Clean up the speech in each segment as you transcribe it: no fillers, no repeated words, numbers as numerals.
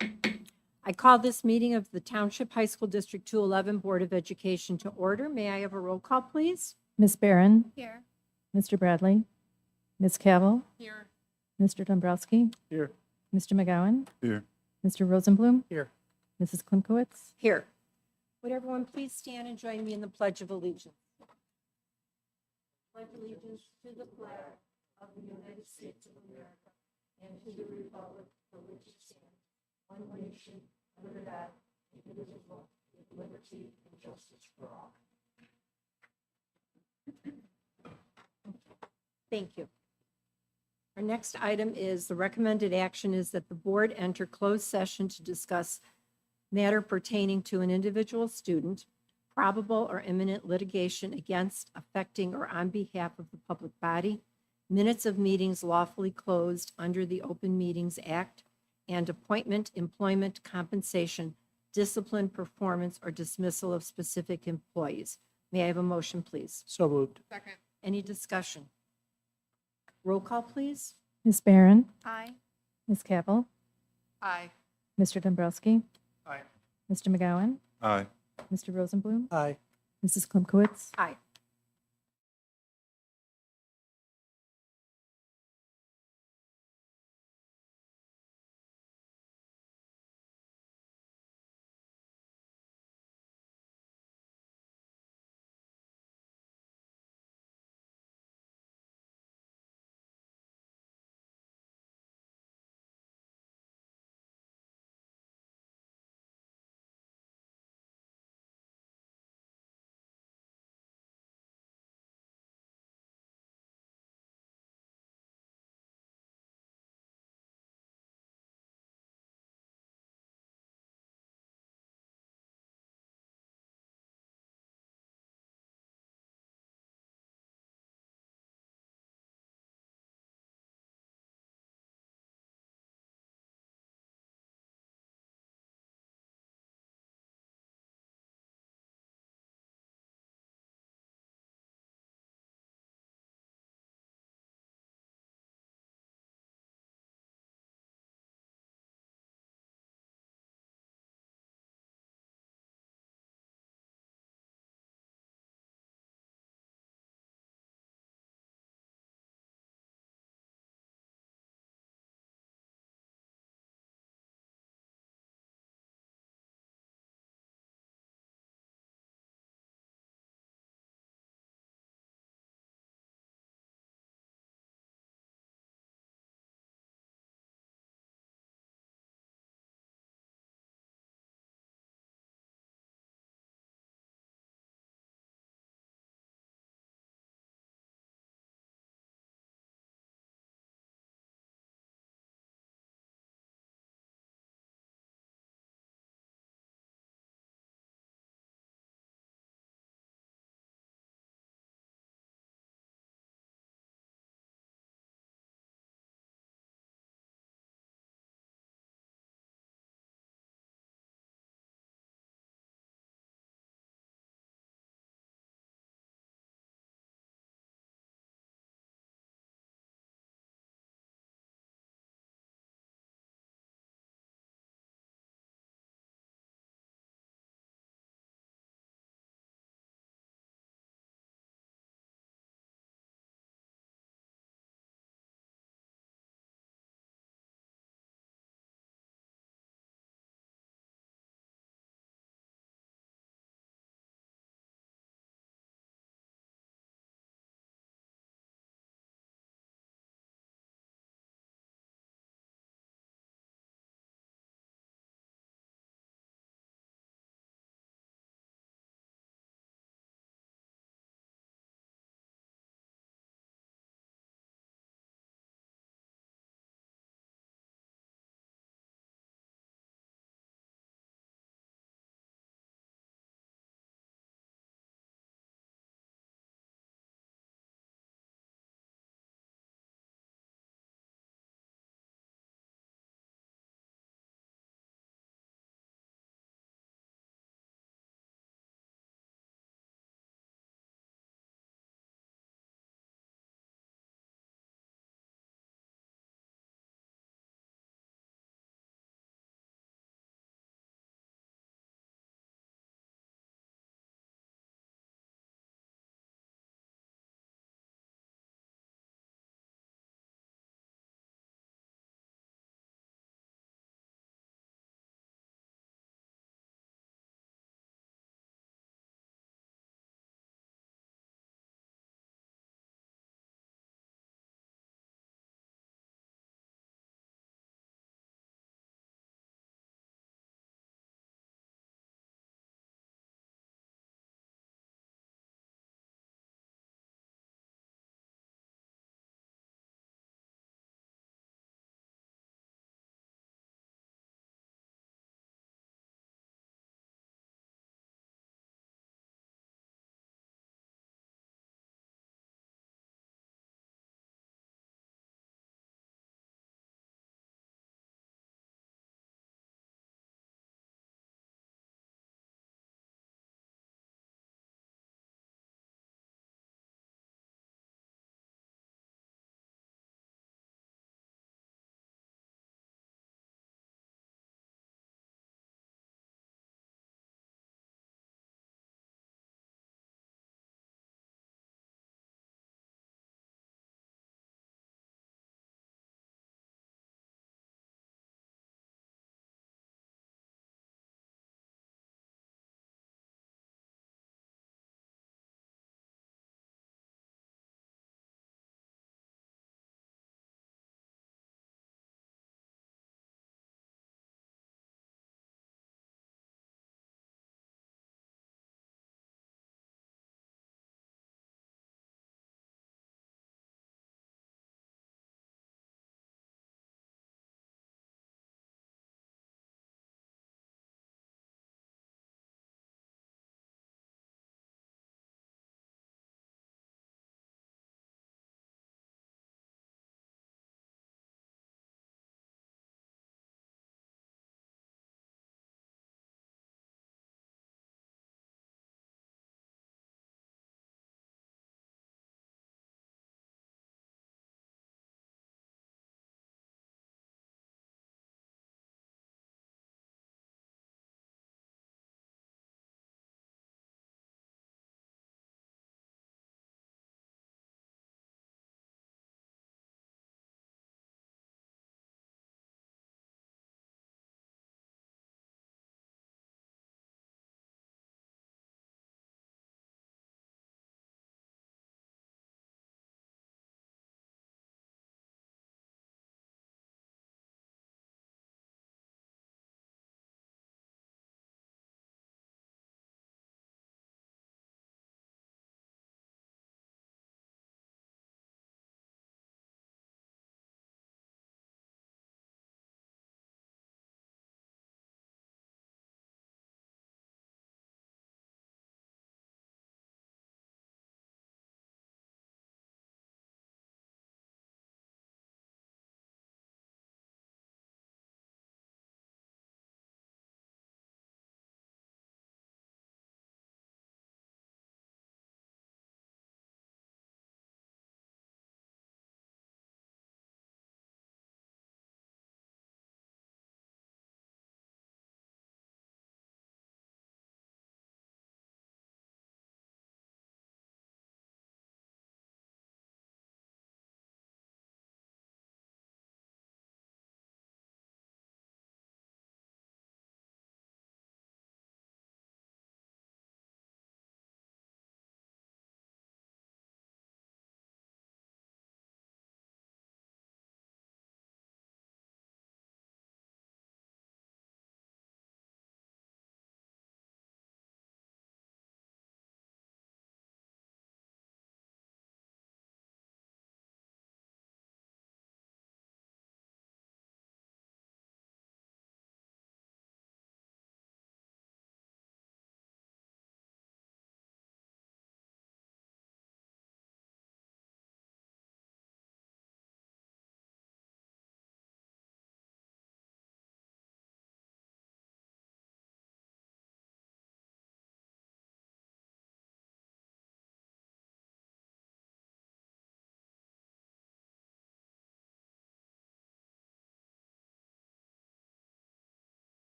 I call this meeting of the Township High School District 211 Board of Education to order. May I have a roll call, please? Ms. Barron, Here. Mr. Bradley, Ms. Cavill, Here. Mr. Dombrowski, Here. Mr. McGowan, Here. Mr. Rosenblum, Here. Mrs. Klimkowitz. Here. Would everyone please stand and join me in the Pledge of Allegiance? Pledge allegiance to the flag of the United States of America and to the republic for which it stands, one nation, under God, indivisible, with liberty and justice for all. Thank you. Our next item is the recommended action is that the board enter closed session to discuss matter pertaining to an individual student, probable or imminent litigation against, affecting, or on behalf of the public body, minutes of meetings lawfully closed under the Open Meetings Act, and appointment, employment, compensation, discipline, performance, or dismissal of specific employees. May I have a motion, please? So moved. Second. Any discussion? Roll call, please. Ms. Barron, Aye. Ms. Cavill, Aye. Mr. Dombrowski, Aye. Mr. McGowan, Aye. Mr. Rosenblum, Aye. Mrs. Klimkowitz. Aye.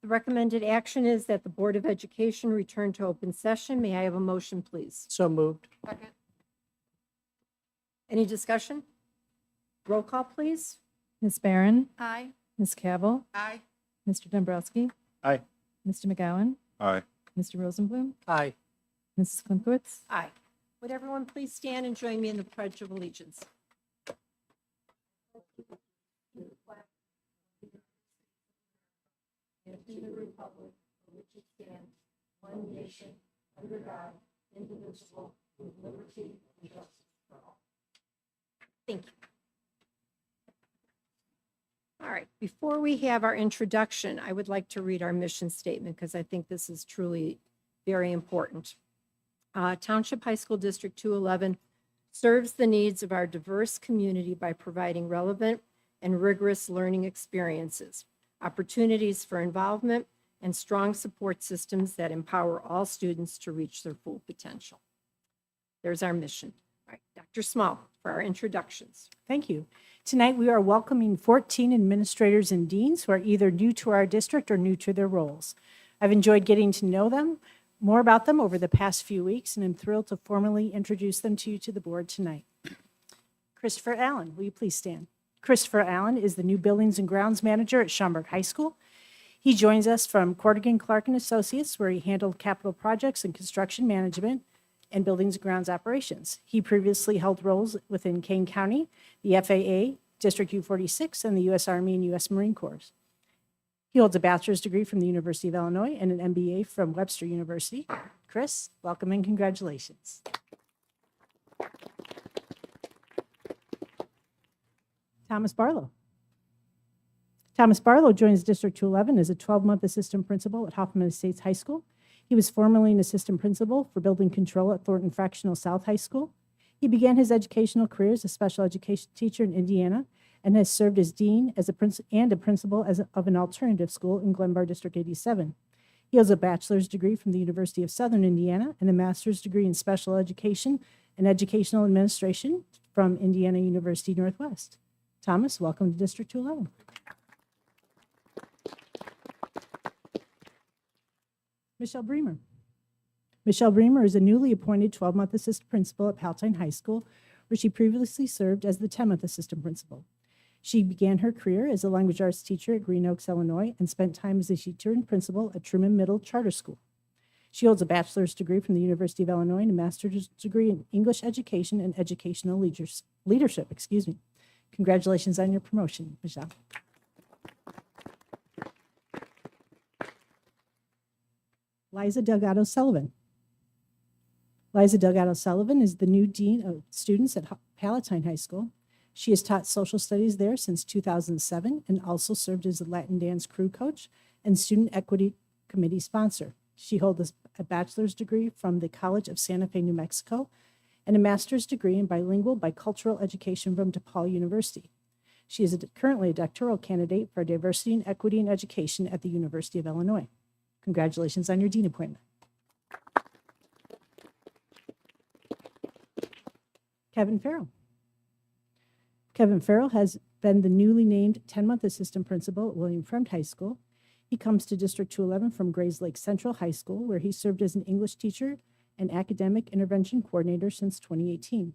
The recommended action is that the Board of Education return to open session. May I have a motion, please? So moved. Second. Any discussion? Roll call, please. Ms. Barron, Aye. Ms. Cavill, Aye. Mr. Dombrowski, Aye. Mr. McGowan, Aye. Mr. Rosenblum, Aye. Mrs. Klimkowitz. Aye. Would everyone please stand and join me in the Pledge of Allegiance? And to the republic for which it stands, one nation, under God, indivisible, with liberty and justice for all. Thank you. All right, before we have our introduction, I would like to read our mission statement because I think this is truly very important. Township High School District 211 serves the needs of our diverse community by providing relevant and rigorous learning experiences, opportunities for involvement, and strong support systems that empower all students to reach their full potential. There's our mission. All right, Dr. Small for our introductions. Thank you. Tonight, we are welcoming 14 administrators and deans who are either new to our district or new to their roles. I've enjoyed getting to know more about them over the past few weeks, and I'm thrilled to formally introduce them to you to the board tonight. Christopher Allen, will you please stand? Christopher Allen is the new Buildings and Grounds Manager at Schaumburg High School. He joins us from Cordigan Clark & Associates, where he handled capital projects and construction management and buildings and grounds operations. He previously held roles within Kane County, the FAA, District U46, and the U.S. Army and U.S. Marine Corps. He holds a bachelor's degree from the University of Illinois and an MBA from Webster University. Chris, welcome and congratulations. Thomas Barlow. Thomas Barlow joins District 211 as a 12-month assistant principal at Hoffman Estates High School. He was formerly an assistant principal for building control at Thornton Fractional South High School. He began his educational career as a special education teacher in Indiana and has served as dean as a principal of an alternative school in Glenbar District 87. He has a bachelor's degree from the University of Southern Indiana and a master's degree in special education and educational administration from Indiana University Northwest. Thomas, welcome to District 211. Michelle Bremer. Michelle Bremer is a newly appointed 12-month assistant principal at Palatine High School, where she previously served as the 10-month assistant principal. She began her career as a language arts teacher at Green Oaks, Illinois, and spent time as a teacher and principal at Truman Middle Charter School. She holds a bachelor's degree from the University of Illinois and a master's degree in English education and educational leadership. Congratulations on your promotion, Michelle. Liza Delgado Sullivan. Liza Delgado Sullivan is the new dean of students at Palatine High School. She has taught social studies there since 2007 and also served as a Latin dance crew coach and student equity committee sponsor. She holds a bachelor's degree from the College of Santa Fe, New Mexico, and a master's degree in bicultural education from DePaul University. She is currently a doctoral candidate for diversity and equity in education at the University of Illinois. Congratulations on your dean appointment. Kevin Farrell. Kevin Farrell has been the newly named 10-month assistant principal at William Fremd High School. He comes to District 211 from Grays Lake Central High School, where he served as an English teacher and academic intervention coordinator since 2018.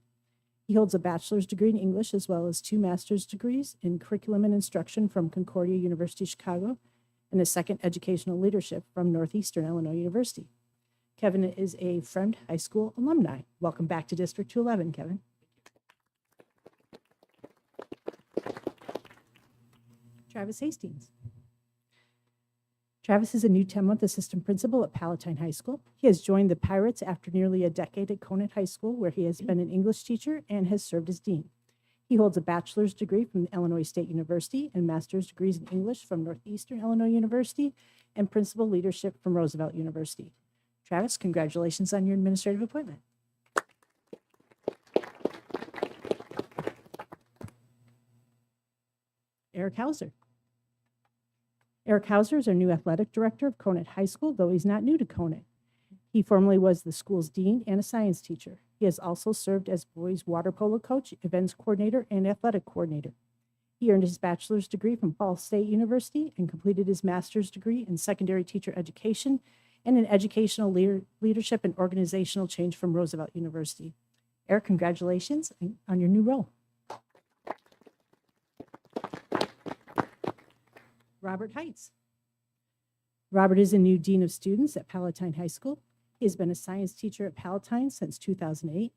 He holds a bachelor's degree in English as well as 2 master's degrees in curriculum and instruction from Concordia University, Chicago, and a second educational leadership from Northeastern Illinois University. Kevin is a Fremd High School alumni. Welcome back to District 211, Kevin. Travis Hastings. Travis is a new 10-month assistant principal at Palatine High School. He has joined the Pirates after nearly a decade at Conant High School, where he has been an English teacher and has served as dean. He holds a bachelor's degree from Illinois State University and master's degrees in English from Northeastern Illinois University and principal leadership from Roosevelt University. Travis, congratulations on your administrative appointment. Eric Hauser. Eric Hauser is our new athletic director of Conant High School, though he's not new to Conant. He formerly was the school's dean and a science teacher. He has also served as boys water polo coach, events coordinator, and athletic coordinator. He earned his bachelor's degree from Ball State University and completed his master's degree in secondary teacher education and in educational leadership and organizational change from Roosevelt University. Eric, congratulations on your new role. Robert Heights. Robert is a new Dean of Students at Palatine High School. He has been a science teacher at Palatine since 2008.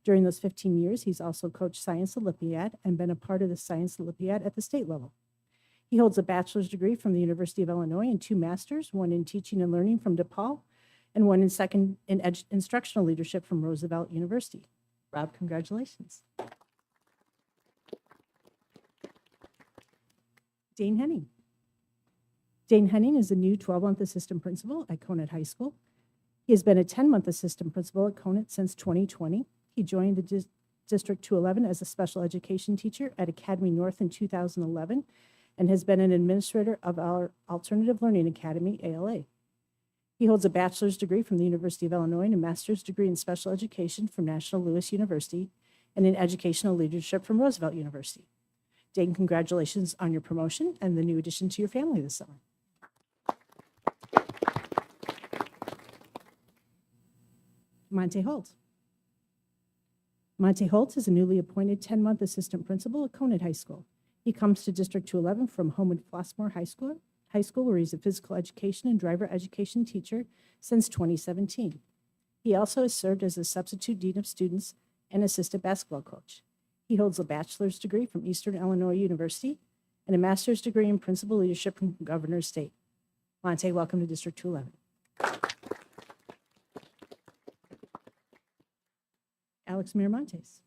During those 15 years, he's also coached Science Olympiad and been a part of the Science Olympiad at the state level. He holds a bachelor's degree from the University of Illinois and 2 masters, one in teaching and learning from DePaul and one in instructional leadership from Roosevelt University. Rob, congratulations. Dane Henning. Dane Henning is a new 12-month assistant principal at Conant High School. He has been a 10-month assistant principal at Conant since 2020. He joined the District 211 as a special education teacher at Academy North in 2011 and has been an administrator of our Alternative Learning Academy, ALA. He holds a bachelor's degree from the University of Illinois and a master's degree in special education from National Louis University and in educational leadership from Roosevelt University. Dane, congratulations on your promotion and the new addition to your family this summer. Monte Holt. Monte Holt is a newly appointed 10-month assistant principal at Conant High School. He comes to District 211 from Homewood Flossmoor High School, where he's a physical education and driver education teacher since 2017. He also has served as a substitute dean of students and assistant basketball coach. He holds a bachelor's degree from Eastern Illinois University and a master's degree in principal leadership from Governor's State. Monte, welcome to District 211. Alex Miramontes.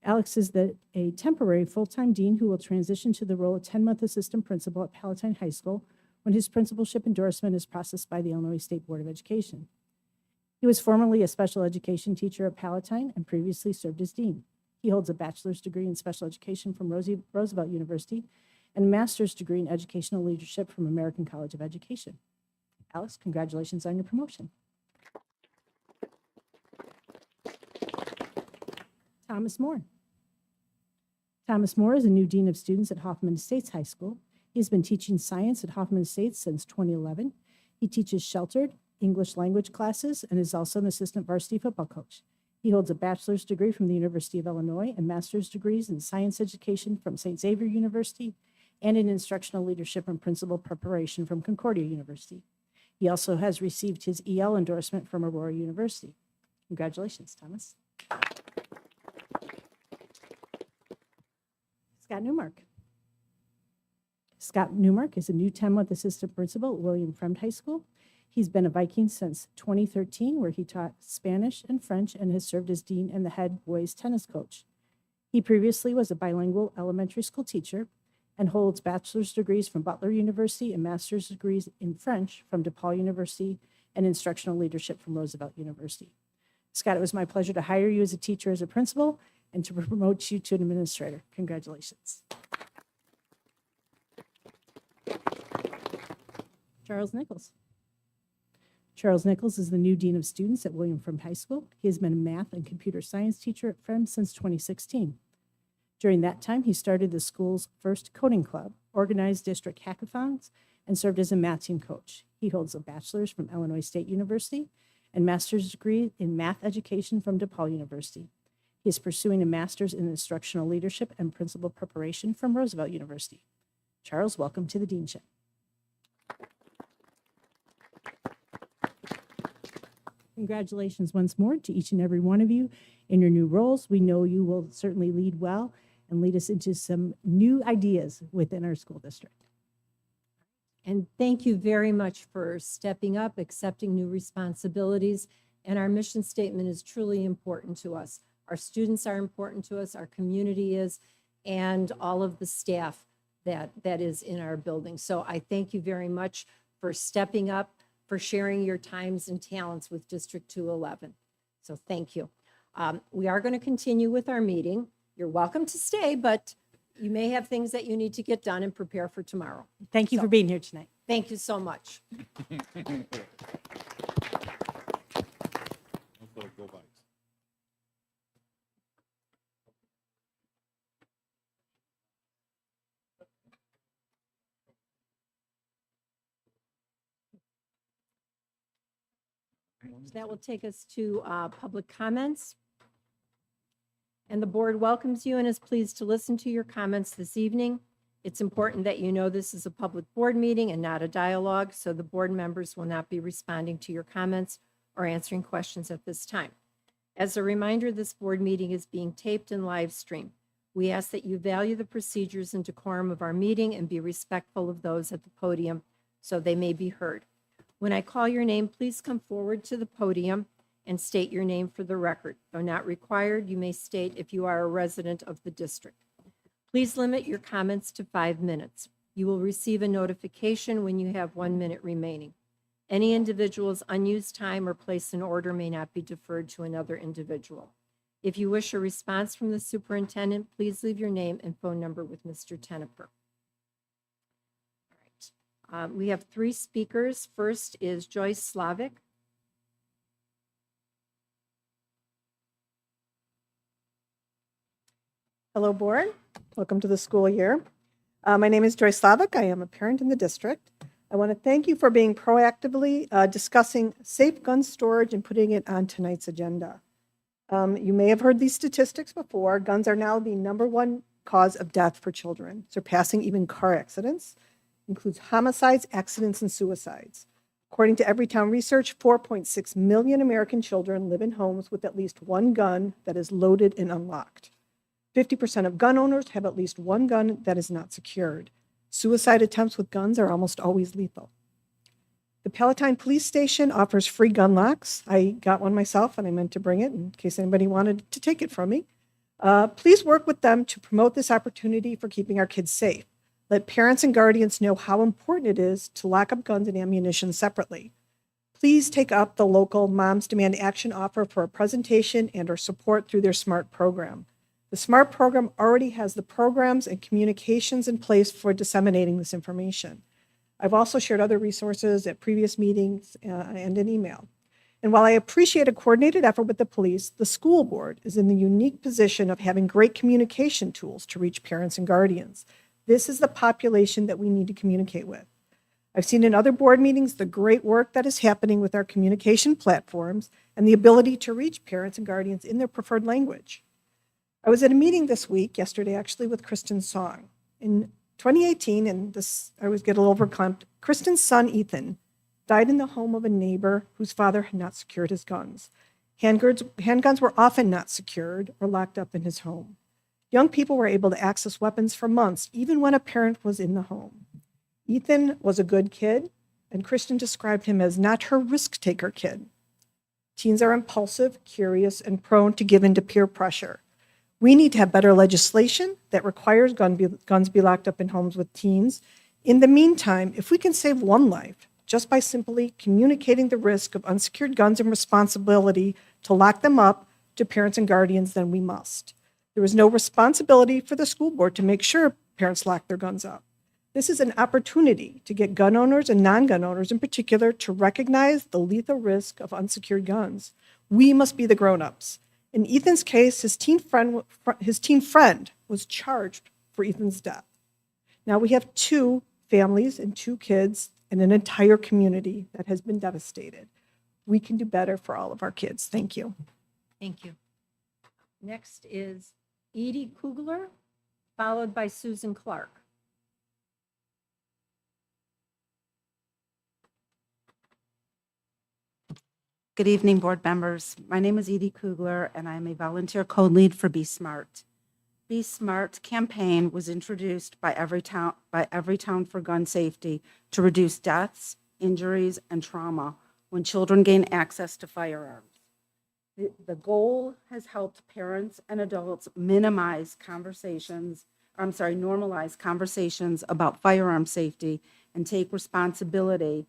Alex is a temporary full-time dean who will transition to the role of 10-month assistant principal at Palatine High School when his principalship endorsement is processed by the Illinois State Board of Education. He was formerly a special education teacher at Palatine and previously served as dean. He holds a bachelor's degree in special education from Roosevelt University and a master's degree in educational leadership from American College of Education. Alex, congratulations on your promotion. Thomas Moore. Thomas Moore is a new dean of students at Hoffman Estates High School. He has been teaching science at Hoffman Estates since 2011. He teaches sheltered English language classes and is also an assistant varsity football coach. He holds a bachelor's degree from the University of Illinois and master's degrees in science education from St. Xavier University and in instructional leadership and principal preparation from Concordia University. He also has received his EL endorsement from Aurora University. Congratulations, Thomas. Scott Newmark. Scott Newmark is a new 10-month assistant principal at William Fremd High School. He's been a Viking since 2013, where he taught Spanish and French and has served as dean and the head boys tennis coach. He previously was a bilingual elementary school teacher and holds bachelor's degrees from Butler University and master's degrees in French from DePaul University and instructional leadership from Roosevelt University. Scott, it was my pleasure to hire you as a teacher, as a principal, and to promote you to an administrator. Congratulations. Charles Nichols. Charles Nichols is the new dean of students at William Fremd High School. He has been a math and computer science teacher at Fremd since 2016. During that time, he started the school's first coding club, organized district hackathons, and served as a math team coach. He holds a bachelor's from Illinois State University and master's degree in math education from DePaul University. He is pursuing a master's in instructional leadership and principal preparation from Roosevelt University. Charles, welcome to the deanship. Congratulations once more to each and every one of you in your new roles. We know you will certainly lead well and lead us into some new ideas within our school district. And thank you very much for stepping up, accepting new responsibilities. And our mission statement is truly important to us. Our students are important to us, our community is, and all of the staff that is in our building. So I thank you very much for stepping up, for sharing your times and talents with District 211. So thank you. We are going to continue with our meeting. You're welcome to stay, but you may have things that you need to get done and prepare for tomorrow. Thank you for being here tonight. Thank you so much. Go Vikes. That will take us to public comments. And the board welcomes you and is pleased to listen to your comments this evening. It's important that you know this is a public board meeting and not a dialogue, so the board members will not be responding to your comments or answering questions at this time. As a reminder, this board meeting is being taped and live streamed. We ask that you value the procedures and decorum of our meeting and be respectful of those at the podium so they may be heard. When I call your name, please come forward to the podium and state your name for the record. Though not required, you may state if you are a resident of the district. Please limit your comments to 5 minutes. You will receive a notification when you have 1 minute remaining. Any individual's unused time or place in order may not be deferred to another individual. If you wish a response from the superintendent, please leave your name and phone number with Mr. Teneper. All right. We have 3 speakers. First is Joyce Slavic. Hello, board. Welcome to the school year. My name is Joyce Slavic. I am a parent in the district. I want to thank you for being proactively discussing safe gun storage and putting it on tonight's agenda. You may have heard these statistics before. Guns are now the #1 cause of death for children, surpassing even car accidents. Includes homicides, accidents, and suicides. According to Everytown Research, 4.6 million American children live in homes with at least one gun that is loaded and unlocked. 50% of gun owners have at least one gun that is not secured. Suicide attempts with guns are almost always lethal. The Palatine Police Station offers free gun locks. I got one myself, and I meant to bring it in case anybody wanted to take it from me. Please work with them to promote this opportunity for keeping our kids safe. Let parents and guardians know how important it is to lock up guns and ammunition separately. Please take up the local Moms Demand Action offer for a presentation and/or support through their SMART program. The SMART program already has the programs and communications in place for disseminating this information. I've also shared other resources at previous meetings and in email. And while I appreciate a coordinated effort with the police, the school board is in the unique position of having great communication tools to reach parents and guardians. This is the population that we need to communicate with. I've seen in other board meetings the great work that is happening with our communication platforms and the ability to reach parents and guardians in their preferred language. I was at a meeting yesterday actually, with Kristen's Song. In 2018, and this, I always get a little overclamped, Kristen's son, Ethan, died in the home of a neighbor whose father had not secured his guns. Handguns were often not secured or locked up in his home. Young people were able to access weapons for months, even when a parent was in the home. Ethan was a good kid, and Kristen described him as not her risk-taker kid. Teens are impulsive, curious, and prone to give in to peer pressure. We need to have better legislation that requires guns be locked up in homes with teens. In the meantime, if we can save one life just by simply communicating the risk of unsecured guns and responsibility to lock them up to parents and guardians, then we must. There is no responsibility for the school board to make sure parents lock their guns up. This is an opportunity to get gun owners and non-gun owners in particular to recognize the lethal risk of unsecured guns. We must be the grown-ups. In Ethan's case, his teen friend was charged for Ethan's death. Now we have 2 families and 2 kids and an entire community that has been devastated. We can do better for all of our kids. Thank you. Thank you. Next is Edie Kugler, followed by Susan Clark. Good evening, board members. My name is Edie Kugler, and I'm a volunteer co-lead for Be Smart. Be Smart campaign was introduced by Everytown for Gun Safety to reduce deaths, injuries, and trauma when children gain access to firearms. The goal has helped parents and adults normalize conversations about firearm safety and take responsibility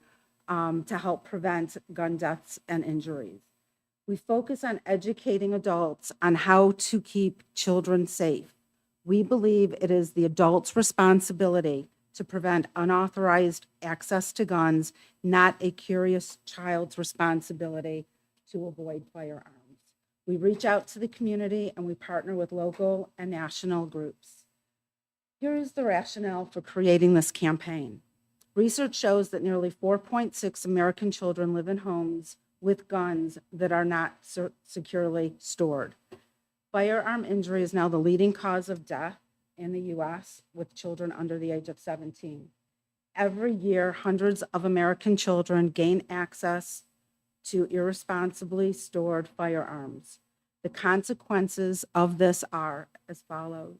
to help prevent gun deaths and injuries. We focus on educating adults on how to keep children safe. We believe it is the adult's responsibility to prevent unauthorized access to guns, not a curious child's responsibility to avoid firearms. We reach out to the community and we partner with local and national groups. Here is the rationale for creating this campaign. Research shows that nearly 4.6 American children live in homes with guns that are not securely stored. Firearm injury is now the leading cause of death in the U.S. with children under the age of 17. Every year, hundreds of American children gain access to irresponsibly stored firearms. The consequences of this are as follows.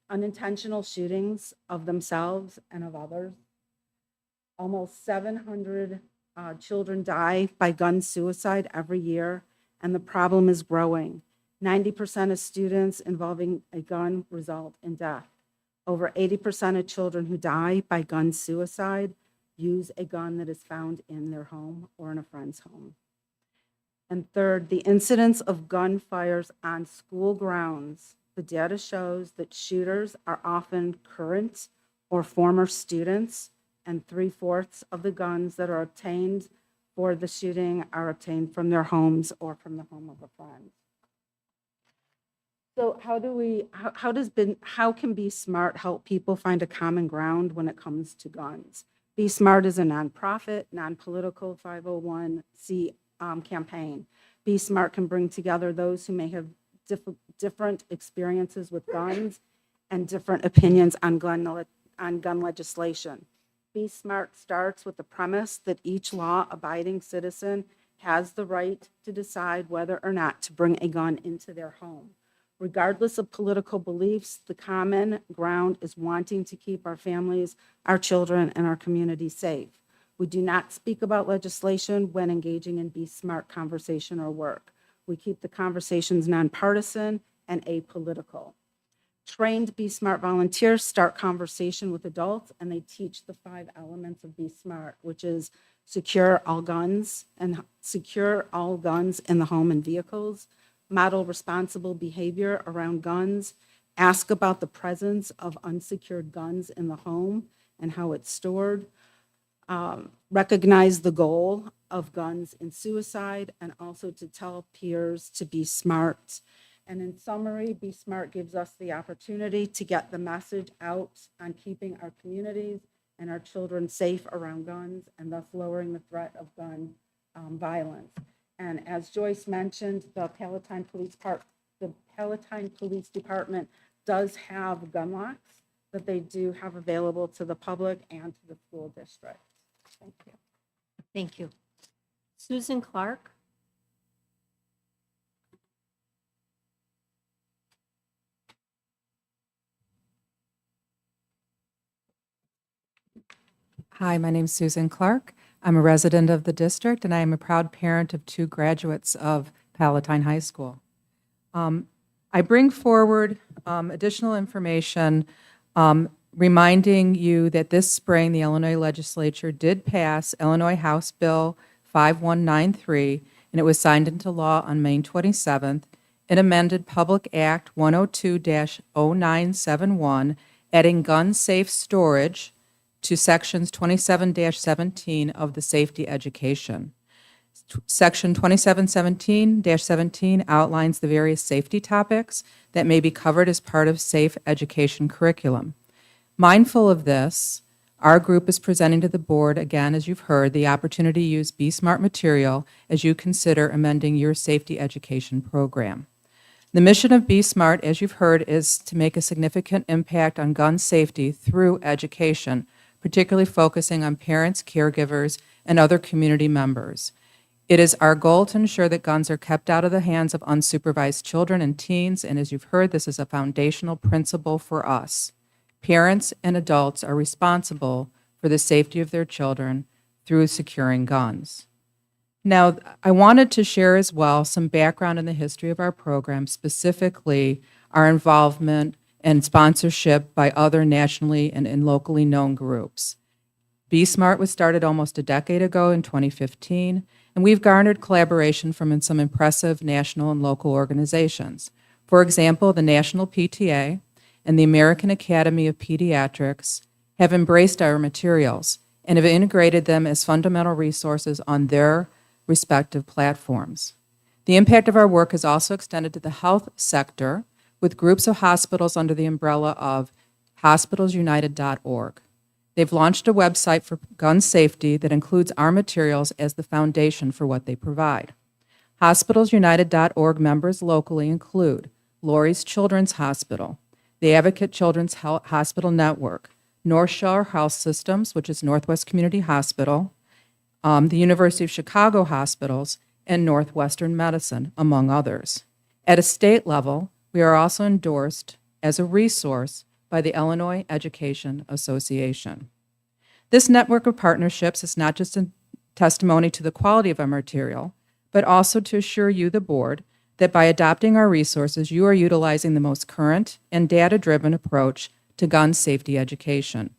Unintentional shootings of themselves and of others. Almost 700 children die by gun suicide every year, and the problem is growing. 90% of students involving a gun result in death. Over 80% of children who die by gun suicide use a gun that is found in their home or in a friend's home. And third, the incidence of gunfires on school grounds. The data shows that shooters are often current or former students, and 3/4 of the guns that are obtained for the shooting are obtained from their homes or from the home of a friend. So how can Be Smart help people find a common ground when it comes to guns? Be Smart is a nonprofit, non-political 501c campaign. Be Smart can bring together those who may have different experiences with guns and different opinions on gun legislation. Be Smart starts with the premise that each law-abiding citizen has the right to decide whether or not to bring a gun into their home. Regardless of political beliefs, the common ground is wanting to keep our families, our children, and our community safe. We do not speak about legislation when engaging in Be Smart conversation or work. We keep the conversations nonpartisan and apolitical. Trained Be Smart volunteers start conversation with adults, and they teach the 5 elements of Be Smart, which is secure all guns in the home and vehicles, model responsible behavior around guns, ask about the presence of unsecured guns in the home and how it's stored, recognize the goal of guns in suicide, and also to tell peers to be smart. And in summary, Be Smart gives us the opportunity to get the message out on keeping our communities and our children safe around guns, and thus lowering the threat of gun violence. And as Joyce mentioned, the Palatine Police Department does have gun locks that they do have available to the public and to the school district. Thank you. Thank you. Susan Clark? Hi, my name's Susan Clark. I'm a resident of the district, and I am a proud parent of 2 graduates of Palatine High School. I bring forward additional information reminding you that this spring, the Illinois legislature did pass Illinois House Bill 5193, and it was signed into law on May 27th. It amended Public Act 102-0971, adding gun-safe storage to Sections 27-17 of the Safety Education. Section 2717-17 outlines the various safety topics that may be covered as part of safe education curriculum. Mindful of this, our group is presenting to the board, again, as you've heard, the opportunity to use Be Smart material as you consider amending your safety education program. The mission of Be Smart, as you've heard, is to make a significant impact on gun safety through education, particularly focusing on parents, caregivers, and other community members. It is our goal to ensure that guns are kept out of the hands of unsupervised children and teens, and as you've heard, this is a foundational principle for us. Parents and adults are responsible for the safety of their children through securing guns. Now, I wanted to share as well some background in the history of our program, specifically our involvement and sponsorship by other nationally and locally known groups. Be Smart was started almost a decade ago in 2015, and we've garnered collaboration from some impressive national and local organizations. For example, the National PTA and the American Academy of Pediatrics have embraced our materials and have integrated them as fundamental resources on their respective platforms. The impact of our work is also extended to the health sector, with groups of hospitals under the umbrella of hospitalsunited.org. They've launched a website for gun safety that includes our materials as the foundation for what they provide. HospitalsUnited.org members locally include Lurie's Children's Hospital, the Advocate Children's Hospital Network, North Shore Health Systems, which is Northwest Community Hospital, the University of Chicago Hospitals, and Northwestern Medicine, among others. At a state level, we are also endorsed as a resource by the Illinois Education Association. This network of partnerships is not just a testimony to the quality of our material, but also to assure you, the board, that by adopting our resources, you are utilizing the most current and data-driven approach to gun safety education.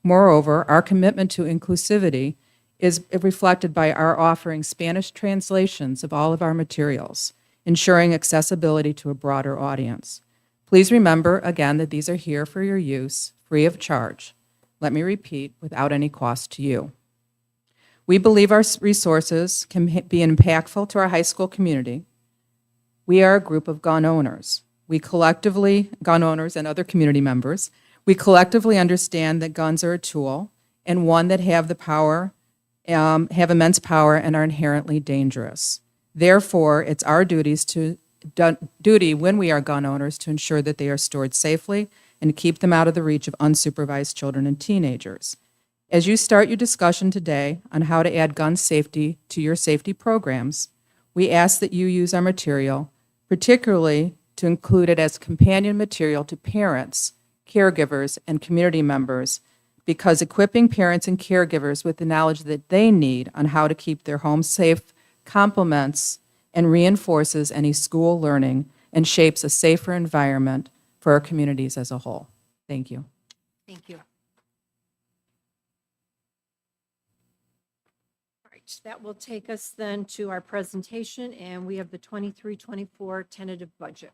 Moreover, our commitment to inclusivity is reflected by our offering Spanish translations of all of our materials, ensuring accessibility to a broader audience. Please remember, again, that these are here for your use, free of charge. Let me repeat, without any cost to you. We believe our resources can be impactful to our high school community. We are a group of gun owners. Gun owners and other community members, we collectively understand that guns are a tool and one that have immense power and are inherently dangerous. Therefore, it's our duty when we are gun owners to ensure that they are stored safely and keep them out of the reach of unsupervised children and teenagers. As you start your discussion today on how to add gun safety to your safety programs, we ask that you use our material, particularly to include it as companion material to parents, caregivers, and community members, because equipping parents and caregivers with the knowledge that they need on how to keep their homes safe complements and reinforces any school learning and shapes a safer environment for our communities as a whole. Thank you. Thank you. All right, that will take us then to our presentation, and we have the 23-24 tentative budget.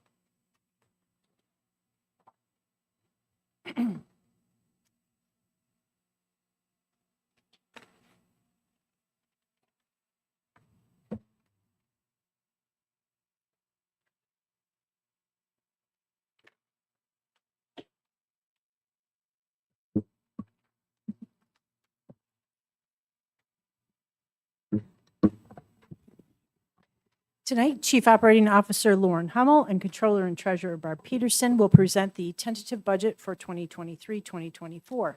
Tonight, Chief Operating Officer Lauren Hummel and Controller and Treasurer Barb Peterson will present the tentative budget for 2023-2024.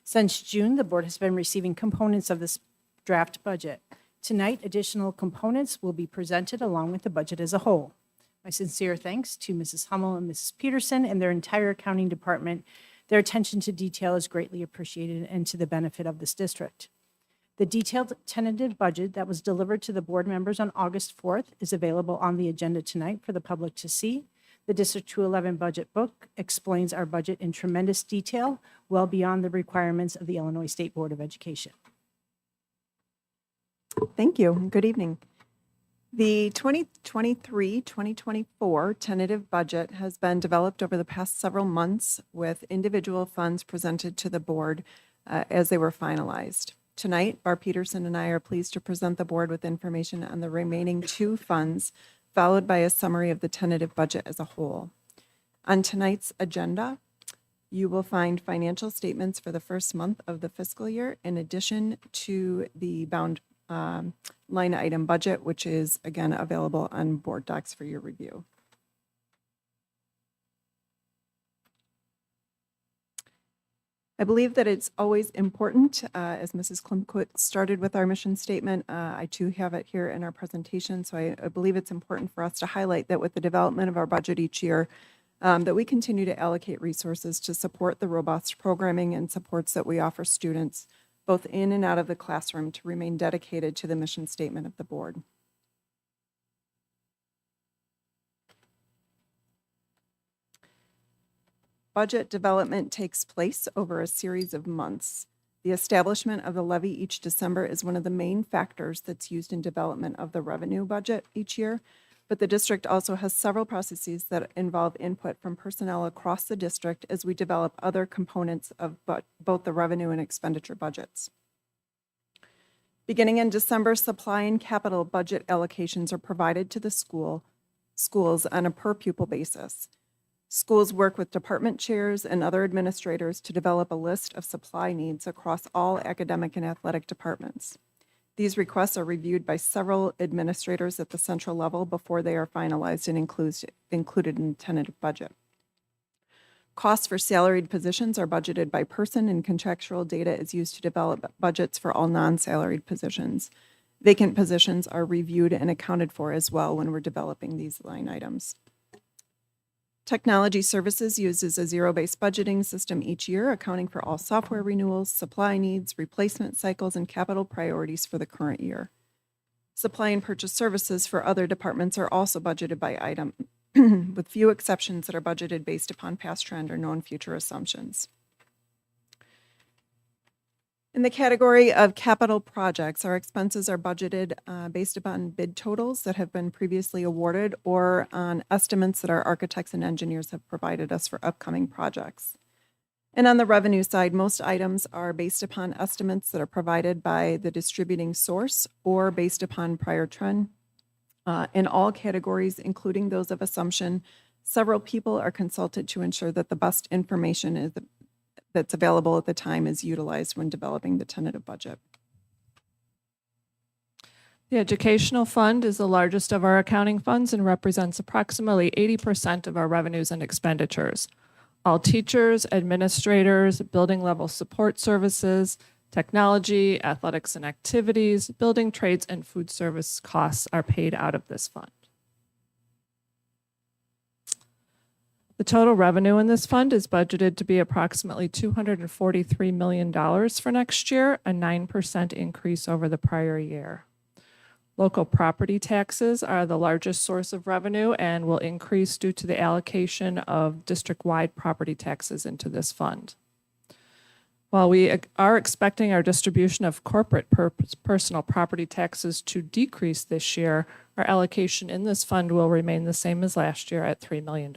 Since June, the board has been receiving components of this draft budget. Tonight, additional components will be presented along with the budget as a whole. My sincere thanks to Mrs. Hummel and Mrs. Peterson and their entire accounting department. Their attention to detail is greatly appreciated and to the benefit of this district. The detailed tentative budget that was delivered to the board members on August 4th is available on the agenda tonight for the public to see. The District 211 budget book explains our budget in tremendous detail, well beyond the requirements of the Illinois State Board of Education. Thank you. Good evening. The 2023-2024 tentative budget has been developed over the past several months with individual funds presented to the board as they were finalized. Tonight, Barb Peterson and I are pleased to present the board with information on the remaining two funds, followed by a summary of the tentative budget as a whole. On tonight's agenda, you will find financial statements for the first month of the fiscal year, in addition to the bound line item budget, which is, again, available on board docs for your review. I believe that it's always important, as Mrs. Klimkut started with our mission statement, I too have it here in our presentation, so I believe it's important for us to highlight that with the development of our budget each year, that we continue to allocate resources to support the robust programming and supports that we offer students, both in and out of the classroom, to remain dedicated to the mission statement of the board. Budget development takes place over a series of months. The establishment of the levy each December is one of the main factors that's used in development of the revenue budget each year, but the district also has several processes that involve input from personnel across the district as we develop other components of both the revenue and expenditure budgets. Beginning in December, supply and capital budget allocations are provided to the schools on a per pupil basis. Schools work with department chairs and other administrators to develop a list of supply needs across all academic and athletic departments. These requests are reviewed by several administrators at the central level before they are finalized and included in the tentative budget. Costs for salaried positions are budgeted by person, and contractual data is used to develop budgets for all non-salaried positions. Vacant positions are reviewed and accounted for as well when we're developing these line items. Technology Services uses a zero-based budgeting system each year, accounting for all software renewals, supply needs, replacement cycles, and capital priorities for the current year. Supply and purchase services for other departments are also budgeted by item, with few exceptions that are budgeted based upon past trend or known future assumptions. In the category of capital projects, our expenses are budgeted based upon bid totals that have been previously awarded or on estimates that our architects and engineers have provided us for upcoming projects. And on the revenue side, most items are based upon estimates that are provided by the distributing source or based upon prior trend. In all categories, including those of assumption, several people are consulted to ensure that the best information that's available at the time is utilized when developing the tentative budget. The educational fund is the largest of our accounting funds and represents approximately 80% of our revenues and expenditures. All teachers, administrators, building level support services, technology, athletics and activities, building trades, and food service costs are paid out of this fund. The total revenue in this fund is budgeted to be approximately $243 million for next year, a 9% increase over the prior year. Local property taxes are the largest source of revenue and will increase due to the allocation of district-wide property taxes into this fund. While we are expecting our distribution of corporate personal property taxes to decrease this year, our allocation in this fund will remain the same as last year at $3 million.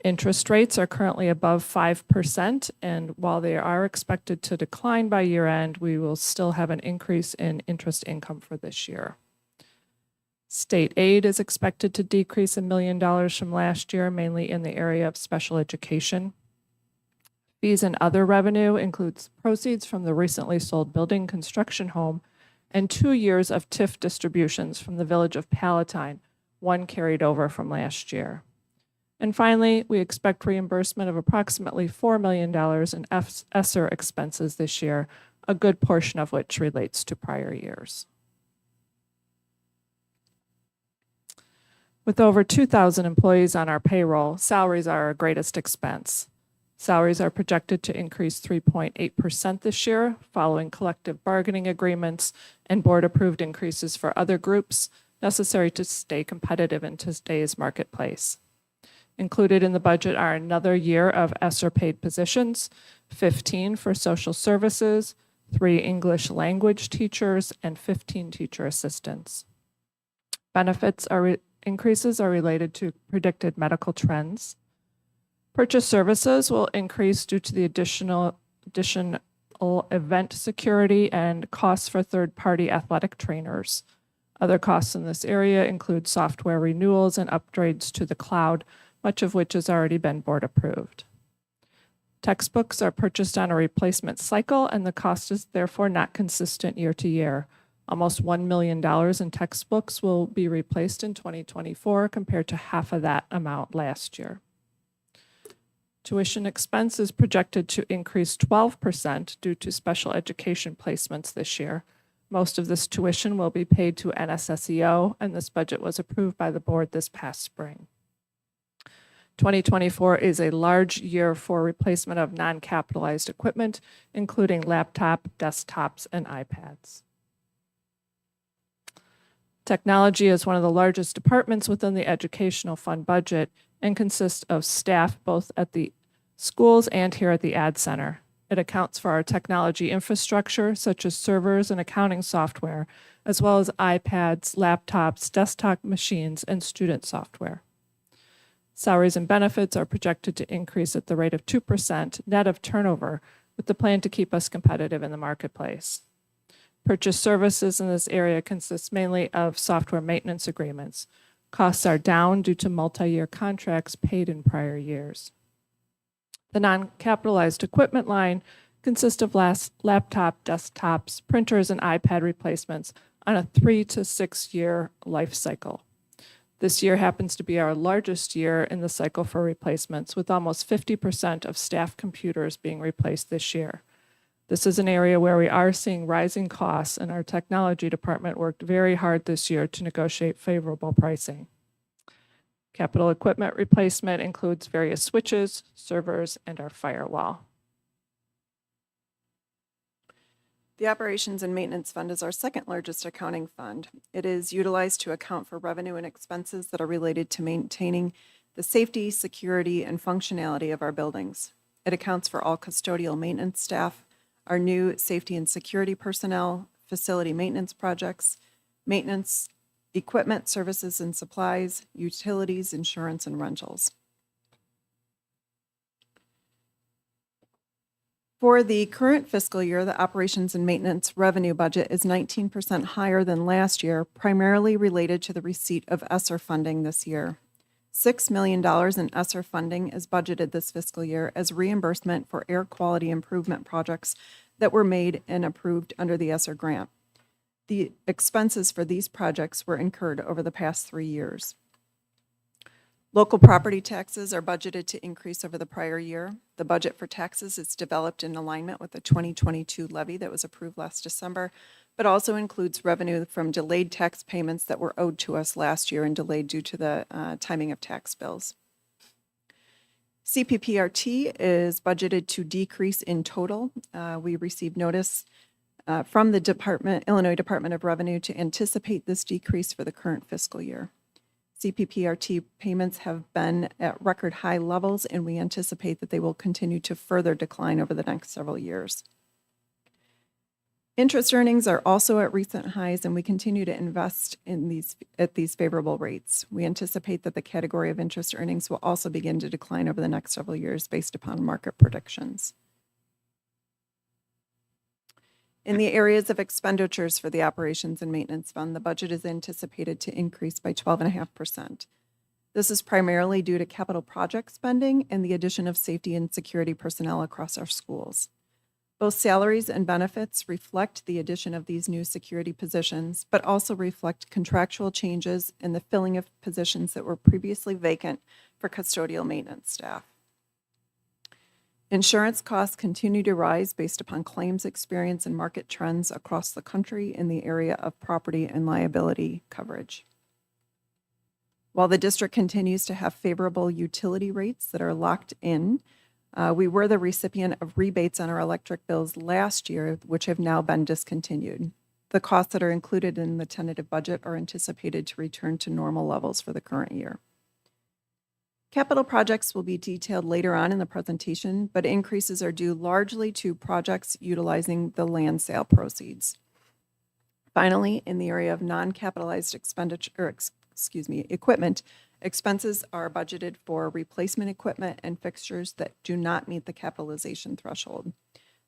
Interest rates are currently above 5%, and while they are expected to decline by year end, we will still have an increase in interest income for this year. State aid is expected to decrease $1 million from last year, mainly in the area of special education. Fees and other revenue includes proceeds from the recently sold building construction home and 2 years of TIF distributions from the village of Palatine, one carried over from last year. And finally, we expect reimbursement of approximately $4 million in ESSER expenses this year, a good portion of which relates to prior years. With over 2,000 employees on our payroll, salaries are our greatest expense. Salaries are projected to increase 3.8% this year, following collective bargaining agreements and board-approved increases for other groups necessary to stay competitive in today's marketplace. Included in the budget are another year of ESSER-paid positions, 15 for social services, 3 English language teachers, and 15 teacher assistants. Benefits increases are related to predicted medical trends. Purchase services will increase due to the additional event security and costs for third-party athletic trainers. Other costs in this area include software renewals and upgrades to the cloud, much of which has already been board approved. Textbooks are purchased on a replacement cycle, and the cost is therefore not consistent year to year. Almost $1 million in textbooks will be replaced in 2024 compared to half of that amount last year. Tuition expense is projected to increase 12% due to special education placements this year. Most of this tuition will be paid to NSSEO, and this budget was approved by the board this past spring. 2024 is a large year for replacement of non-capitalized equipment, including laptop, desktops, and iPads. Technology is one of the largest departments within the educational fund budget and consists of staff both at the schools and here at the Ad Center. It accounts for our technology infrastructure, such as servers and accounting software, as well as iPads, laptops, desktop machines, and student software. Salaries and benefits are projected to increase at the rate of 2% net of turnover, with the plan to keep us competitive in the marketplace. Purchase services in this area consists mainly of software maintenance agreements. Costs are down due to multi-year contracts paid in prior years. The non-capitalized equipment line consists of laptop, desktops, printers, and iPad replacements on a 3 to 6 year life cycle. This year happens to be our largest year in the cycle for replacements, with almost 50% of staff computers being replaced this year. This is an area where we are seeing rising costs, and our technology department worked very hard this year to negotiate favorable pricing. Capital equipment replacement includes various switches, servers, and our firewall. The Operations and Maintenance Fund is our second largest accounting fund. It is utilized to account for revenue and expenses that are related to maintaining the safety, security, and functionality of our buildings. It accounts for all custodial maintenance staff, our new safety and security personnel, facility maintenance projects, maintenance, equipment, services and supplies, utilities, insurance, and rentals. For the current fiscal year, the operations and maintenance revenue budget is 19% higher than last year, primarily related to the receipt of ESSER funding this year. $6 million in ESSER funding is budgeted this fiscal year as reimbursement for air quality improvement projects that were made and approved under the ESSER grant. The expenses for these projects were incurred over the past 3 years. Local property taxes are budgeted to increase over the prior year. The budget for taxes is developed in alignment with the 2022 levy that was approved last December, but also includes revenue from delayed tax payments that were owed to us last year and delayed due to the timing of tax bills. CPPRT is budgeted to decrease in total. We received notice from the Illinois Department of Revenue to anticipate this decrease for the current fiscal year. CPPRT payments have been at record high levels, and we anticipate that they will continue to further decline over the next several years. Interest earnings are also at recent highs, and we continue to invest in at these favorable rates. We anticipate that the category of interest earnings will also begin to decline over the next several years based upon market predictions. In the areas of expenditures for the Operations and Maintenance Fund, the budget is anticipated to increase by 12.5%. This is primarily due to capital project spending and the addition of safety and security personnel across our schools. Both salaries and benefits reflect the addition of these new security positions, but also reflect contractual changes in the filling of positions that were previously vacant for custodial maintenance staff. Insurance costs continue to rise based upon claims experience and market trends across the country in the area of property and liability coverage. While the district continues to have favorable utility rates that are locked in, we were the recipient of rebates on our electric bills last year, which have now been discontinued. The costs that are included in the tentative budget are anticipated to return to normal levels for the current year. Capital projects will be detailed later on in the presentation, but increases are due largely to projects utilizing the land sale proceeds. Finally, in the area of non-capitalized equipment, expenses are budgeted for replacement equipment and fixtures that do not meet the capitalization threshold.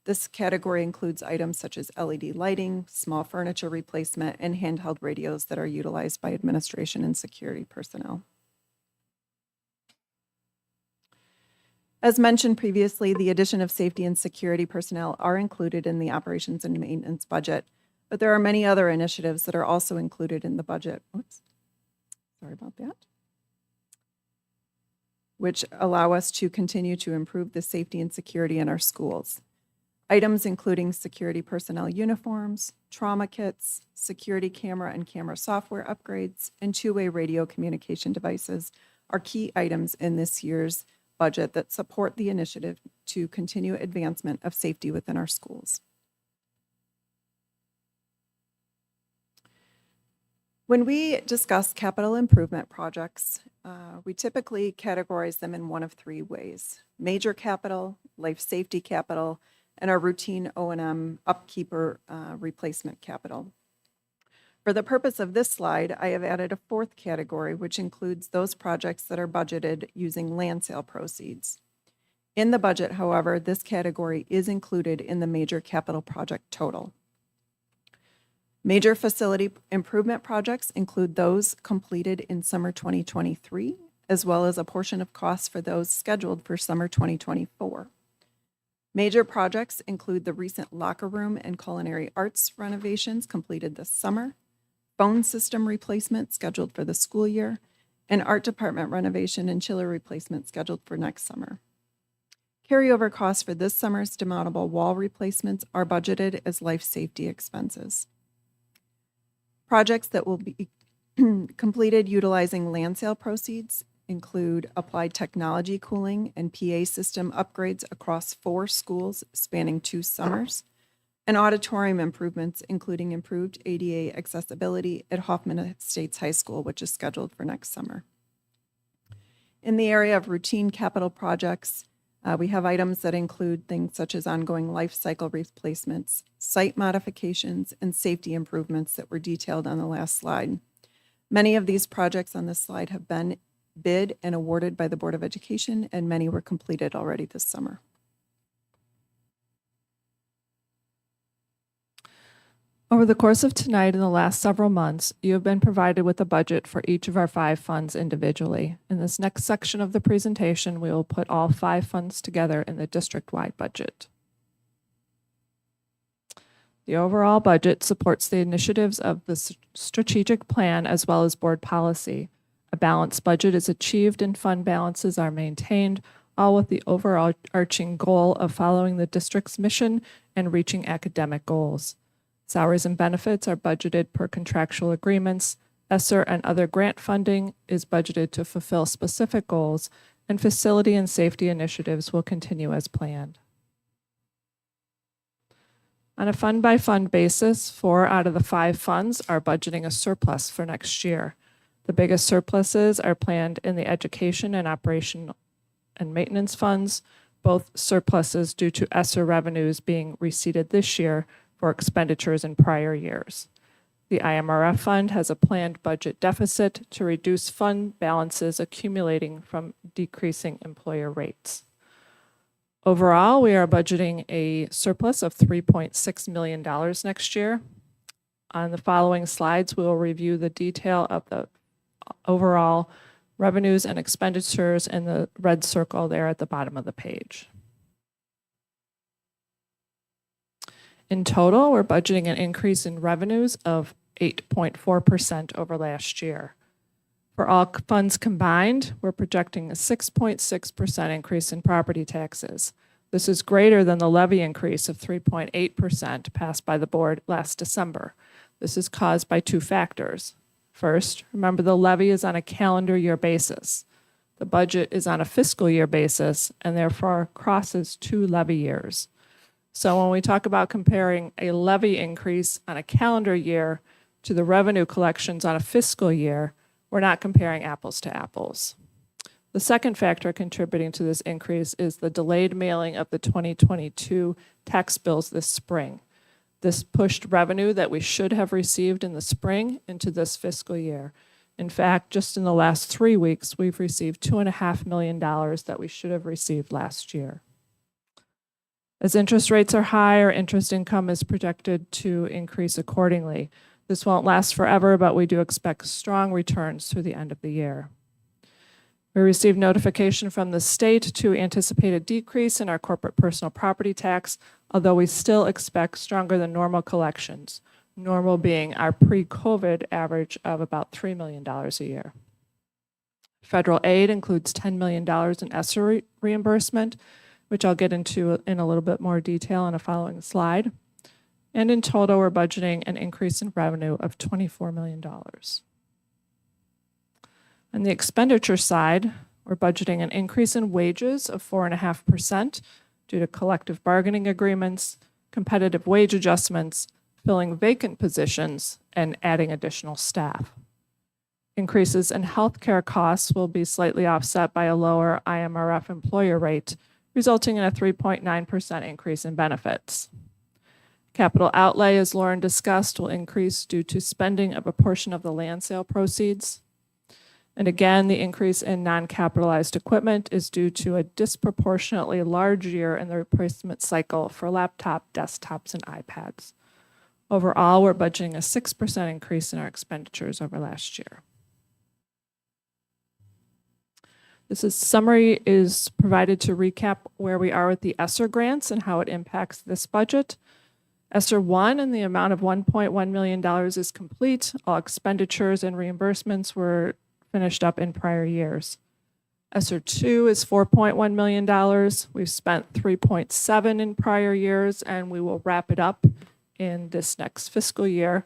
This category includes items such as LED lighting, small furniture replacement, and handheld radios that are utilized by administration and security personnel. As mentioned previously, the addition of safety and security personnel are included in the operations and maintenance budget, but there are many other initiatives that are also included in the budget. Oops, sorry about that. Which allow us to continue to improve the safety and security in our schools. Items including security personnel uniforms, trauma kits, security camera and camera software upgrades, and two-way radio communication devices are key items in this year's budget that support the initiative to continue advancement of safety within our schools. When we discuss capital improvement projects, we typically categorize them in one of three ways: major capital, life safety capital, and our routine O&M upkeep or replacement capital. For the purpose of this slide, I have added a fourth category, which includes those projects that are budgeted using land sale proceeds. In the budget, however, this category is included in the major capital project total. Major facility improvement projects include those completed in summer 2023, as well as a portion of costs for those scheduled for summer 2024. Major projects include the recent locker room and culinary arts renovations completed this summer, phone system replacement scheduled for the school year, and art department renovation and chiller replacement scheduled for next summer. Carryover costs for this summer's demountable wall replacements are budgeted as life safety expenses. Projects that will be completed utilizing land sale proceeds include applied technology cooling and PA system upgrades across 4 schools spanning 2 summers, and auditorium improvements, including improved ADA accessibility at Hoffman Estates High School, which is scheduled for next summer. In the area of routine capital projects, we have items that include things such as ongoing life cycle replacements, site modifications, and safety improvements that were detailed on the last slide. Many of these projects on this slide have been bid and awarded by the Board of Education, and many were completed already this summer. Over the course of tonight and the last several months, you have been provided with a budget for each of our 5 funds individually. In this next section of the presentation, we will put all 5 funds together in the district-wide budget. The overall budget supports the initiatives of the strategic plan as well as board policy. A balanced budget is achieved and fund balances are maintained, all with the overarching goal of following the district's mission and reaching academic goals. Salaries and benefits are budgeted per contractual agreements. ESSER and other grant funding is budgeted to fulfill specific goals, and facility and safety initiatives will continue as planned. On a fund-by-fund basis, 4 out of the 5 funds are budgeting a surplus for next year. The biggest surpluses are planned in the education and operation and maintenance funds, both surpluses due to ESSER revenues being receipted this year for expenditures in prior years. The IMRF fund has a planned budget deficit to reduce fund balances accumulating from decreasing employer rates. Overall, we are budgeting a surplus of $3.6 million next year. On the following slides, we will review the detail of the overall revenues and expenditures in the red circle there at the bottom of the page. In total, we're budgeting an increase in revenues of 8.4% over last year. For all funds combined, we're projecting a 6.6% increase in property taxes. This is greater than the levy increase of 3.8% passed by the board last December. This is caused by 2 factors. First, remember the levy is on a calendar year basis. The budget is on a fiscal year basis and therefore crosses 2 levy years. So when we talk about comparing a levy increase on a calendar year to the revenue collections on a fiscal year, we're not comparing apples to apples. The second factor contributing to this increase is the delayed mailing of the 2022 tax bills this spring. This pushed revenue that we should have received in the spring into this fiscal year. In fact, just in the last 3 weeks, we've received $2.5 million that we should have received last year. As interest rates are higher, interest income is projected to increase accordingly. This won't last forever, but we do expect strong returns through the end of the year. We received notification from the state to anticipate a decrease in our corporate personal property tax, although we still expect stronger than normal collections, normal being our pre-COVID average of about $3 million a year. Federal aid includes $10 million in ESSER reimbursement, which I'll get into in a little bit more detail on a following slide. And in total, we're budgeting an increase in revenue of $24 million. On the expenditure side, we're budgeting an increase in wages of 4.5% due to collective bargaining agreements, competitive wage adjustments, filling vacant positions, and adding additional staff. Increases in healthcare costs will be slightly offset by a lower IMRF employer rate, resulting in a 3.9% increase in benefits. Capital outlay, as Lauren discussed, will increase due to spending of a portion of the land sale proceeds. And again, the increase in non-capitalized equipment is due to a disproportionately large year in the replacement cycle for laptop, desktops, and iPads. Overall, we're budgeting a 6% increase in our expenditures over last year. Summary is provided to recap where we are with the ESSER grants and how it impacts this budget. ESSER 1 in the amount of $1.1 million is complete. All expenditures and reimbursements were finished up in prior years. ESSER 2 is $4.1 million. We've spent $3.7 million in prior years, and we will wrap it up in this next fiscal year.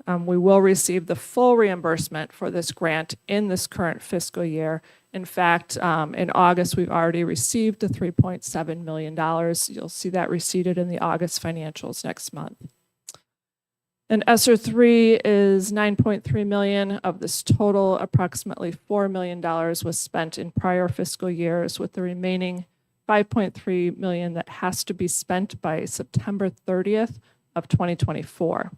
We will receive the full reimbursement for this grant in this current fiscal year. In fact, in August, we've already received the $3.7 million. You'll see that receipted in the August financials next month. And ESSER 3 is $9.3 million. Of this total, approximately $4 million was spent in prior fiscal years, with the remaining $5.3 million that has to be spent by September 30th of 2024.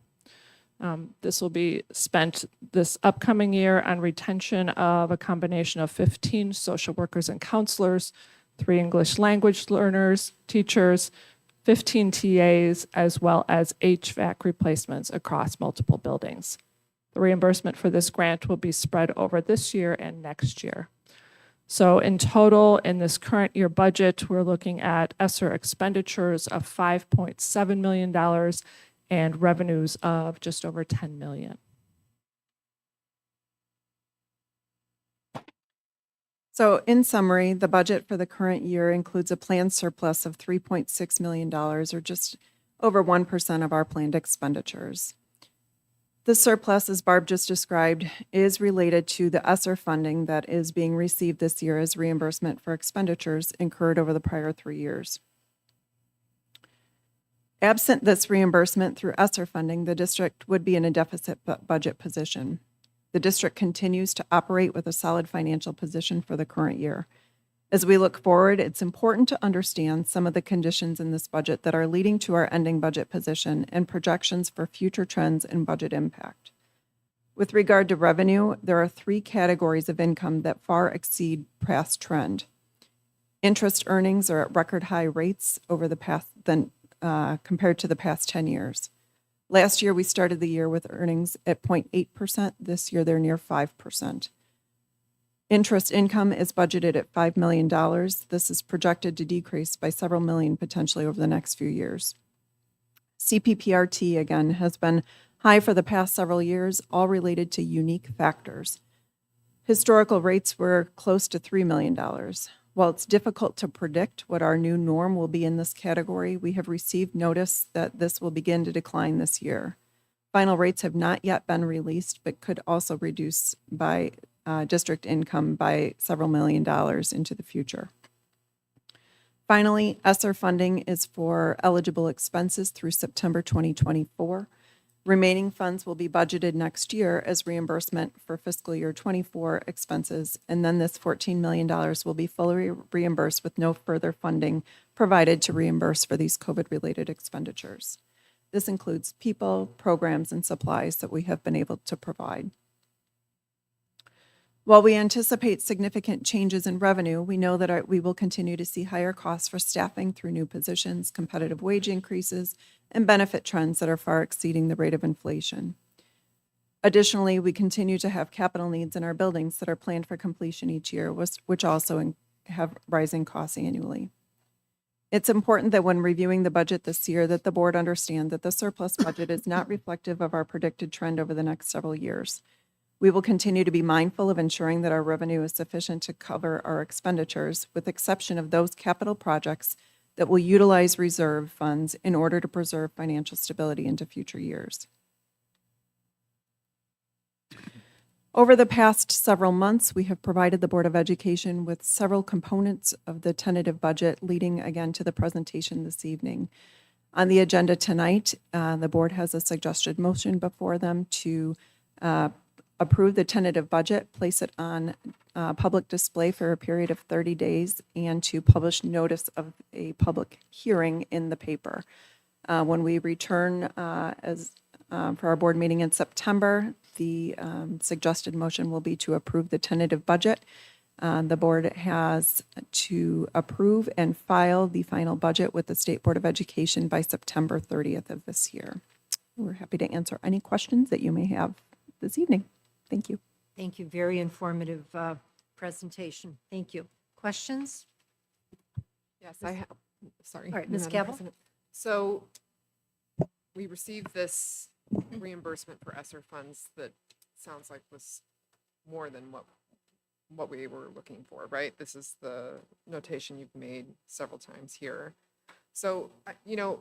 This will be spent this upcoming year on retention of a combination of 15 social workers and counselors, 3 English language learners, teachers, 15 TAs, as well as HVAC replacements across multiple buildings. The reimbursement for this grant will be spread over this year and next year. So in total, in this current year budget, we're looking at ESSER expenditures of $5.7 million and revenues of just over $10 million. So in summary, the budget for the current year includes a planned surplus of $3.6 million, or just over 1% of our planned expenditures. The surplus, as Barb just described, is related to the ESSER funding that is being received this year as reimbursement for expenditures incurred over the prior 3 years. Absent this reimbursement through ESSER funding, the district would be in a deficit budget position. The district continues to operate with a solid financial position for the current year. As we look forward, it's important to understand some of the conditions in this budget that are leading to our ending budget position and projections for future trends and budget impact. With regard to revenue, there are 3 categories of income that far exceed past trend. Interest earnings are at record high rates over the past compared to the past 10 years. Last year, we started the year with earnings at 0.8%. This year, they're near 5%. Interest income is budgeted at $5 million. This is projected to decrease by several million potentially over the next few years. CPPRT, again, has been high for the past several years, all related to unique factors. Historical rates were close to $3 million. While it's difficult to predict what our new norm will be in this category, we have received notice that this will begin to decline this year. Final rates have not yet been released, but could also reduce by district income by several million dollars into the future. Finally, ESSER funding is for eligible expenses through September 2024. Remaining funds will be budgeted next year as reimbursement for fiscal year 24 expenses, and then this $14 million will be fully reimbursed with no further funding provided to reimburse for these COVID-related expenditures. This includes people, programs, and supplies that we have been able to provide. While we anticipate significant changes in revenue, we know that we will continue to see higher costs for staffing through new positions, competitive wage increases, and benefit trends that are far exceeding the rate of inflation. Additionally, we continue to have capital needs in our buildings that are planned for completion each year, which also have rising costs annually. It's important that when reviewing the budget this year that the board understand that the surplus budget is not reflective of our predicted trend over the next several years. We will continue to be mindful of ensuring that our revenue is sufficient to cover our expenditures, with exception of those capital projects that will utilize reserve funds in order to preserve financial stability into future years. Over the past several months, we have provided the Board of Education with several components of the tentative budget, leading again to the presentation this evening. On the agenda tonight, the board has a suggested motion before them to approve the tentative budget, place it on public display for a period of 30 days, and to publish notice of a public hearing in the paper. When we return for our board meeting in September, the suggested motion will be to approve the tentative budget. The board has to approve and file the final budget with the State Board of Education by September 30th of this year. We're happy to answer any questions that you may have this evening. Thank you. Thank you. Very informative presentation. Thank you. Questions? Yes, I have, sorry. All right, Ms. Madam Cabell? President. So we received this reimbursement for ESSER funds that sounds like was more than what we were looking for, right? This is the notation you've made several times here. So,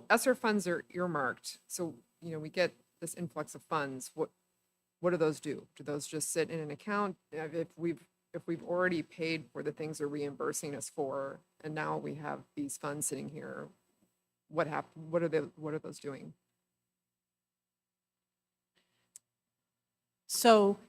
ESSER funds are earmarked. So, we get this influx of funds. What do those do? Do those just sit in an account? If we've already paid for the things they're reimbursing us for, and now we have these funds sitting here, what happened? What are those doing? So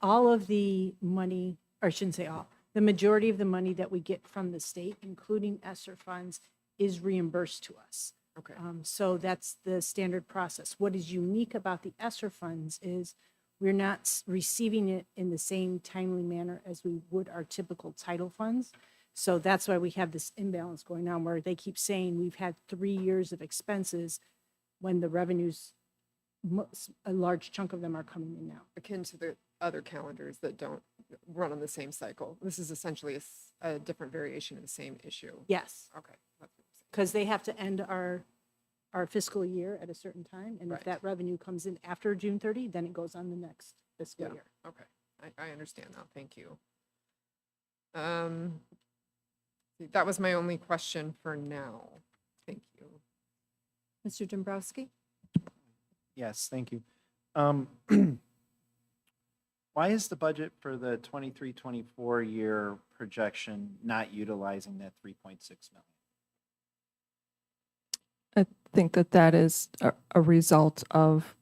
all of the money, or I shouldn't say all, the majority of the money that we get from the state, including ESSER funds, is reimbursed to us. Okay. So that's the standard process. What is unique about the ESSER funds is we're not receiving it in the same timely manner as we would our typical title funds. So that's why we have this imbalance going on where they keep saying we've had 3 years of expenses when the revenues, a large chunk of them are coming in now. Akin to the other calendars that don't run on the same cycle. This is essentially a different variation of the same issue. Yes, Okay. That's what I'm saying. because they have to end our fiscal year at a certain time. And if Right. that revenue comes in after June 30, then it goes on the next fiscal Yeah. year. Okay. I understand now. Thank you. That was my only question for now. Thank you. Mr. Dombrowski? Yes, thank you. Why is the budget for the 23-24 year projection not utilizing that 3.6 million? I think that is a result of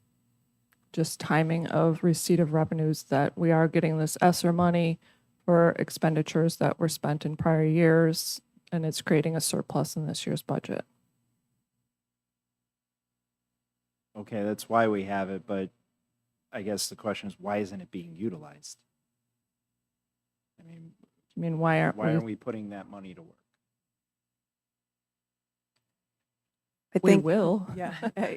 just timing of receipt of revenues, that we are getting this ESSER money for expenditures that were spent in prior years, and it's creating a surplus in this year's budget. Okay, that's why we have it, but I guess the question is, why isn't it being utilized? I mean, I mean, why why aren't we we putting that money to work? I we think, will. yeah,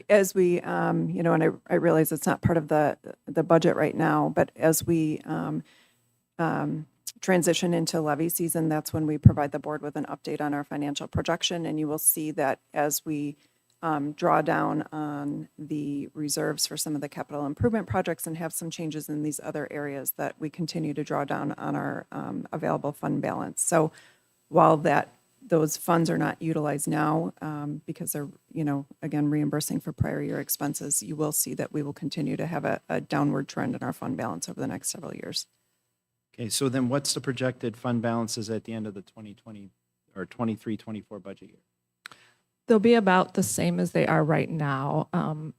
as we, and I realize it's not part of the budget right now, but as we transition into levy season, that's when we provide the board with an update on our financial projection, and you will see that as we draw down on the reserves for some of the capital improvement projects and have some changes in these other areas, that we continue to draw down on our available fund balance. So while those funds are not utilized now because they're, again, reimbursing for prior year expenses, you will see that we will continue to have a downward trend in our fund balance over the next several years. Okay, so then what's the projected fund balances at the end of the 2020 or 23-24 budget year? They'll be about the same as they are right now.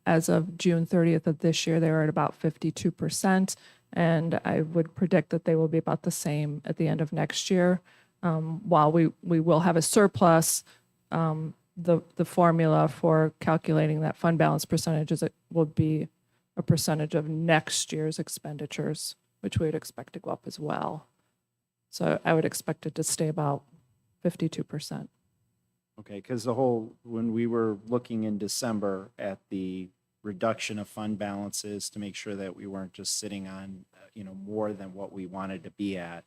As of June 30th of this year, they were at about 52%, and I would predict that they will be about the same at the end of next year. While we will have a surplus, the formula for calculating that fund balance percentage is it will be a percentage of next year's expenditures, which we would expect to go up as well. So I would expect it to stay about 52%. Okay, because when we were looking in December at the reduction of fund balances to make sure that we weren't just sitting on, more than what we wanted to be at,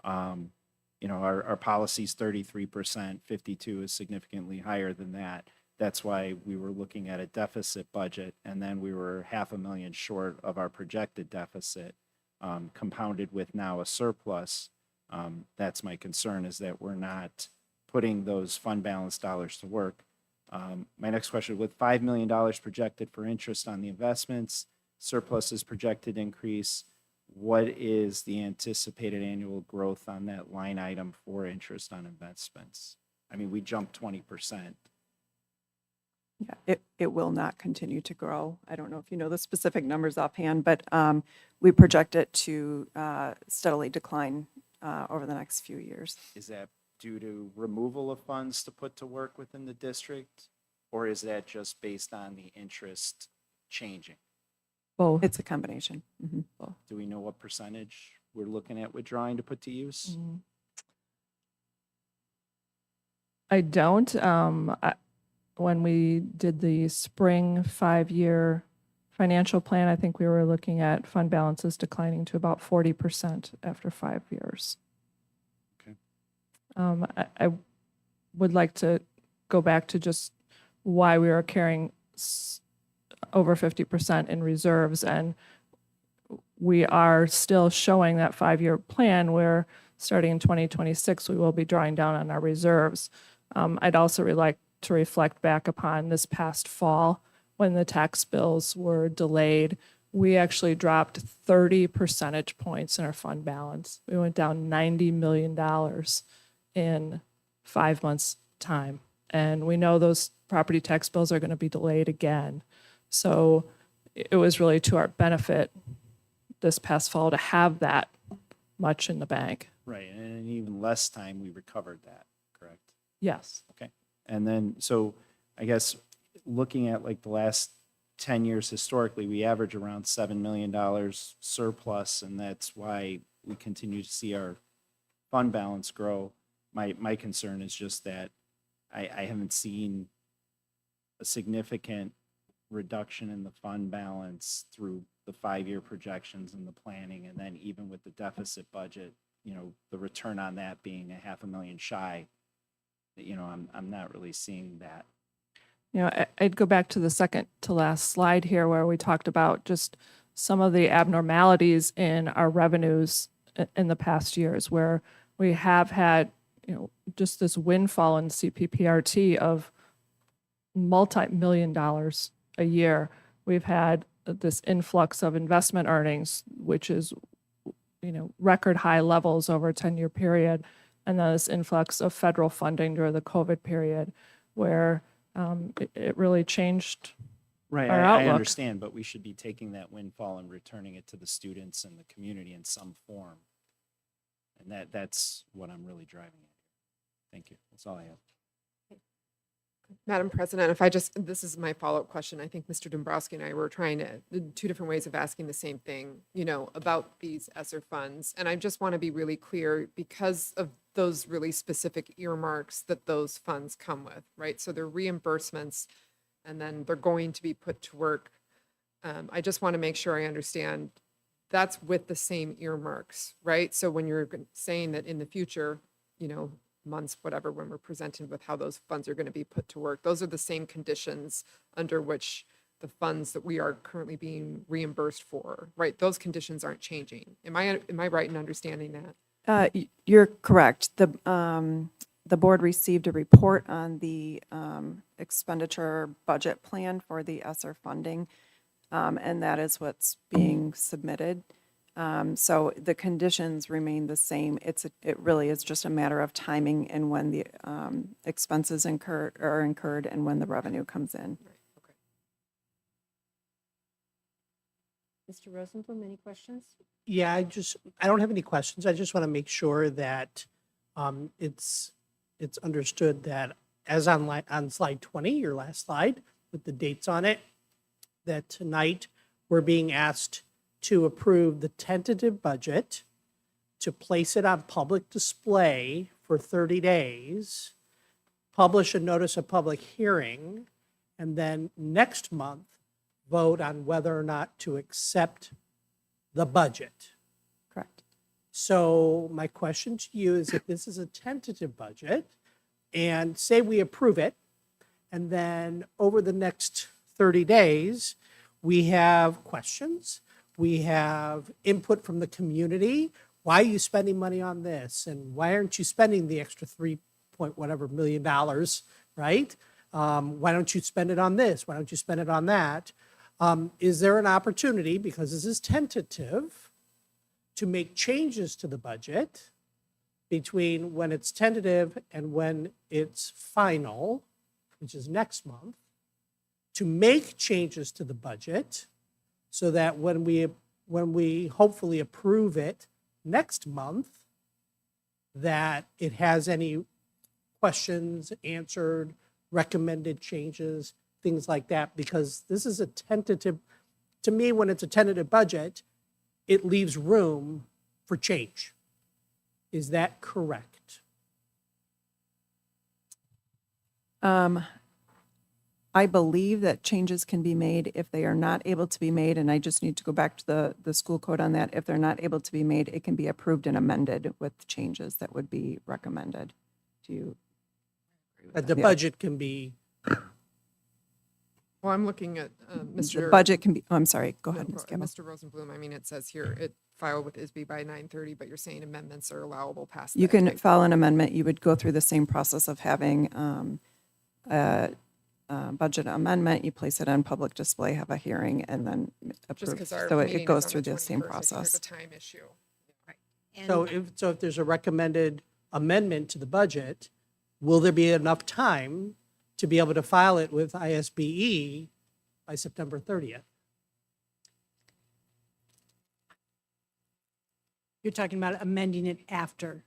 our policy's 33%, 52 is significantly higher than that. That's why we were looking at a deficit budget, and then we were $500,000 short of our projected deficit, compounded with now a surplus. That's my concern, is that we're not putting those fund balance dollars to work. My next question, with $5 million projected for interest on the investments, surplus is projected increase, what is the anticipated annual growth on that line item for interest on investments? I mean, we jumped 20%. Yeah, it will not continue to grow. I don't know if you know the specific numbers offhand, but we project it to steadily decline over the next few years. Is that due to removal of funds to put to work within the district? Or is that just based on the interest changing? Both. It's a combination. Mhm. Do we know what percentage we're looking at withdrawing to put to use? I don't. When we did the spring 5-year financial plan, I think we were looking at fund balances declining to about 40% after 5 years. Okay. I would like to go back to just why we are carrying over 50% in reserves, and we are still showing that 5-year plan where starting in 2026, we will be drawing down on our reserves. I'd also like to reflect back upon this past fall when the tax bills were delayed. We actually dropped 30 percentage points in our fund balance. We went down $90 million in 5 months' time. And we know those property tax bills are going to be delayed again. So it was really to our benefit this past fall to have that much in the bank. Right, and in even less time, we recovered that, correct? Yes. Okay. And then, so I guess looking at like the last 10 years historically, we average around $7 million surplus, and that's why we continue to see our fund balance grow. My concern is just that I haven't seen a significant reduction in the fund balance through the 5-year projections and the planning, and then even with the deficit budget, the return on that being $500,000 shy, I'm not really seeing that. I'd go back to the second to last slide here where we talked about just some of the abnormalities in our revenues in the past years, where we have had, just this windfall in CPPRT of multi-million dollars a year. We've had this influx of investment earnings, which is, record high levels over a 10-year period. And then this influx of federal funding during the COVID period where it really changed Right, our I outlook. understand, but we should be taking that windfall and returning it to the students and the community in some form. And that's what I'm really driving at. Thank you. That's all I have. Madam President, this is my follow-up question. I think Mr. Dombrowski and I were trying to, two different ways of asking the same thing, about these ESSER funds. And I just want to be really clear because of those really specific earmarks that those funds come with, right? So they're reimbursements and then they're going to be put to work. I just want to make sure I understand that's with the same earmarks, right? So when you're saying that in the future, months, whatever, when we're presented with how those funds are going to be put to work, those are the same conditions under which the funds that we are currently being reimbursed for, right? Those conditions aren't changing. Am I right in understanding that? You're correct. The board received a report on the expenditure budget plan for the ESSER funding, and that is what's being submitted. So the conditions remain the same. It really is just a matter of timing and when the expenses are incurred and when the revenue comes in. Mr. Rosenblum, any questions? Yeah, I don't have any questions. I just want to make sure that it's understood that as on slide 20, your last slide with the dates on it, that tonight we're being asked to approve the tentative budget, to place it on public display for 30 days, publish a notice of public hearing, and then next month, vote on whether or not to accept the budget. Correct. So my question to you is, if this is a tentative budget, and say we approve it, and then over the next 30 days, we have questions, we have input from the community. Why are you spending money on this? And why aren't you spending the extra $3 million, right? Why don't you spend it on this? Why don't you spend it on that? Is there an opportunity, because this is tentative, to make changes to the budget between when it's tentative and when it's final, which is next month, to make changes to the budget so that when we hopefully approve it next month, that it has any questions answered, recommended changes, things like that, because this is a tentative, to me, when it's a tentative budget, it leaves room for change. Is that correct? I believe that changes can be made if they are not able to be made, and I just need to go back to the school code on that. If they're not able to be made, it can be approved and amended with changes that would be recommended. Do you? But the Yeah. budget can be, Well, I'm looking at The Mr. budget can be, oh, I'm sorry, go ahead, No, Ms. Campbell. Mr. Rosenblum, I mean, it says here, it filed with ISB by 9:30, but you're saying amendments are allowable past You that can date. file an amendment. You would go through the same process of having a budget amendment. You place it on public display, have a hearing, and then Just approve. because our So meeting it is goes on through the the same 21st, I think there's process. a time issue. And so if there's a recommended amendment to the budget, will there be enough time to be able to file it with ISBE by September 30th? You're talking about amending it after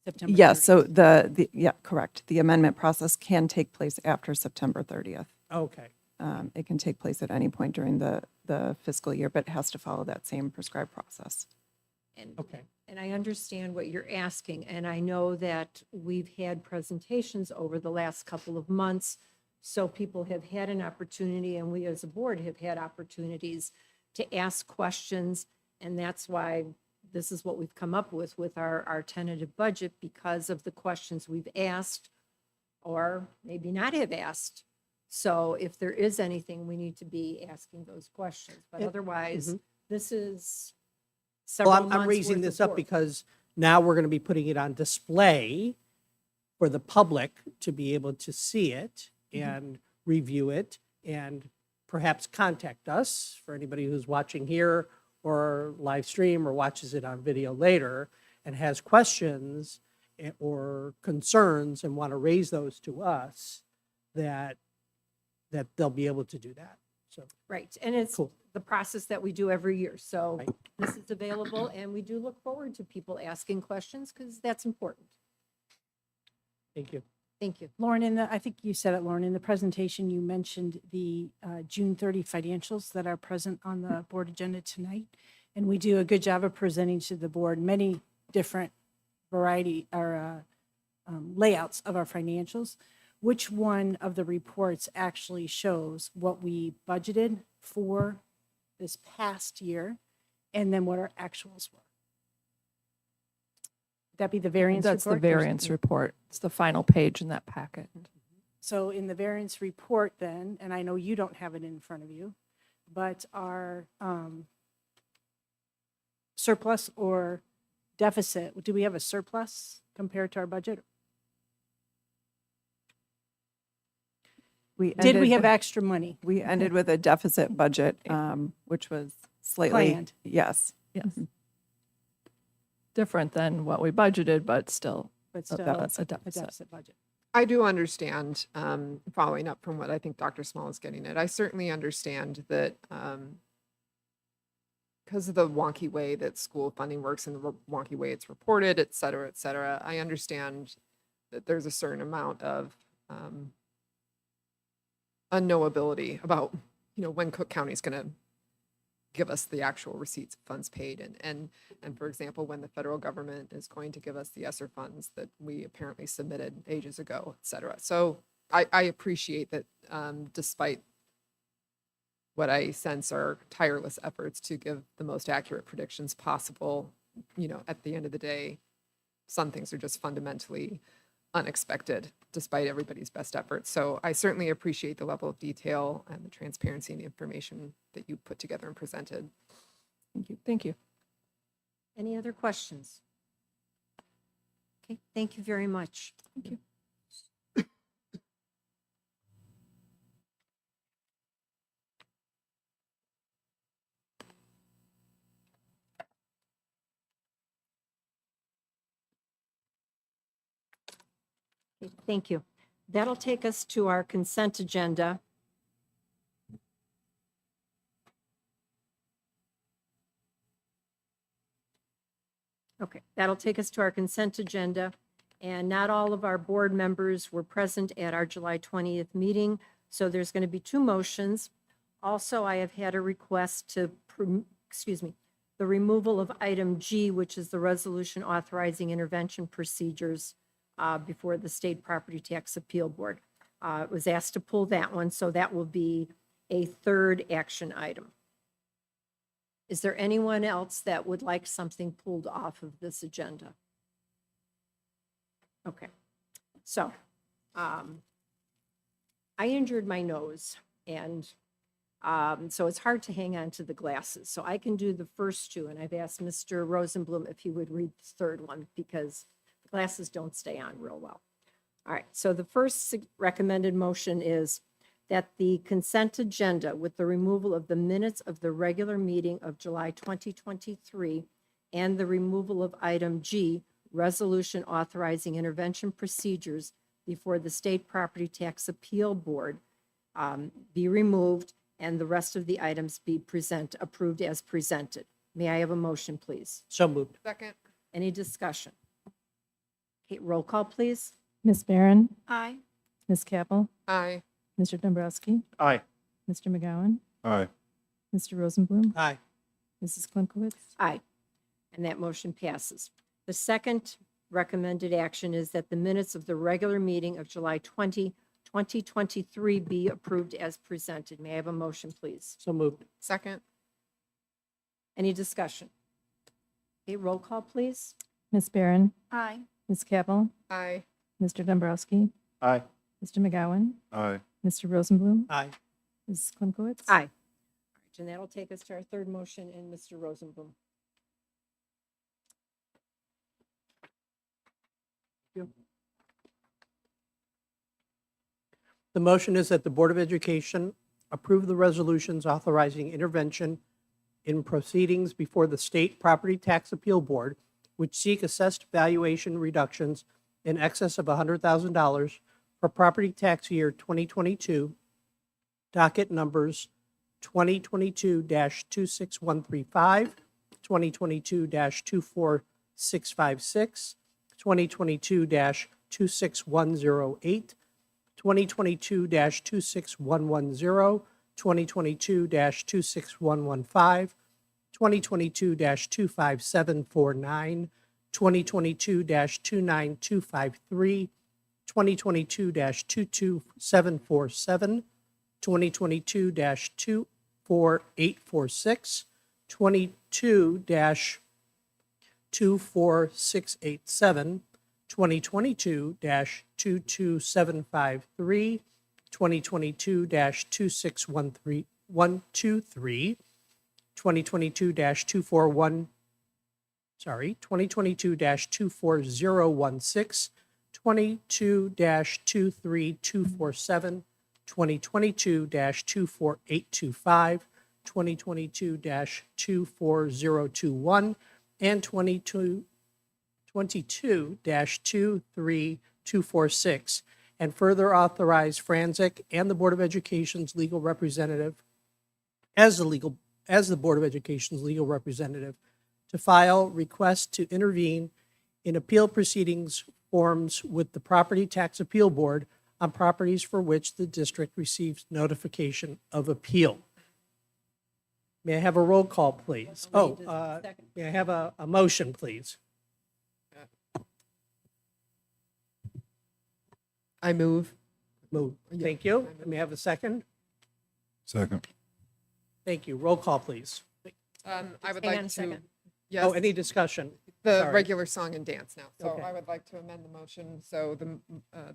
September 30th. Yes, so yeah, correct. The amendment process can take place after September 30th. Okay. It can take place at any point during the fiscal year, but it has to follow that same prescribed process. Okay. And I understand what you're asking, and I know that we've had presentations over the last couple of months, so people have had an opportunity, and we as a board have had opportunities to ask questions, and that's why this is what we've come up with our tentative budget, because of the questions we've asked, or maybe not have asked. So if there is anything, we need to be asking those questions, but Yeah. otherwise, this is Well, several I'm months raising worth this of up work. because now we're going to be putting it on display for the public to be able to see it and review it and perhaps contact us for anybody who's watching here or live stream or watches it on video later and has questions or concerns and want to raise those to us, that they'll be able to do that. So, Right, and it's Cool. the process that we do every year. So Right. this is available, and we do look forward to people asking questions because that's important. thank you. Thank you. Lauren, I think you said it, Lauren, in the presentation, you mentioned the June 30 financials that are present on the board agenda tonight. And we do a good job of presenting to the board many different variety or layouts of our financials. Which one of the reports actually shows what we budgeted for this past year and then what our actuals were? Would that be the variance report? That's the There's- variance report. It's the final page in that packet. So in the variance report then, and I know you don't have it in front of you, but our surplus or deficit, do we have a surplus compared to our budget? Did we have extra money? We ended with a deficit budget, which was slightly. Planned. Yes. Yes. Different than what we budgeted, but still But still, a a deficit. deficit budget. I do understand, following up from what I think Dr. Small is getting at, I certainly understand that because of the wonky way that school funding works and the wonky way it's reported, et cetera, I understand that there's a certain amount of unknowability about, when Cook County is going to give us the actual receipts of funds paid. And for example, when the federal government is going to give us the ESSER funds that we apparently submitted ages ago, et cetera. So I appreciate that despite what I sense are tireless efforts to give the most accurate predictions possible, at the end of the day, some things are just fundamentally unexpected despite everybody's best efforts. So I certainly appreciate the level of detail and the transparency and the information that you put together and presented. Thank you. Thank you. Any other questions? Okay, thank you very much. Thank you. Okay, thank you. That'll take us to our consent agenda. Okay, that'll take us to our consent agenda. And not all of our board members were present at our July 20th meeting, so there's going to be two motions. Also, I have had a request to, the removal of item G, which is the resolution authorizing intervention procedures before the State Property Tax Appeal Board. was asked to pull that one, so that will be a third action item. Is there anyone else that would like something pulled off of this agenda? Okay, so I injured my nose, and so it's hard to hang on to the glasses. So I can do the first two, and I've asked Mr. Rosenblum if he would read the third one because the glasses don't stay on real well. All right, so the first recommended motion is that the consent agenda with the removal of the minutes of the regular meeting of July 2023 and the removal of item G, resolution authorizing intervention procedures before the State Property Tax Appeal Board, be removed and the rest of the items be approved as presented. May I have a motion, please? So moved. Second. Any discussion? Okay, roll call, please. Ms. Barron, Aye. Ms. Capel, Aye. Mr. Dombrowski, Aye. Mr. McGowan, Aye. Mr. Rosenblum, Aye. Mrs. Klinkouli. Aye. And that motion passes. The second recommended action is that the minutes of the regular meeting of July 20, 2023 be approved as presented. May I have a motion, please? So moved. Second. Any discussion? Okay, roll call, please. Ms. Barron, Aye. Ms. Capel, Aye. Mr. Dombrowski, Aye. Mr. McGowan, Aye. Mr. Rosenblum, Aye. Mrs. Klinkouli. Aye. All right, and that'll take us to our third motion, and Mr. Rosenblum. The motion is that the Board of Education approve the resolutions authorizing intervention in proceedings before the State Property Tax Appeal Board, which seek assessed valuation reductions in excess of $100,000 for property tax year 2022, docket numbers 2022-26135, 2022-24656, 2022-26108, 2022-26110, 2022-26115, 2022-25749, 2022-29253, 2022-22747, 2022-24846, 22-24687, 2022-22753, 2022-2613123, 2022-241, 2022-24016, 22-23247, 2022-24825, 2022-24021, and 22-23246, and further authorize Franzik and the Board of Education's legal representative, as the Board of Education's legal representative, to file requests to intervene in appeal proceedings forms with the Property Tax Appeal Board on properties for which the district receives notification of appeal. May I have a roll call, please? Oh, may I have a motion, please? I move. Move. Thank you. May I have a second? Second. Thank you. Roll call, please. I would Hang on like a to, second. yes, Oh, any discussion? the sorry. regular song and dance now. So Okay. I would like to amend the motion. So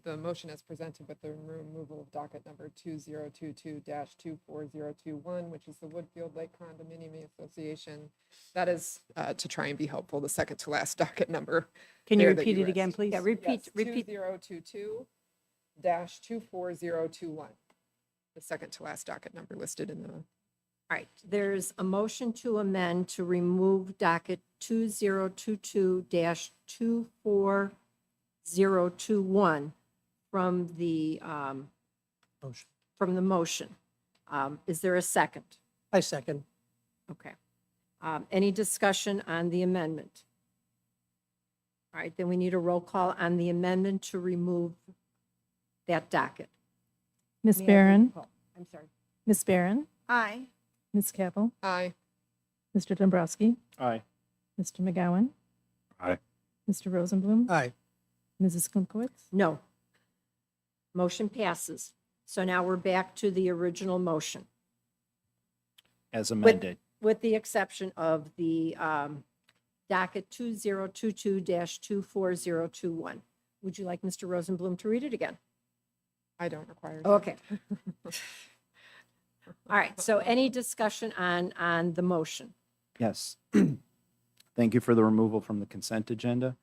the motion as presented with the removal of docket number 2022-24021, which is the Woodfield Lake Condominium Association. That is to try and be helpful, the second to last docket number. Can you there that repeat it read. again, please? Yeah, repeat. 2022-24021. The second to last docket number listed in the, All right, there's a motion to amend to remove docket 2022-24021 from the Motion. motion. Is there a second? I second. Okay. Any discussion on the amendment? All right, then we need a roll call on the amendment to remove that docket. Ms. May I have a roll Barron, call? I'm sorry. Ms. Barron, Aye. Ms. Capel, aye. Mr. Dombrowski, Aye. Mr. McGowan, Aye. Mr. Rosenblum, Aye. Mrs. Klinkouli. No. Motion passes. So now we're back to the original motion, As amended. with the exception of the docket 2022-24021. Would you like Mr. Rosenblum to read it again? I don't require. Okay. All right, so any discussion on the motion? Yes. Thank you for the removal from the consent agenda.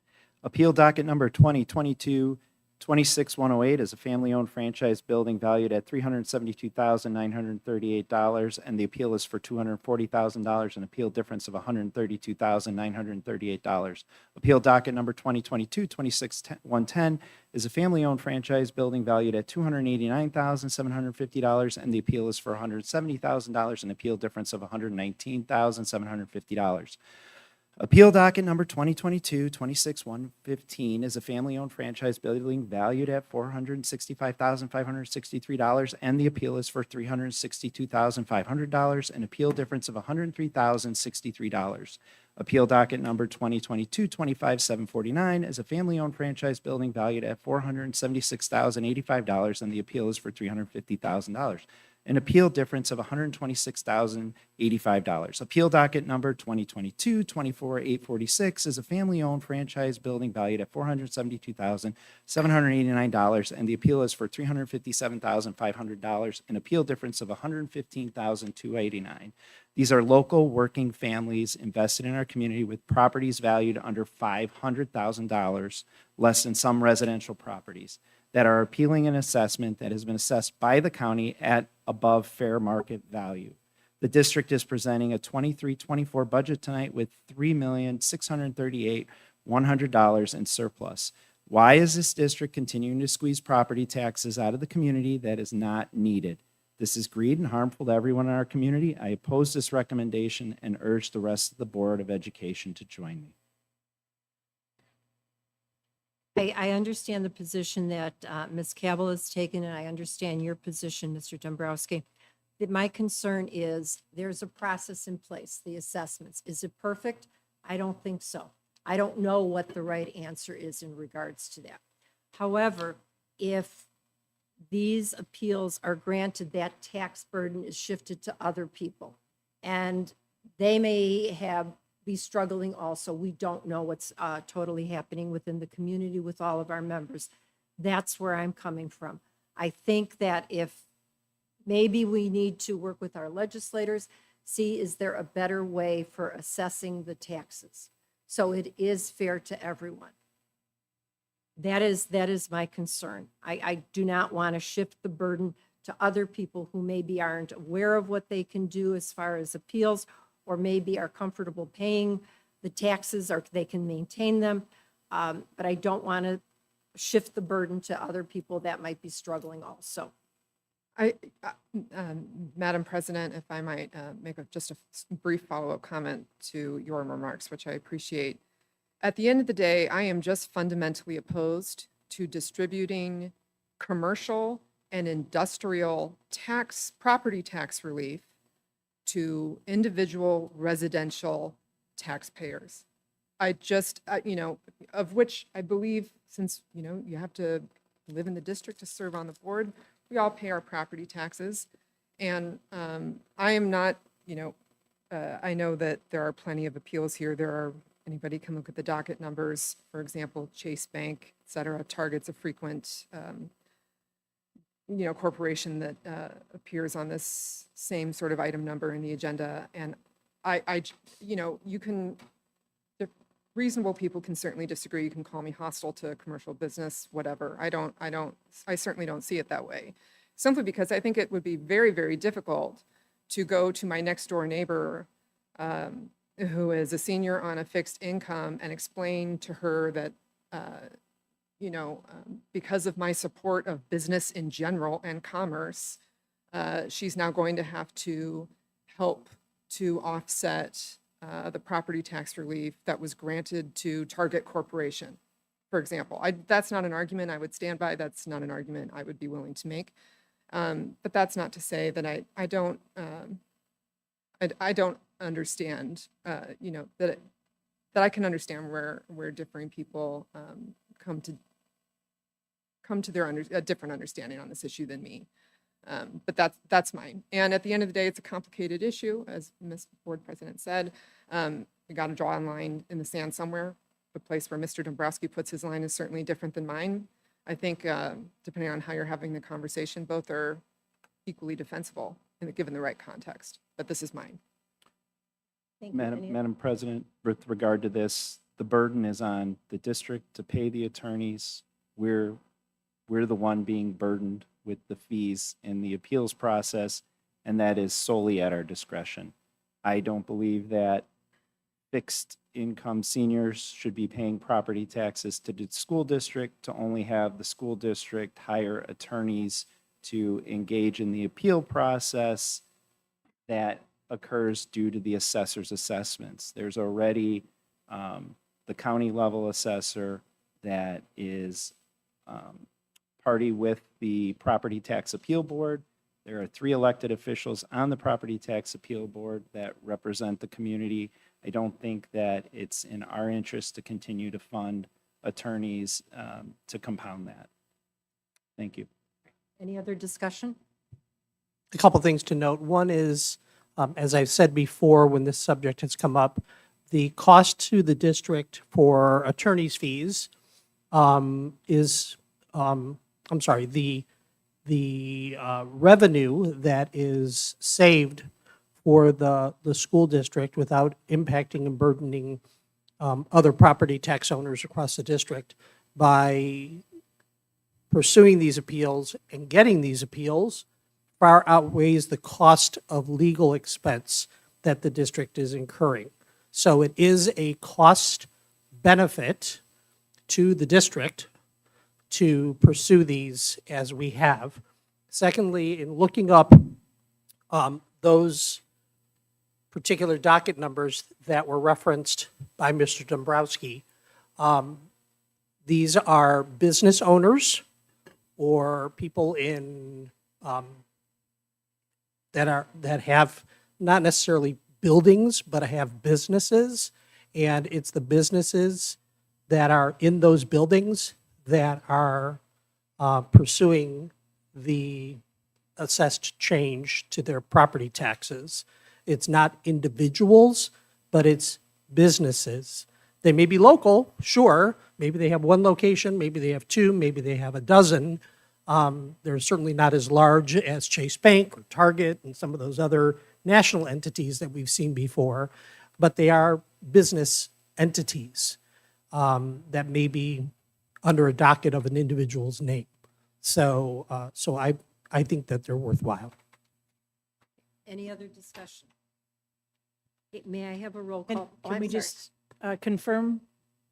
Appeal docket number 2022-26108 is a family-owned franchise building valued at $372,938, and the appeal is for $240,000, an appeal difference of $132,938. Appeal docket number 2022-26110 is a family-owned franchise building valued at $289,750, and the appeal is for $170,000, an appeal difference of $119,750. Appeal docket number 2022-26115 is a family-owned franchise building valued at $465,563, and the appeal is for $362,500, an appeal difference of $103,063. Appeal docket number 2022-25749 is a family-owned franchise building valued at $476,085, and the appeal is for $350,000. An appeal difference of $126,085. Appeal docket number 2022-24846 is a family-owned franchise building valued at $472,789, and the appeal is for $357,500, an appeal difference of $115,289. These are local working families invested in our community with properties valued under $500,000, less than some residential properties, that are appealing an assessment that has been assessed by the county at above fair market value. The district is presenting a 23-24 budget tonight with $3,638,100 in surplus. Why is this district continuing to squeeze property taxes out of the community that is not needed? This is greed and harmful to everyone in our community. I oppose this recommendation and urge the rest of the Board of Education to join me. I understand the position that Ms. Cabell has taken, and I understand your position, Mr. Dombrowski. That my concern is there's a process in place, the assessments. Is it perfect? I don't think so. I don't know what the right answer is in regards to that. However, if these appeals are granted, that tax burden is shifted to other people, and they may be struggling also. We don't know what's totally happening within the community with all of our members. That's where I'm coming from. I think that if maybe we need to work with our legislators, see, is there a better way for assessing the taxes so it is fair to everyone? That is my concern. I do not want to shift the burden to other people who maybe aren't aware of what they can do as far as appeals, or maybe are comfortable paying the taxes, or they can maintain them. But I don't want to shift the burden to other people that might be struggling also. Madam President, if I might make just a brief follow-up comment to your remarks, which I appreciate. At the end of the day, I am just fundamentally opposed to distributing commercial and industrial property tax relief to individual residential taxpayers. I just, of which I believe, since, you have to live in the district to serve on the board, we all pay our property taxes. And I am not, I know that there are plenty of appeals here. Anybody can look at the docket numbers, for example, Chase Bank, et cetera. Target's a frequent corporation that appears on this same sort of item number in the agenda. And reasonable people can certainly disagree. You can call me hostile to commercial business, whatever. I certainly don't see it that way. Simply because I think it would be very, very difficult to go to my next door neighbor who is a senior on a fixed income and explain to her that because of my support of business in general and commerce, she's now going to have to help to offset the property tax relief that was granted to Target Corporation, for example. That's not an argument I would stand by. That's not an argument I would be willing to make. But that's not to say that I don't understand, that I can understand where differing people come come to a different understanding on this issue than me. But that's mine. And at the end of the day, it's a complicated issue, as Ms. Board President said. We got to draw a line in the sand somewhere. The place where Mr. Dombrowski puts his line is certainly different than mine. I think, depending on how you're having the conversation, both are equally defensible, given the right context. But this is mine. Thank you. Any- Madam President, with regard to this, the burden is on the district to pay the attorneys. We're the one being burdened with the fees in the appeals process, and that is solely at our discretion. I don't believe that fixed income seniors should be paying property taxes to the school district, to only have the school district hire attorneys to engage in the appeal process that occurs due to the assessor's assessments. There's already the county level assessor that is party with the property tax appeal board. There are 3 elected officials on the property tax appeal board that represent the community. I don't think that it's in our interest to continue to fund attorneys to compound that. Thank you. Any other discussion? A couple things to note. One is, as I've said before, when this subject has come up, the cost to the district for attorney's fees the revenue that is saved for the school district without impacting and burdening other property tax owners across the district by pursuing these appeals and getting these appeals far outweighs the cost of legal expense that the district is incurring. So it is a cost benefit to the district to pursue these as we have. Secondly, in looking up those particular docket numbers that were referenced by Mr. Dombrowski, these are business owners or people in that have not necessarily buildings, but have businesses, and it's the businesses that are in those buildings that are pursuing the assessed change to their property taxes. It's not individuals, but it's businesses. They may be local, sure. Maybe they have one location, maybe they have 2, maybe they have a dozen. They're certainly not as large as Chase Bank or Target and some of those other national entities that we've seen before, but they are business entities that may be under a docket of an individual's name. So I think that they're worthwhile. Any other discussion? Okay, may I have a roll And call? Oh, can I'm we sorry. just confirm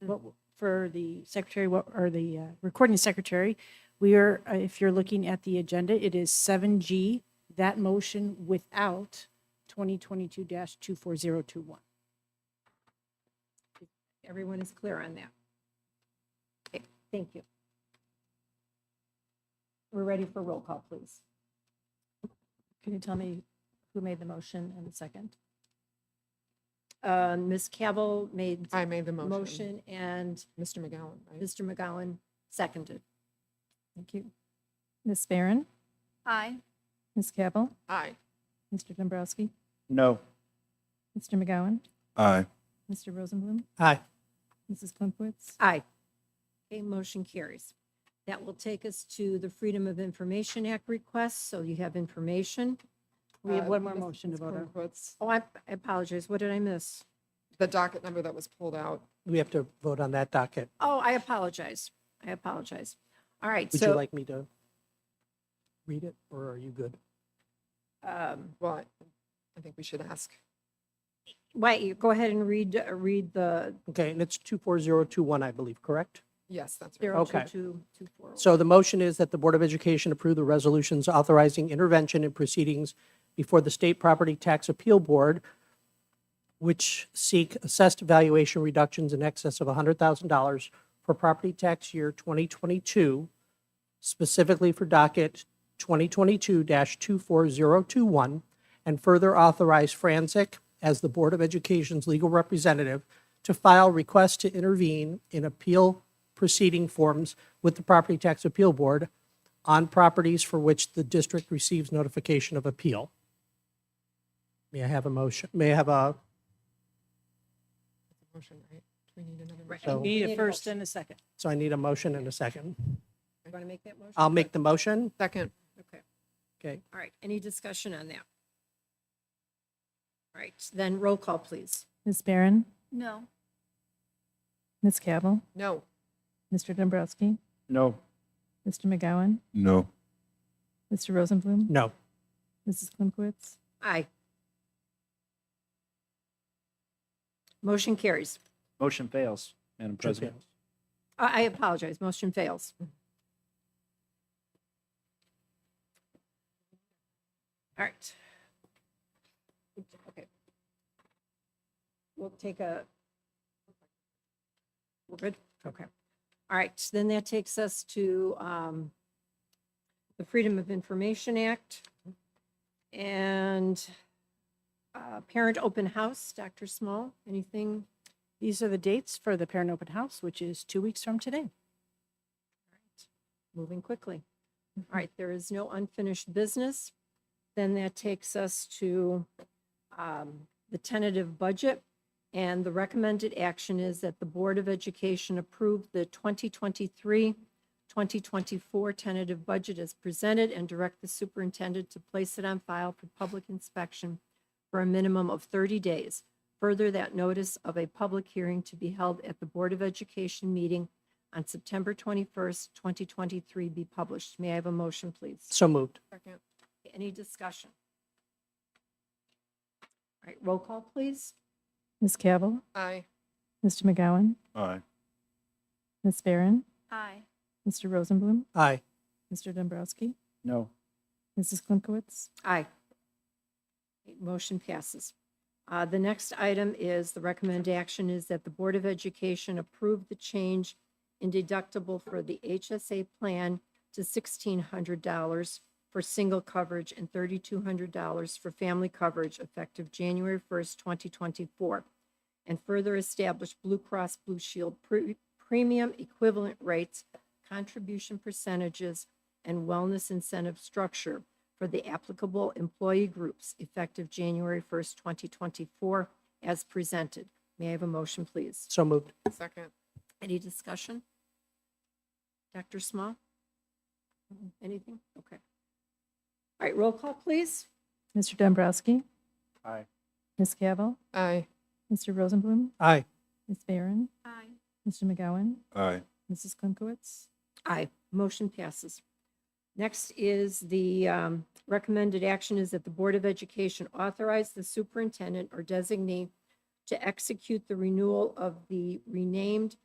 what, for the secretary, or the recording secretary, we are, if you're looking at the agenda, it is 7G, that motion without 2022-24021. Everyone is clear on that? Okay, thank you. We're ready for roll call, please. Can you tell me who made the motion and the second? Ms. Cabell made I made the motion. motion and Mr. McGowan, right? Mr. McGowan seconded. Thank you. Ms. Barron? Aye. Ms. Cabell? Aye. Mr. Dombrowski? No. Mr. McGowan? Aye. Mr. Rosenblum? Aye. Mrs. Klimkowitz? Aye. Okay, motion carries. That will take us to the Freedom of Information Act request, so you have information. We have one more Ms. motion to vote on. Klimkowitz, Oh, I apologize. What did I miss? the docket number that was pulled out. We have to vote on that docket. Oh, I apologize. I apologize. All right, Would you so, like me to read it, or are you good? Well, I think we should ask. wait, you go ahead and read the Okay, and it's 24021, I believe, correct? Yes, that's right. 02224. So the motion is that the Board of Education approve the resolutions authorizing intervention in proceedings before the State Property Tax Appeal Board, which seek assessed valuation reductions in excess of $100,000 for property tax year 2022, specifically for docket 2022-24021, and further authorize Franzik as the Board of Education's legal representative to file requests to intervene in appeal proceeding forms with the Property Tax Appeal Board on properties for which the district receives notification of appeal. May I have a motion? May I have a, Motion, right? Do we need another Right. motion? So- Need Need a a first motion. and a second. so I need a motion and a second. You want to make that motion? I'll make the motion. Second, Okay. Okay. All right. Any discussion on that? All right. Then roll call, please. Ms. Barron? No. Ms. Cavill? no. Mr. Dombrowski? No. Mr. McGowan? No. Mr. Rosenblum? No. Mrs. Klimkowitz? Aye. Motion carries. Motion fails, Madam President. I apologize. Motion fails. All right. Okay. We'll take a, we're good? Okay. All right, then that takes us to the Freedom of Information Act and Parent Open House. Dr. Small, anything? These are the dates for the Parent Open House, which is 2 weeks from today. Moving quickly. All right, there is no unfinished business. Then that takes us to the tentative budget. And the recommended action is that the Board of Education approve the 2023-2024 tentative budget as presented and direct the superintendent to place it on file for public inspection for a minimum of 30 days. Further, that notice of a public hearing to be held at the Board of Education meeting on September 21st, 2023 be published. May I have a motion, please? So moved. Second, Any discussion? All right, roll call, please. Ms. Cavill? aye. Mr. McGowan? Aye. Ms. Barron? Aye. Mr. Rosenblum? Aye. Mr. Dombrowski? No. Mrs. Klimkowitz? Aye. Motion passes. The next item is, the recommended action is that the Board of Education approve the change in deductible for the HSA plan to $1,600 for single coverage and $3,200 for family coverage effective January 1st, 2024, and further establish Blue Cross Blue Shield premium equivalent rates, contribution percentages, and wellness incentive structure for the applicable employee groups effective January 1st, 2024, as presented. May I have a motion, please? So moved. Second, Any discussion? Dr. Small? Anything? Okay. All right, roll call, please. Mr. Dombrowski? Aye. Ms. Cavill? aye. Mr. Rosenblum? Aye. Ms. Barron? Aye. Mr. McGowan? Aye. Mrs. Klimkowitz? Aye, motion passes. Next is the recommended action is that the Board of Education authorize the superintendent or designee to execute the renewal of the renamed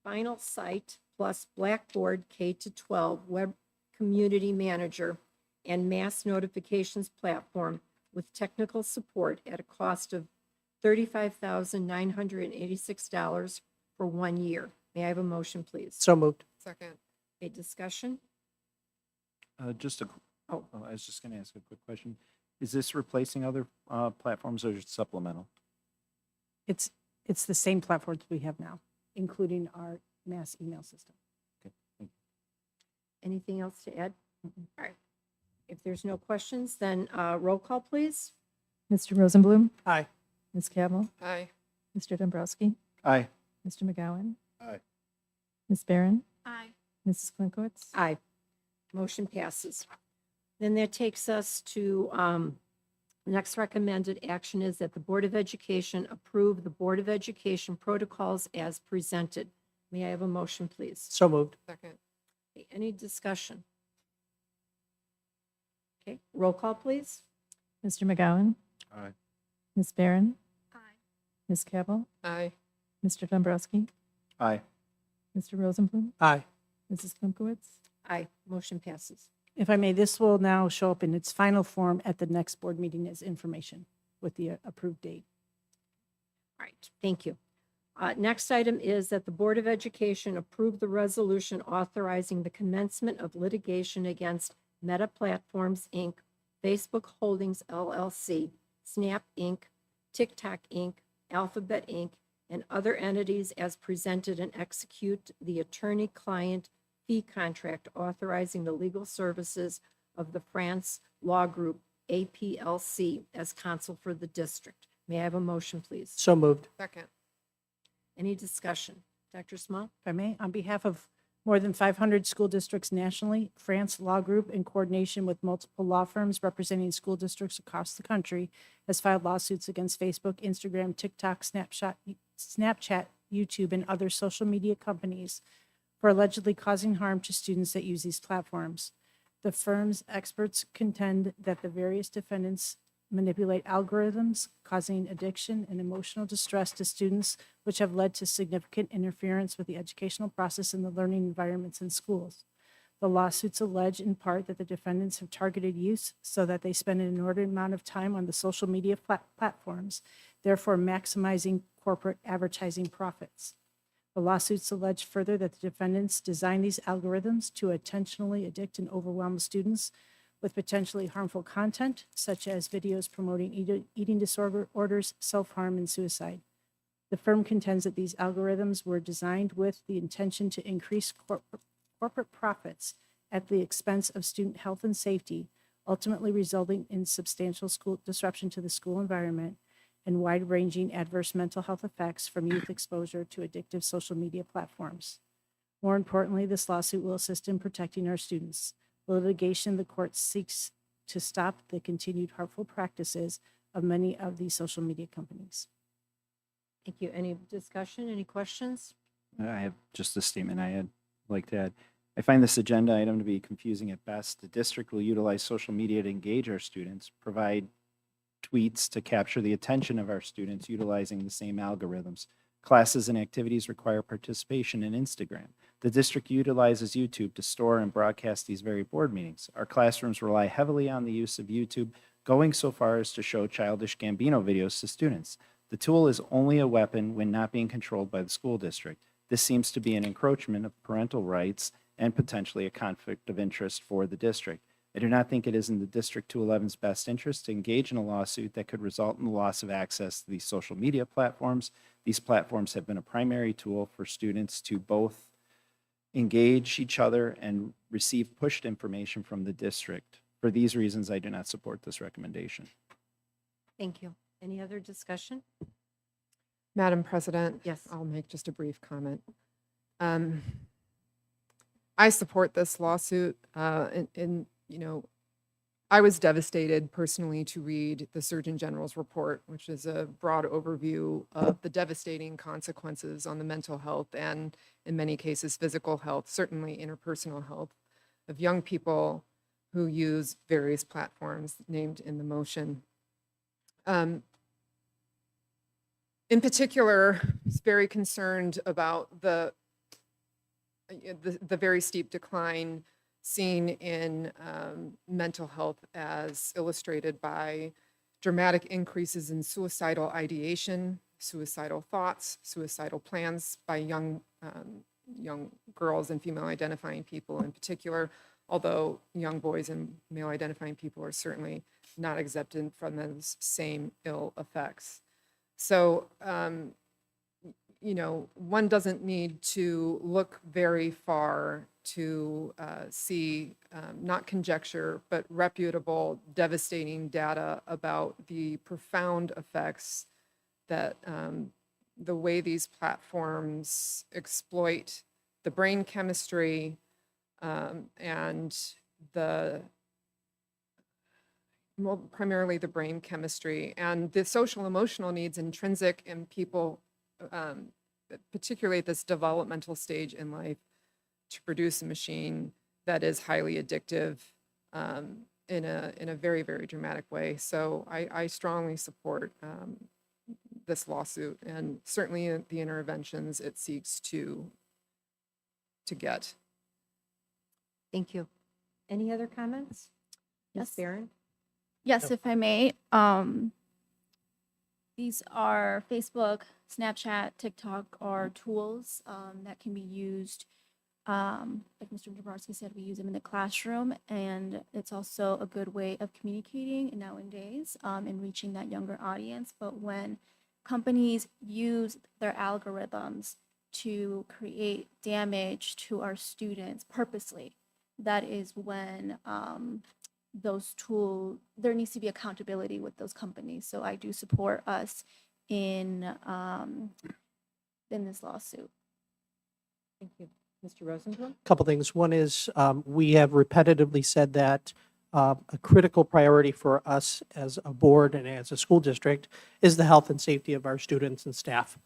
Final Site plus Blackboard K-12 Web Community Manager and Mass Notifications Platform with technical support at a cost of $35,986 for 1 year. May I have a motion, please? So moved. Second, A discussion? Just a, Oh. I was just going to ask a quick question. Is this replacing other platforms or is it supplemental? It's the same platforms we have now, including our mass email system. Anything else to add? All right. If there's no questions, then roll call, please. Mr. Rosenblum? Aye. Ms. Cavill? aye. Mr. Dombrowski? Aye. Mr. McGowan? Aye. Ms. Barron? Aye. Mrs. Klimkowitz? Aye. Motion passes. Then that takes us to, the next recommended action is that the Board of Education approve the Board of Education protocols as presented. May I have a motion, please? So moved. Second, Okay, any discussion? Okay, roll call, please. Mr. McGowan? Aye. Ms. Barron? Aye. Ms. Cavill? aye. Mr. Dombrowski? Aye. Mr. Rosenblum? Aye. Mrs. Klimkowitz? Aye, motion passes. If I may, this will now show up in its final form at the next board meeting as information with the approved date. All right, thank you. Next item is that the Board of Education approve the resolution authorizing the commencement of litigation against Meta Platforms, Inc., Facebook Holdings LLC, Snap Inc., TikTok Inc., Alphabet Inc., and other entities as presented and execute the attorney-client fee contract authorizing the legal services of the France Law Group, APLC, as counsel for the district. May I have a motion, please? So moved. Second. Any discussion? Dr. Small? If I may, on behalf of more than 500 school districts nationally, France Law Group, in coordination with multiple law firms representing school districts across the country, has filed lawsuits against Facebook, Instagram, TikTok, Snapchat, YouTube, and other social media companies for allegedly causing harm to students that use these platforms. The firm's experts contend that the various defendants manipulate algorithms, causing addiction and emotional distress to students, which have led to significant interference with the educational process and the learning environments in schools. The lawsuits allege in part that the defendants have targeted youth so that they spend an inordinate amount of time on the social media platforms, therefore maximizing corporate advertising profits. The lawsuits allege further that the defendants designed these algorithms to intentionally addict and overwhelm students with potentially harmful content, such as videos promoting eating disorders, self-harm, and suicide. The firm contends that these algorithms were designed with the intention to increase corporate profits at the expense of student health and safety, ultimately resulting in substantial school disruption to the school environment and wide-ranging adverse mental health effects from youth exposure to addictive social media platforms. More importantly, this lawsuit will assist in protecting our students. The litigation, the court seeks to stop the continued harmful practices of many of these social media companies. Thank you. Any discussion, any questions? I have just a statement I'd like to add. I find this agenda item to be confusing at best. The district will utilize social media to engage our students, provide tweets to capture the attention of our students utilizing the same algorithms. Classes and activities require participation in Instagram. The district utilizes YouTube to store and broadcast these very board meetings. Our classrooms rely heavily on the use of YouTube, going so far as to show Childish Gambino videos to students. The tool is only a weapon when not being controlled by the school district. This seems to be an encroachment of parental rights and potentially a conflict of interest for the district. I do not think it is in the District 211's best interest to engage in a lawsuit that could result in the loss of access to these social media platforms. These platforms have been a primary tool for students to both engage each other and receive pushed information from the district. For these reasons, I do not support this recommendation. Thank you. Any other discussion? Madam President? Yes. I'll make just a brief comment. I support this lawsuit, and you know, I was devastated personally to read the Surgeon General's report, which is a broad overview of the devastating consequences on the mental health and, in many cases, physical health, certainly interpersonal health, of young people who use various platforms named in the motion. In particular, I was very concerned about the very steep decline seen in mental health as illustrated by dramatic increases in suicidal ideation, suicidal thoughts, suicidal plans by young girls and female identifying people in particular, although young boys and male identifying people are certainly not exempted from those same ill effects. So, you know, one doesn't need to look very far to see not conjecture, but reputable, devastating data about the profound effects that the way these platforms exploit the brain chemistry and primarily the brain chemistry and the social emotional needs intrinsic in people, particularly at this developmental stage in life, to produce a machine that is highly addictive in a very, very dramatic way. So I strongly support this lawsuit and certainly the interventions it seeks to get. Thank you. Any other comments? Ms. Yes. Barron? Yes, if I may. These are Facebook, Snapchat, TikTok are tools that can be used. Like Mr. Jabrowski said, we use them in the classroom, and it's also a good way of communicating nowadays and reaching that younger audience. But when companies use their algorithms to create damage to our students purposely, that is when there needs to be accountability with those companies. So I do support us in this lawsuit. Thank you. Mr. Rosenblum? Couple things. One is we have repetitively said that a critical priority for us as a board and as a school district is the health and safety of our students and staff.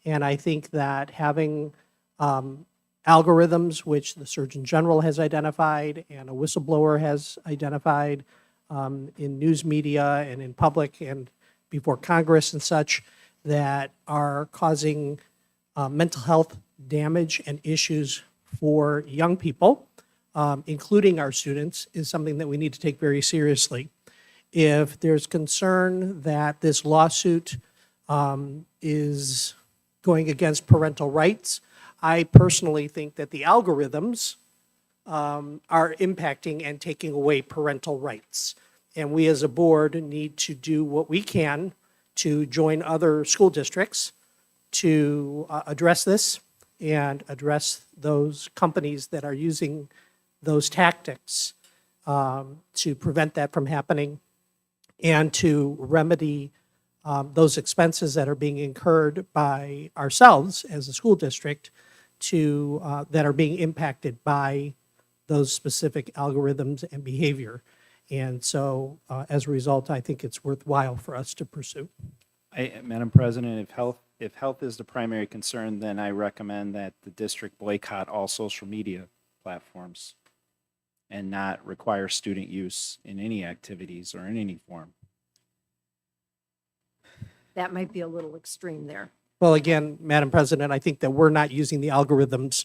And I think that having algorithms, which the Surgeon General has identified and a whistleblower has identified in news media and in public and before Congress and such, that are causing mental health damage and issues for young people, including our students, is something that we need to take very seriously. If there's concern that this lawsuit is going against parental rights, I personally think that the algorithms are impacting and taking away parental rights. And we as a board need to do what we can to join other school districts to address this and address those companies that are using those tactics to prevent that from happening and to remedy those expenses that are being incurred by ourselves as a school district that are being impacted by those specific algorithms and behavior. And so as a result, I think it's worthwhile for us to pursue. Madam President, if health is the primary concern, then I recommend that the district boycott all social media platforms and not require student use in any activities or in any form. That might be a little extreme there. Well, again, Madam President, I think that we're not using the algorithms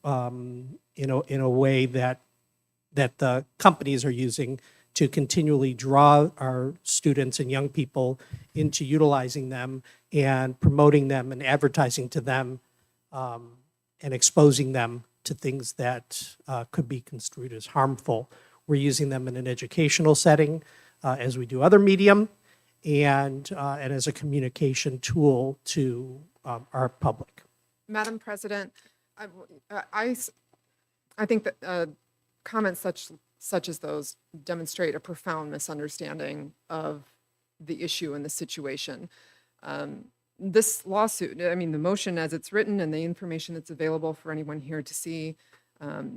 in a way that the companies are using to continually draw our students and young people into utilizing them and promoting them and advertising to them and exposing them to things that could be construed as harmful. We're using them in an educational setting, as we do other medium, and as a communication tool to our public. Madam President, I think that comments such as those demonstrate a profound misunderstanding of the issue and the situation. This lawsuit, I mean, the motion as it's written and the information that's available for anyone here to see,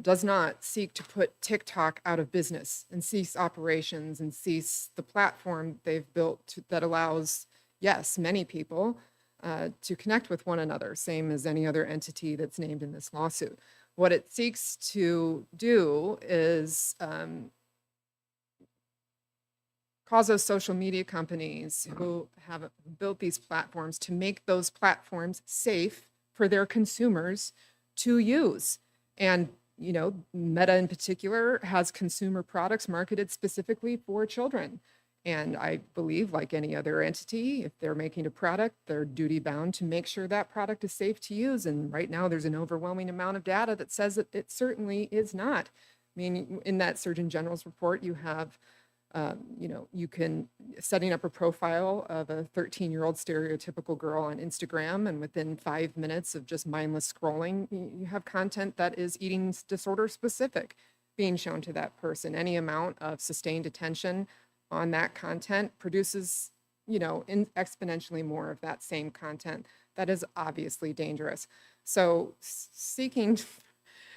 does not seek to put TikTok out of business and cease operations and cease the platform they've built that allows, yes, many people to connect with one another, same as any other entity that's named in this lawsuit. What it seeks to do is cause those social media companies who have built these platforms to make those platforms safe for their consumers to use. And, you know, Meta in particular has consumer products marketed specifically for children. And I believe, like any other entity, if they're making a product, they're duty bound to make sure that product is safe to use. And right now, there's an overwhelming amount of data that says that it certainly is not. I mean, in that Surgeon General's report, you have, you can setting up a profile of a 13-year-old stereotypical girl on Instagram, and within 5 minutes of just mindless scrolling, you have content that is eating disorder specific being shown to that person. Any amount of sustained attention on that content produces, exponentially more of that same content that is obviously dangerous. So seeking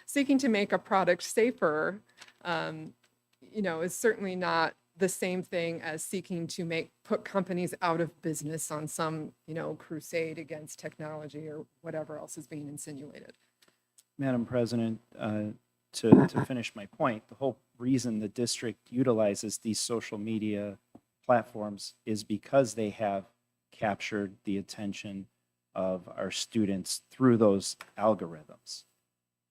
to make a product safer, is certainly not the same thing as seeking to put companies out of business on some, crusade against technology or whatever else is being insinuated. Madam President, to finish my point, the whole reason the district utilizes these social media platforms is because they have captured the attention of our students through those algorithms.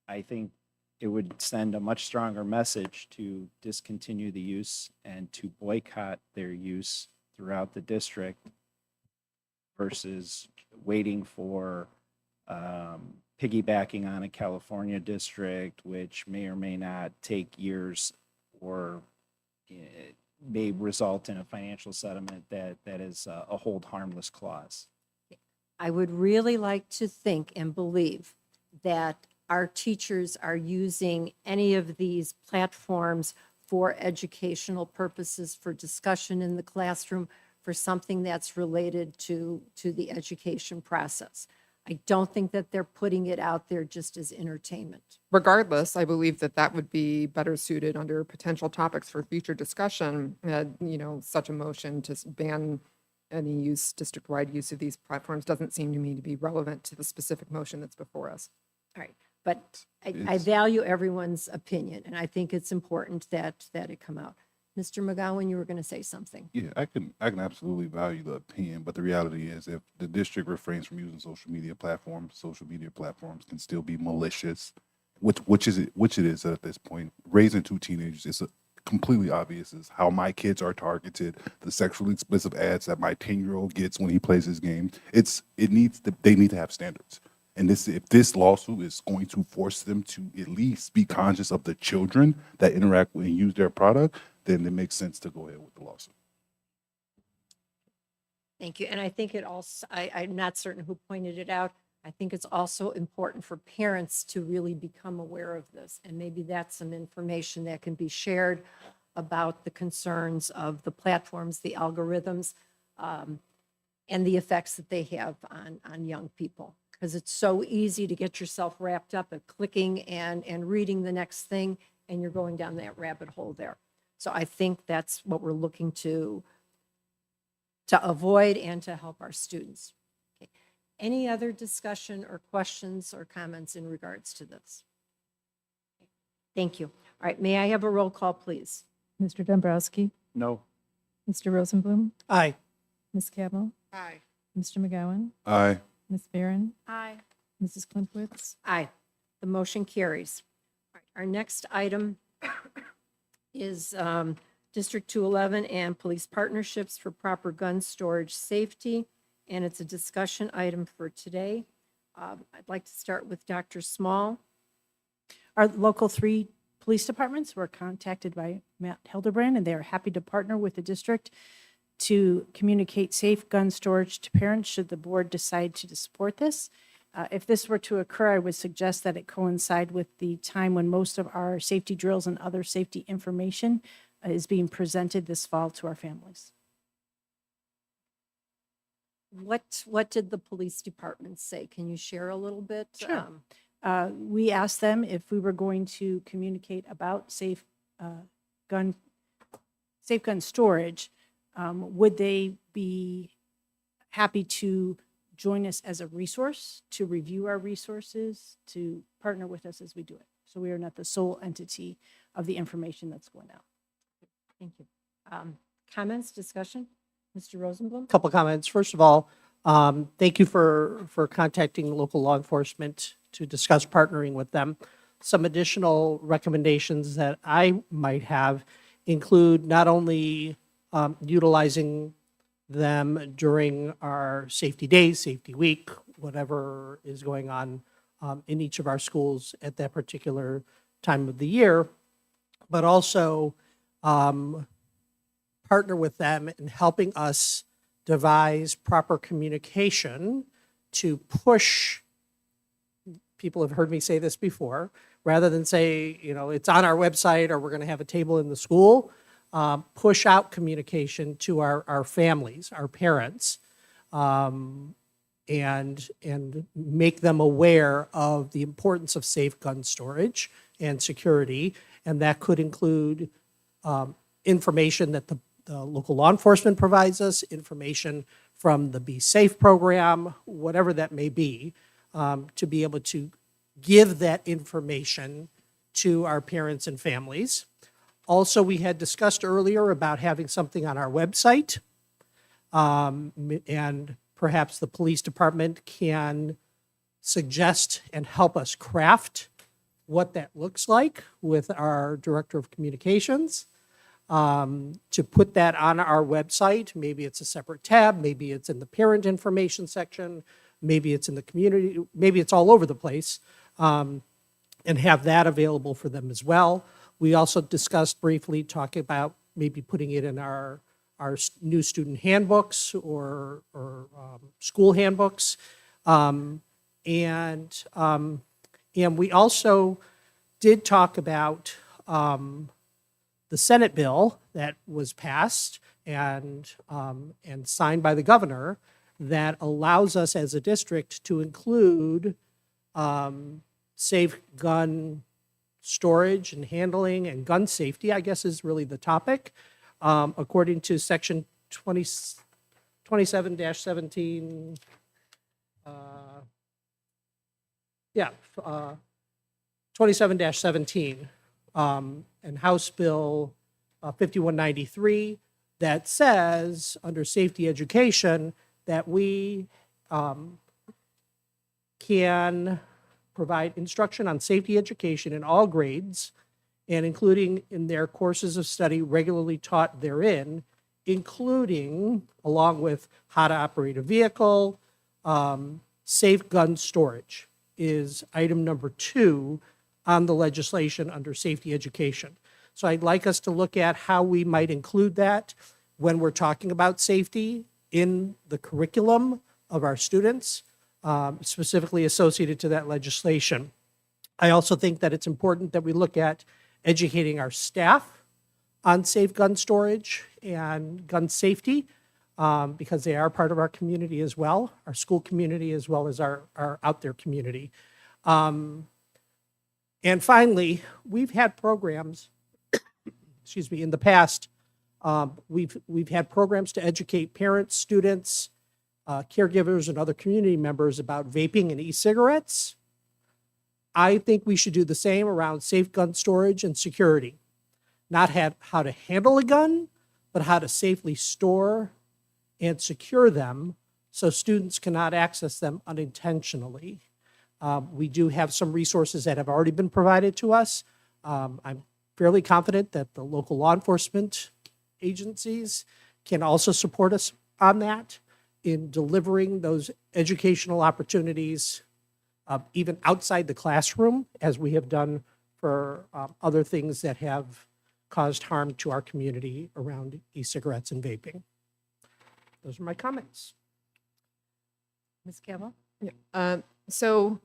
I think it would send a much stronger message to discontinue the use and to boycott their use throughout the district versus waiting for piggybacking on a California district, which may or may not take years or may result in a financial settlement that is a hold harmless clause. I would really like to think and believe that our teachers are using any of these platforms for educational purposes, for discussion in the classroom, for something that's related to the education process. I don't think that they're putting it out there just as entertainment. Regardless, I believe that that would be better suited under potential topics for future discussion. Such a motion to ban any use, district-wide use of these platforms doesn't seem to me to be relevant to the specific motion that's before us. All right, but I It's- value everyone's opinion, and I think it's important that it come out. Mr. McGowan, you were going to say something. Yeah, I can absolutely value the opinion, but the reality is if the district refrains from using social media platforms can still be malicious, which it is at this point. Raising two teenagers is completely obvious is how my kids are targeted, the sexually explicit ads that my 10-year-old gets when he plays his game. They need to have standards. And if this lawsuit is going to force them to at least be conscious of the children that interact with and use their product, then it makes sense to go ahead with the lawsuit. Thank you. And I think it also, I'm not certain who pointed it out. I think it's also important for parents to really become aware of this. And maybe that's some information that can be shared about the concerns of the platforms, the algorithms, and the effects that they have on young people. Because it's so easy to get yourself wrapped up at clicking and reading the next thing, and you're going down that rabbit hole there. So I think that's what we're looking to avoid and to help our students. Okay. Any other discussion or questions or comments in regards to this? Thank you. All right, may I have a roll call, please? Mr. Dombrowski, No. Mr. Rosenblum, Aye. Ms. Cabell, Aye. Mr. McGowan, Aye. Ms. Barron, Aye. Mrs. Klimowitz. Aye. The motion carries. All right, our next item is District 211 and police partnerships for proper gun storage safety, and it's a discussion item for today. I'd like to start with Dr. Small. Our local 3 police departments were contacted by Matt Hildebrand, and they are happy to partner with the district to communicate safe gun storage to parents should the board decide to support this. If this were to occur, I would suggest that it coincide with the time when most of our safety drills and other safety information is being presented this fall to our families. What did the police department say? Can you share a little bit? Sure. We asked them if we were going to communicate about safe gun storage, would they be happy to join us as a resource, to review our resources, to partner with us as we do it? So we are not the sole entity of the information that's going out. Thank you. Comments, discussion? Mr. Rosenblum? Couple comments. First of all, thank you for contacting local law enforcement to discuss partnering with them. Some additional recommendations that I might have include not only utilizing them during our safety days, safety week, whatever is going on in each of our schools at that particular time of the year, but also partner with them in helping us devise proper communication to push, people have heard me say this before, rather than say, it's on our website or we're going to have a table in the school, push out communication to our families, our parents, and make them aware of the importance of safe gun storage and security. And that could include information that the local law enforcement provides us, information from the Be Safe program, whatever that may be, to be able to give that information to our parents and families. Also, we had discussed earlier about having something on our website, and perhaps the police department can suggest and help us craft what that looks like with our director of communications, to put that on our website. Maybe it's a separate tab, maybe it's in the parent information section, maybe it's in the community, maybe it's all over the place, and have that available for them as well. We also discussed briefly talking about maybe putting it in our our new student handbooks or school handbooks. And we also did talk about the Senate bill that was passed and signed by the governor that allows us as a district to include safe gun storage and handling and gun safety, I guess is really the topic. According to section 27-17, 27-17, and House Bill 5193 that says under safety education that we can provide instruction on safety education in all grades and including in their courses of study regularly taught therein, including along with how to operate a vehicle, safe gun storage is item number 2 on the legislation under safety education. So I'd like us to look at how we might include that when we're talking about safety in the curriculum of our students, specifically associated to that legislation. I also think that it's important that we look at educating our staff on safe gun storage and gun safety, because they are part of our community as well, our school community as well as our out there community. And finally, we've had programs, excuse me, in the past, we've had programs to educate parents, students, caregivers, and other community members about vaping and e-cigarettes. I think we should do the same around safe gun storage and security. Not how to handle a gun, but how to safely store and secure them so students cannot access them unintentionally. We do have some resources that have already been provided to us. I'm fairly confident that the local law enforcement agencies can also support us on that in delivering those educational opportunities, even outside the classroom, as we have done for other things that have caused harm to our community around e-cigarettes and vaping. Those are my comments. Ms. Campbell? So,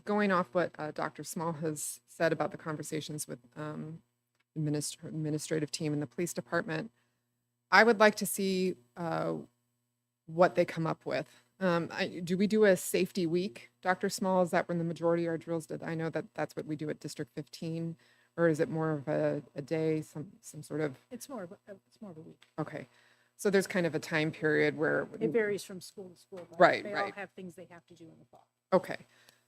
going off what Dr. Small has said about the conversations with administrative team and the police department, I would like to see what they come up with. Do we do a safety week, Dr. Small? Is that when the majority of our drills did? I know that that's what we do at District 15, or is it more of a day, some sort of? It's more of a week. Okay, so there's kind of a time period where It varies from school to school. but Right, They all right. have things they have to do in the fall. Okay,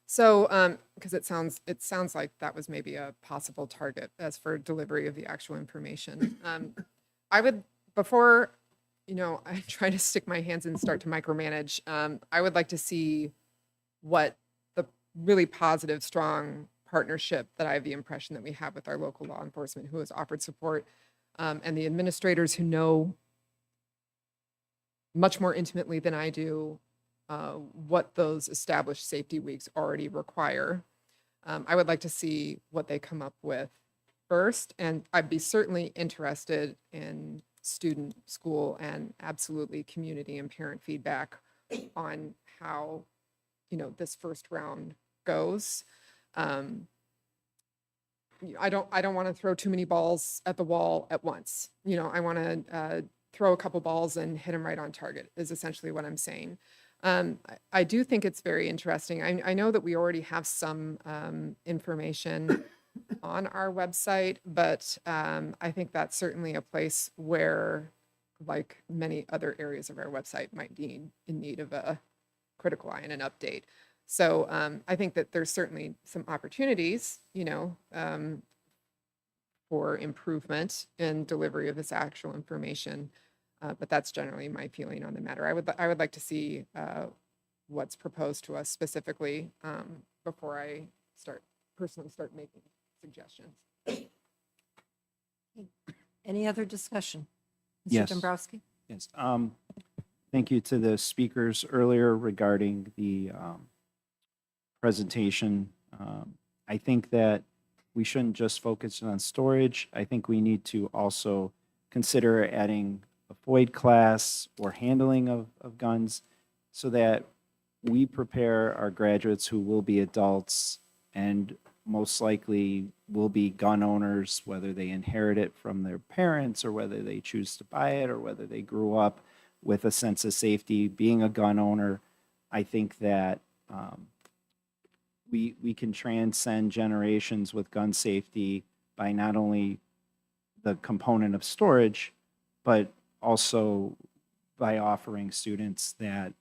so because it sounds like that was maybe a possible target as for delivery of the actual information. I would, before I try to stick my hands in and start to micromanage, I would like to see what the really positive, strong partnership that I have the impression that we have with our local law enforcement who has offered support, and the administrators who know much more intimately than I do what those established safety weeks already require. I would like to see what they come up with first, and I'd be certainly interested in student, school, and absolutely community and parent feedback on how, this first round goes. I don't want to throw too many balls at the wall at once. I want to throw a couple balls and hit them right on target is essentially what I'm saying. I do think it's very interesting. I know that we already have some information on our website, but I think that's certainly a place where, like many other areas of our website, might be in need of a critical eye and an update. So I think that there's certainly some opportunities, for improvement in delivery of this actual information. But that's generally my feeling on the matter. I would like to see what's proposed to us specifically before I personally start making suggestions. Any other discussion? Yes. Mr. Dombrowski? Yes. Thank you to the speakers earlier regarding the presentation. I think that we shouldn't just focus on storage. I think we need to also consider adding a FOID class or handling of guns so that we prepare our graduates who will be adults and most likely will be gun owners, whether they inherit it from their parents or whether they choose to buy it or whether they grew up with a sense of safety being a gun owner. I think that we can transcend generations with gun safety by not only the component of storage, but also by offering students that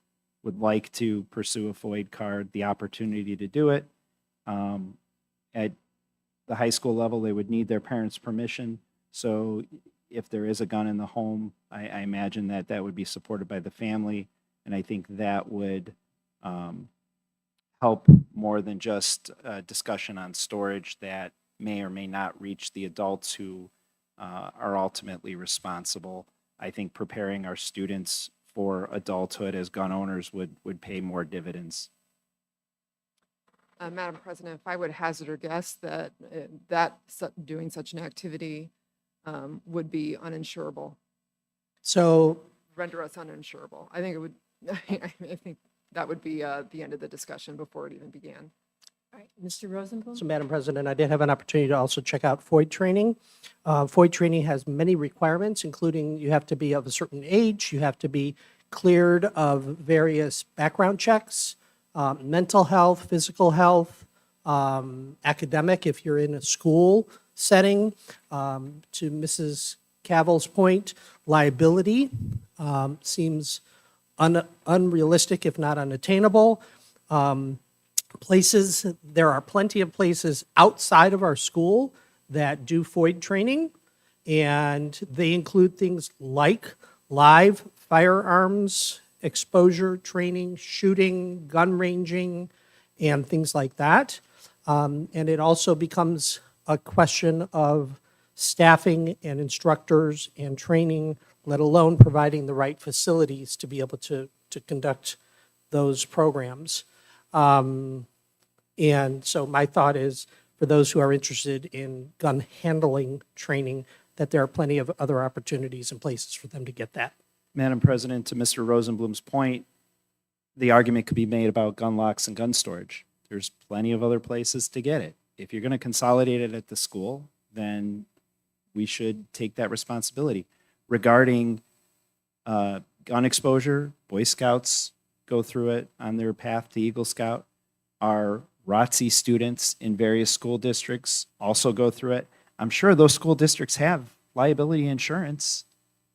would like to pursue a FOID card the opportunity to do it. At the high school level, they would need their parents' permission. So if there is a gun in the home, I imagine that that would be supported by the family. And I think that would help more than just a discussion on storage that may or may not reach the adults who are ultimately responsible. I think preparing our students for adulthood as gun owners would pay more dividends. Madam President, if I would hazard a guess that doing such an activity would be uninsurable, So render us uninsurable. I think it would, I think that would be the end of the discussion before it even began. All right, Mr. Rosenblum? So, Madam President, I did have an opportunity to also check out FOID training. FOID training has many requirements, including you have to be of a certain age, you have to be cleared of various background checks, mental health, physical health, academic, if you're in a school setting. To Mrs. Cavill's point, liability seems unrealistic, if not unattainable. There are plenty of places outside of our school that do FOID training, and they include things like live firearms exposure training, shooting, gun ranging, and things like that. And it also becomes a question of staffing and instructors and training, let alone providing the right facilities to be able to conduct those programs. And so my thought is, for those who are interested in gun handling training, that there are plenty of other opportunities and places for them to get that. Madam President, to Mr. Rosenblum's point, the argument could be made about gun locks and gun storage. There's plenty of other places to get it. If you're going to consolidate it at the school, then we should take that responsibility. Regarding gun exposure, Boy Scouts go through it on their path to Eagle Scout. Our ROTC students in various school districts also go through it. I'm sure those school districts have liability insurance.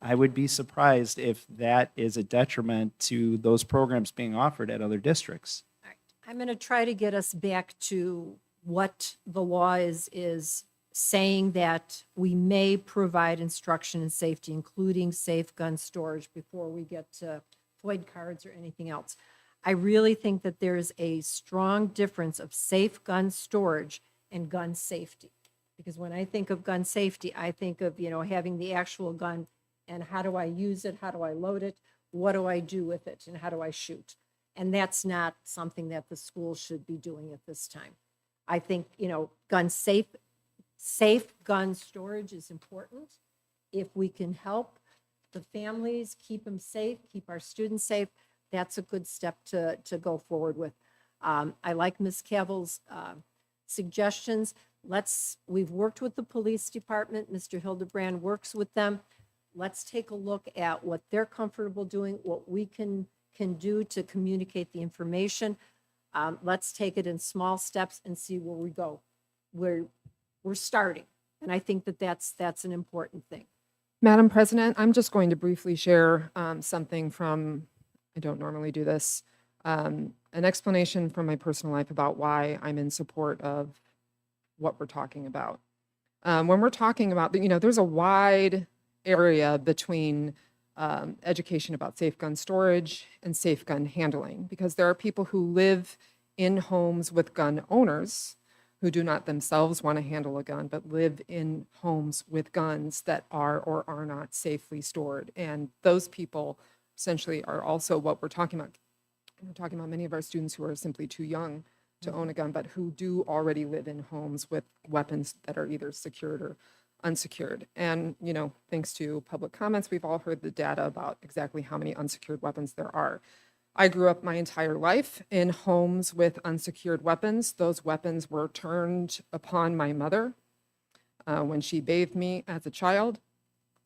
I would be surprised if that is a detriment to those programs being offered at other districts. All right. I'm going to try to get us back to what the law is saying, that we may provide instruction and safety, including safe gun storage, before we get to FOID cards or anything else. I really think that there's a strong difference of safe gun storage and gun safety. Because when I think of gun safety, I think of, having the actual gun and how do I use it? How do I load it? What do I do with it? And how do I shoot? And that's not something that the school should be doing at this time. I think, safe gun storage is important. If we can help the families, keep them safe, keep our students safe, that's a good step to go forward with. I like Ms. Cavill's suggestions. We've worked with the police department. Mr. Hildebrand works with them. Let's take a look at what they're comfortable doing, what we can do to communicate the information. Let's take it in small steps and see where we go. We're starting, and I think that's an important thing. Madam President, I'm just going to briefly share something from, I don't normally do this, an explanation from my personal life about why I'm in support of what we're talking about. When we're talking about, there's a wide area between education about safe gun storage and safe gun handling, because there are people who live in homes with gun owners who do not themselves want to handle a gun, but live in homes with guns that are or are not safely stored. And those people essentially are also what we're talking about. We're talking about many of our students who are simply too young to own a gun, but who do already live in homes with weapons that are either secured or unsecured. And, you know, thanks to public comments, we've all heard the data about exactly how many unsecured weapons there are. I grew up my entire life in homes with unsecured weapons. Those weapons were turned upon my mother when she bathed me as a child.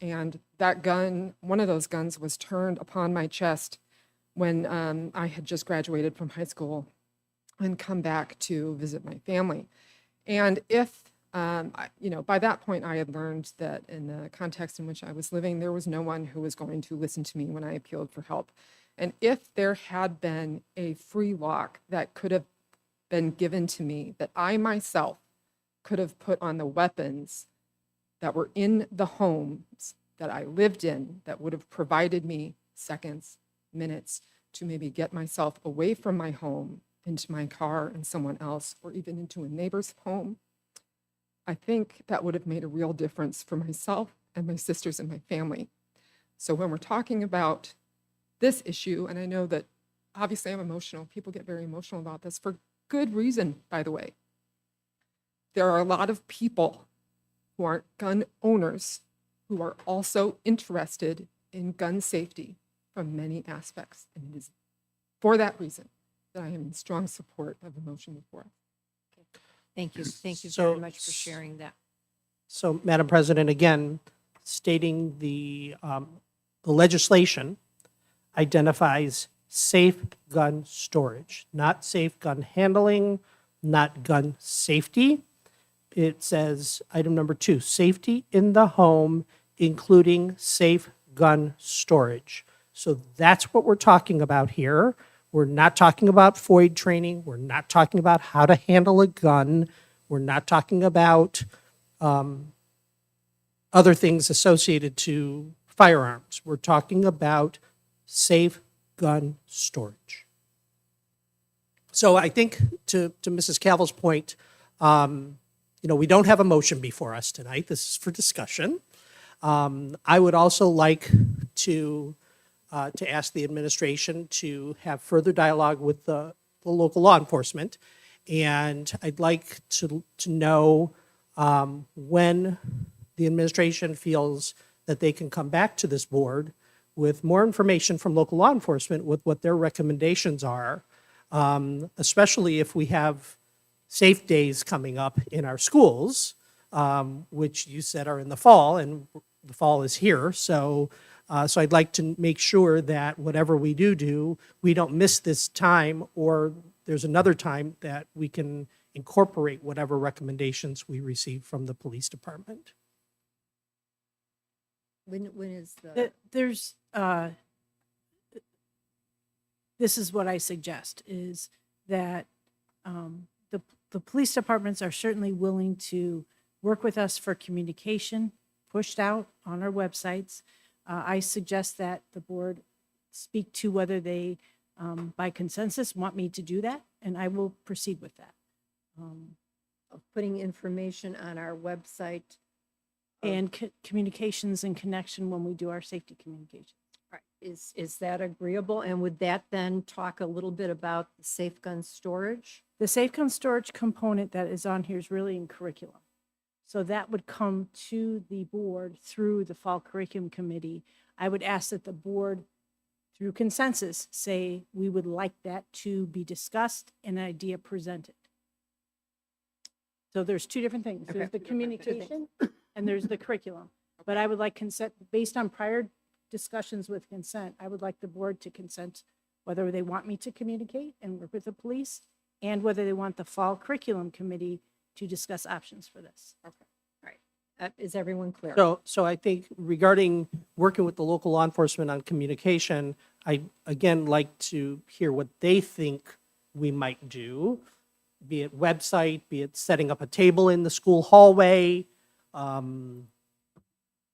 And that gun, one of those guns was turned upon my chest when I had just graduated from high school and come back to visit my family. And if, you know, by that point I had learned that in the context in which I was living, there was no one who was going to listen to me when I appealed for help. And if there had been a free lock that could have been given to me, that I myself could have put on the weapons that were in the homes that I lived in, that would have provided me seconds, minutes to maybe get myself away from my home, into my car and someone else, or even into a neighbor's home, I think that would have made a real difference for myself and my sisters and my family. So when we're talking about this issue, and I know that obviously I'm emotional, people get very emotional about this for good reason, by the way. There are a lot of people who aren't gun owners who are also interested in gun safety from many aspects. And it is for that reason that I am in strong support of the motion before us. Thank you. Thank you So- very much for sharing that. So, Madam President, again, stating the legislation identifies safe gun storage, not safe gun handling, not gun safety. It says, item number 2, safety in the home, including safe gun storage. So that's what we're talking about here. We're not talking about FOID training. We're not talking about how to handle a gun. We're not talking about other things associated to firearms. We're talking about safe gun storage. So I think to Mrs. Cavill's point, you know, we don't have a motion before us tonight. This is for discussion. I would also like to ask the administration to have further dialogue with the local law enforcement. And I'd like to know when the administration feels that they can come back to this board with more information from local law enforcement with what their recommendations are, especially if we have safe days coming up in our schools, which you said are in the fall, and the fall is here. So I'd like to make sure that whatever we do, we don't miss this time, or there's another time that we can incorporate whatever recommendations we receive from the police department. When is There's, this is what I suggest, is that the police departments are certainly willing to work with us for communication pushed out on our websites. I suggest that the board speak to whether they, by consensus, want me to do that, and I will proceed with that. of putting information on our website? And communications in connection when we do our safety communications. All right. Is that agreeable? And would that then talk a little bit about the safe gun storage? The safe gun storage component that is on here is really in curriculum. So that would come to the board through the fall curriculum committee. I would ask that the board, through consensus, say we would like that to be discussed and an idea presented. So there's two different things. There's the communication and there's the curriculum. But I would like consent, based on prior discussions with consent, I would like the board to consent whether they want me to communicate and work with the police, and whether they want the fall curriculum committee to discuss options for this. Okay. All right. Is everyone clear? So I think regarding working with the local law enforcement on communication, I again like to hear what they think we might do, be it website, be it setting up a table in the school hallway,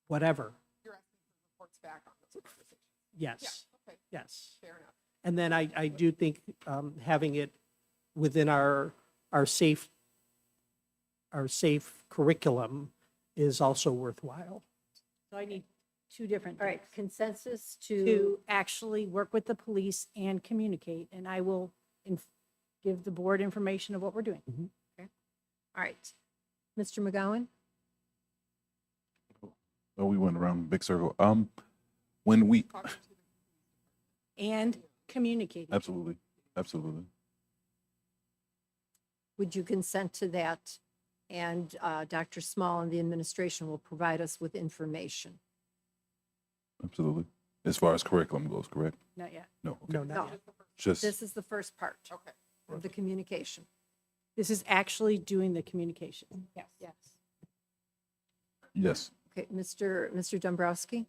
whatever. You're asking for reports back on those conversations. Yes, Yeah, okay, yes. fair enough. And then I do think having it within our safe curriculum is also worthwhile. So I need two different All right. things. Consensus To actually work with the police and communicate, and I will give the board information of what we're doing. All right. Mr. McGowan? Oh, we went around big circle. When we, And communicating. absolutely, absolutely. Would you consent to that? And Dr. Small and the administration will provide us with information. Absolutely. As far as curriculum goes, correct? Not yet. No, okay. No, not No, yet. Just, this is the first part Okay. of the communication. This is actually doing the communication. Yes. Yes. yes. Okay, Mr. Dombrowski?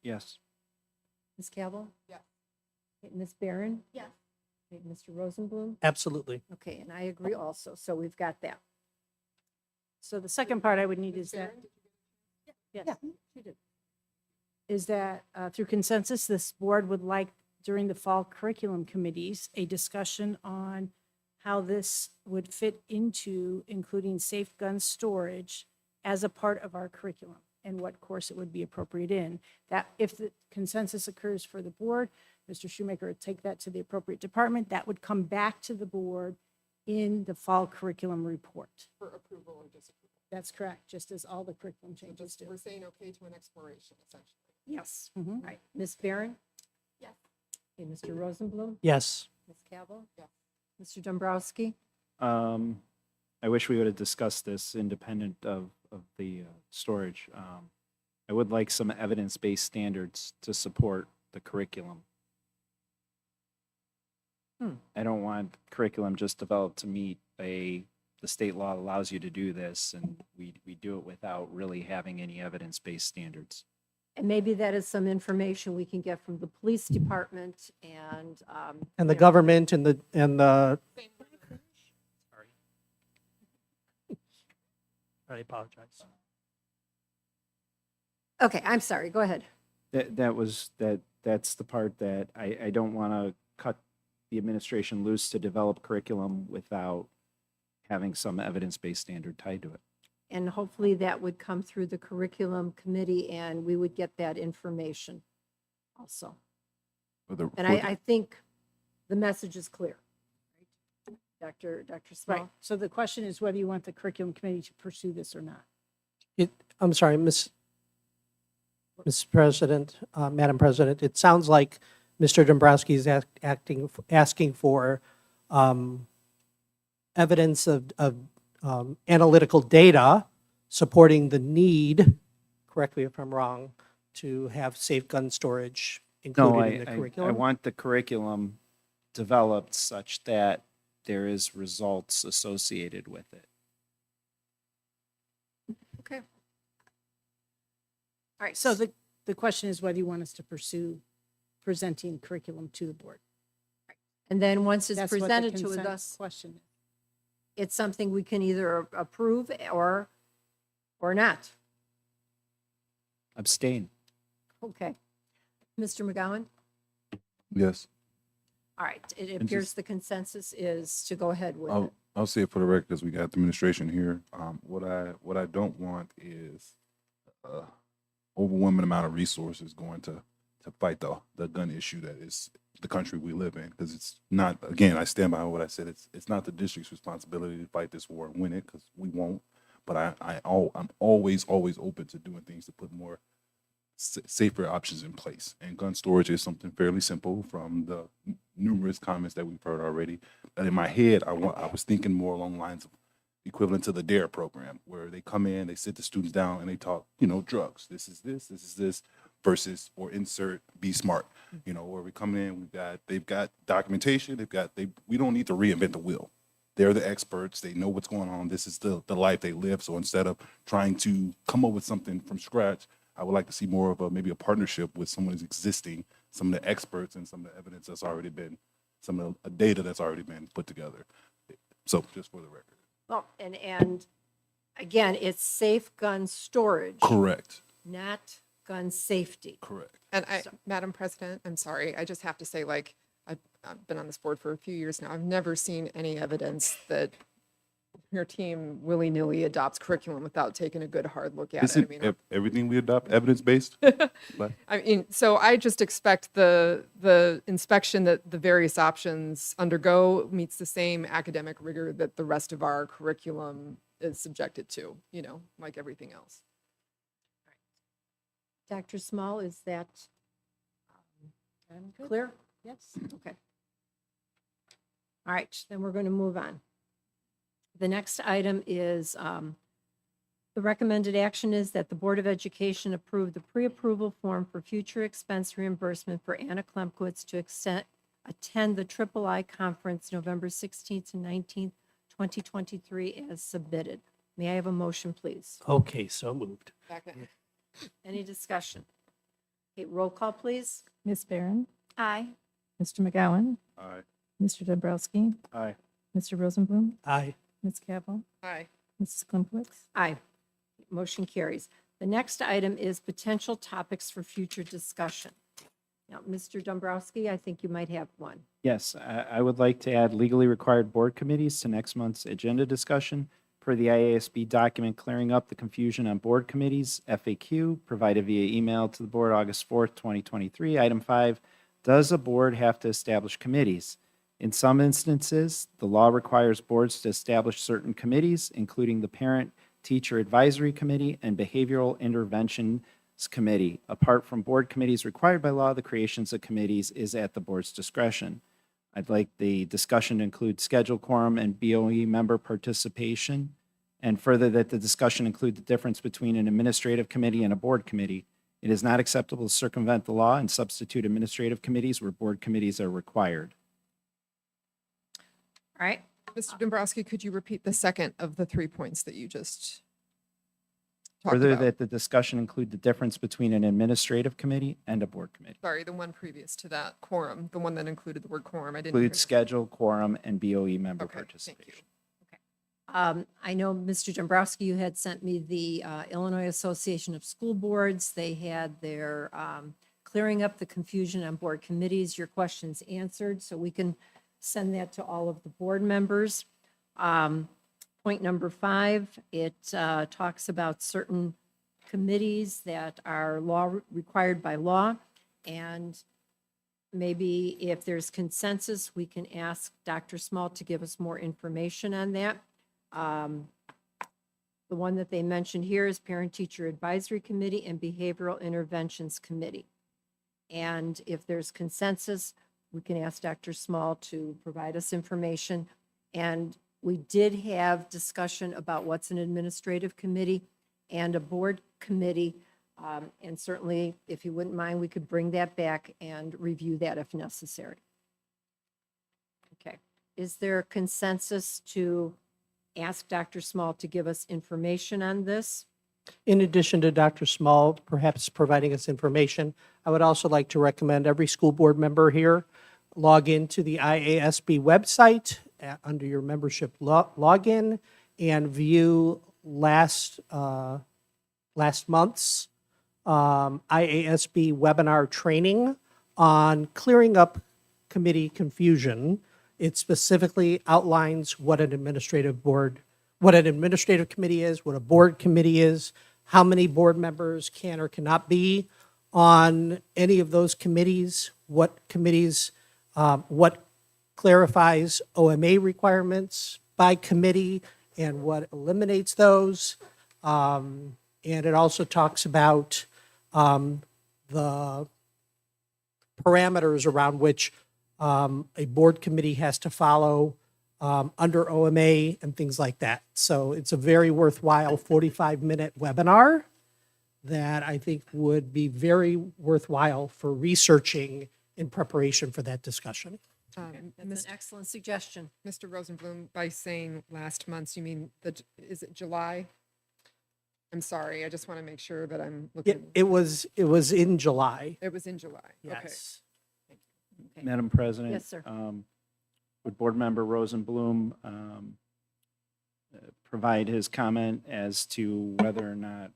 Yes. Ms. Cavill? Yes. Okay, Ms. Barron? Yes. Okay, Mr. Rosenblum? Absolutely. Okay, and I agree also, so we've got that. So the second part I would need is that, Yeah, yes, she did. is that through consensus, this board would like during the fall curriculum committees, a discussion on how this would fit into including safe gun storage as a part of our curriculum and what course it would be appropriate in. That if the consensus occurs for the board, Mr. Shoemaker would take that to the appropriate department. That would come back to the board in the fall curriculum report. For approval or disapproval. That's correct, just as all the curriculum So changes just, do. we're saying okay to an exploration, essentially. Yes. Mhm. All right, Ms. Barron? Yes. Okay, Mr. Rosenblum? Yes. Ms. Cavill? Yes. Mr. Dombrowski? I wish we would have discussed this independent of the storage. I would like some evidence-based standards to support the curriculum. I don't want curriculum just developed to meet the state law allows you to do this, and we do it without really having any evidence-based standards. And maybe that is some information we can get from the police department and. And the you know, government and the. Sorry. I apologize. Okay, I'm sorry, go ahead. That's the part that I don't want to cut the administration loose to develop curriculum without having some evidence-based standard tied to it. And hopefully that would come through the curriculum committee and we would get that information also. And I think the message is clear. Dr. Small? Right, so the question is whether you want the curriculum committee to pursue this or not. I'm sorry, Ms. President, Madam President, it sounds like Mr. Dombrowski is asking for evidence of analytical data supporting the need, correct me if I'm wrong, to have safe gun storage No, included in the I curriculum? want the curriculum developed such that there is results associated with it. Okay. All right, So the question is whether you want us to pursue presenting curriculum to the board. and then once it's That's what the presented to consent us, question is. it's something we can either approve or not. Abstain. Okay. Mr. McGowan? Yes. All right, it And appears just- the consensus is to go ahead with it. I'll say it for the record because we got the administration here. What I don't want is overwhelming amount of resources going to fight the gun issue that is the country we live in, because it's not, again, I stand by what I said, it's not the district's responsibility to fight this war and win it, because we won't. But I'm always open to doing things to put more safer options in place. And gun storage is something fairly simple from the numerous comments that we've heard already. And in my head, I was thinking more along the lines of equivalent to the DARE program, where they come in, they sit the students down, and they talk, drugs. This is this, versus or insert be smart. Where we come in, they've got documentation, we don't need to reinvent the wheel. They're the experts. They know what's going on. This is the life they live. So instead of trying to come up with something from scratch, I would like to see more of maybe a partnership with someone who's existing, some of the experts and some of the evidence that's already been, some of the data that's already been put together. So just for the record. Well, and again, it's safe gun storage, Correct. not gun safety. Correct. And Madam President, I'm sorry, I just have to say, I've been on this board for a few years now. I've never seen any evidence that your team willy-nilly adopts curriculum without taking a good hard look at it. I Isn't mean, everything we adopt evidence-based? I mean, so I just expect the inspection that the various options undergo meets the same academic rigor that the rest of our curriculum is subjected to, you know, like everything else. Dr. Small, is that clear? Yes. Okay. All right, then we're going to move on. The next item is, the recommended action is that the Board of Education approve the pre-approval form for future expense reimbursement for Anna Klemkowitz to attend the III Conference November 16th to 19th, 2023 as submitted. May I have a motion, please? Okay, so moved. Second. Any discussion? Okay, roll call, please. Ms. Barron, Aye. Mr. McGowan, Aye. Mr. Dombrowski, Aye. Mr. Rosenblum, Aye. Ms. Cavill, Aye. Mrs. Klimkowitz. Aye. Motion carries. The next item is potential topics for future discussion. Now, Mr. Dombrowski, I think you might have one. Yes, I would like to add legally required board committees to next month's agenda discussion per the IASB document clearing up the confusion on board committees, FAQ, provided via email to the board August 4th, 2023. Item 5, does a board have to establish committees? In some instances, the law requires boards to establish certain committees, including the Parent Teacher Advisory Committee and Behavioral Interventions Committee. Apart from board committees required by law, the creations of committees is at the board's discretion. I'd like the discussion to include schedule quorum and BOE member participation, and further that the discussion include the difference between an administrative committee and a board committee. It is not acceptable to circumvent the law and substitute administrative committees where board committees are required. All right, Mr. Dombrowski, could you repeat the second of the 3 points that you just talked Further about? that the discussion include the difference between an administrative committee and a board committee. Sorry, the one previous to that, quorum, the one that included the word quorum. I didn't. Include hear- schedule, quorum, and BOE member Okay, thank you. participation. I know, Mr. Dombrowski, you had sent me the Illinois Association of School Boards. They had their clearing up the confusion on board committees, your questions answered, so we can send that to all of the board members. Point number 5, it talks about certain committees that are required by law, and maybe if there's consensus, we can ask Dr. Small to give us more information on that. The one that they mentioned here is Parent Teacher Advisory Committee and Behavioral Interventions Committee. And if there's consensus, we can ask Dr. Small to provide us information. And we did have discussion about what's an administrative committee and a board committee. And certainly, if you wouldn't mind, we could bring that back and review that if necessary. Okay. Is there consensus to ask Dr. Small to give us information on this? In addition to Dr. Small perhaps providing us information, I would also like to recommend every school board member here log into the IASB website under your membership login and view last month's IASB webinar training on clearing up committee confusion. It specifically outlines what an administrative committee is, what a board committee is, how many board members can or cannot be on any of those committees, what clarifies OMA requirements by committee and what eliminates those. And it also talks about the parameters around which a board committee has to follow under OMA and things like that. So it's a very worthwhile 45-minute webinar that I think would be very worthwhile for researching in preparation for that discussion. That's an excellent suggestion. Mr. Rosenblum, by saying last month's, you mean is it July? I'm sorry, I just want to make sure that I'm looking. It was in July. It was in July. Okay. Yes. Okay. Madam President? Yes, sir. Would Board Member Rosenblum provide his comment as to whether or not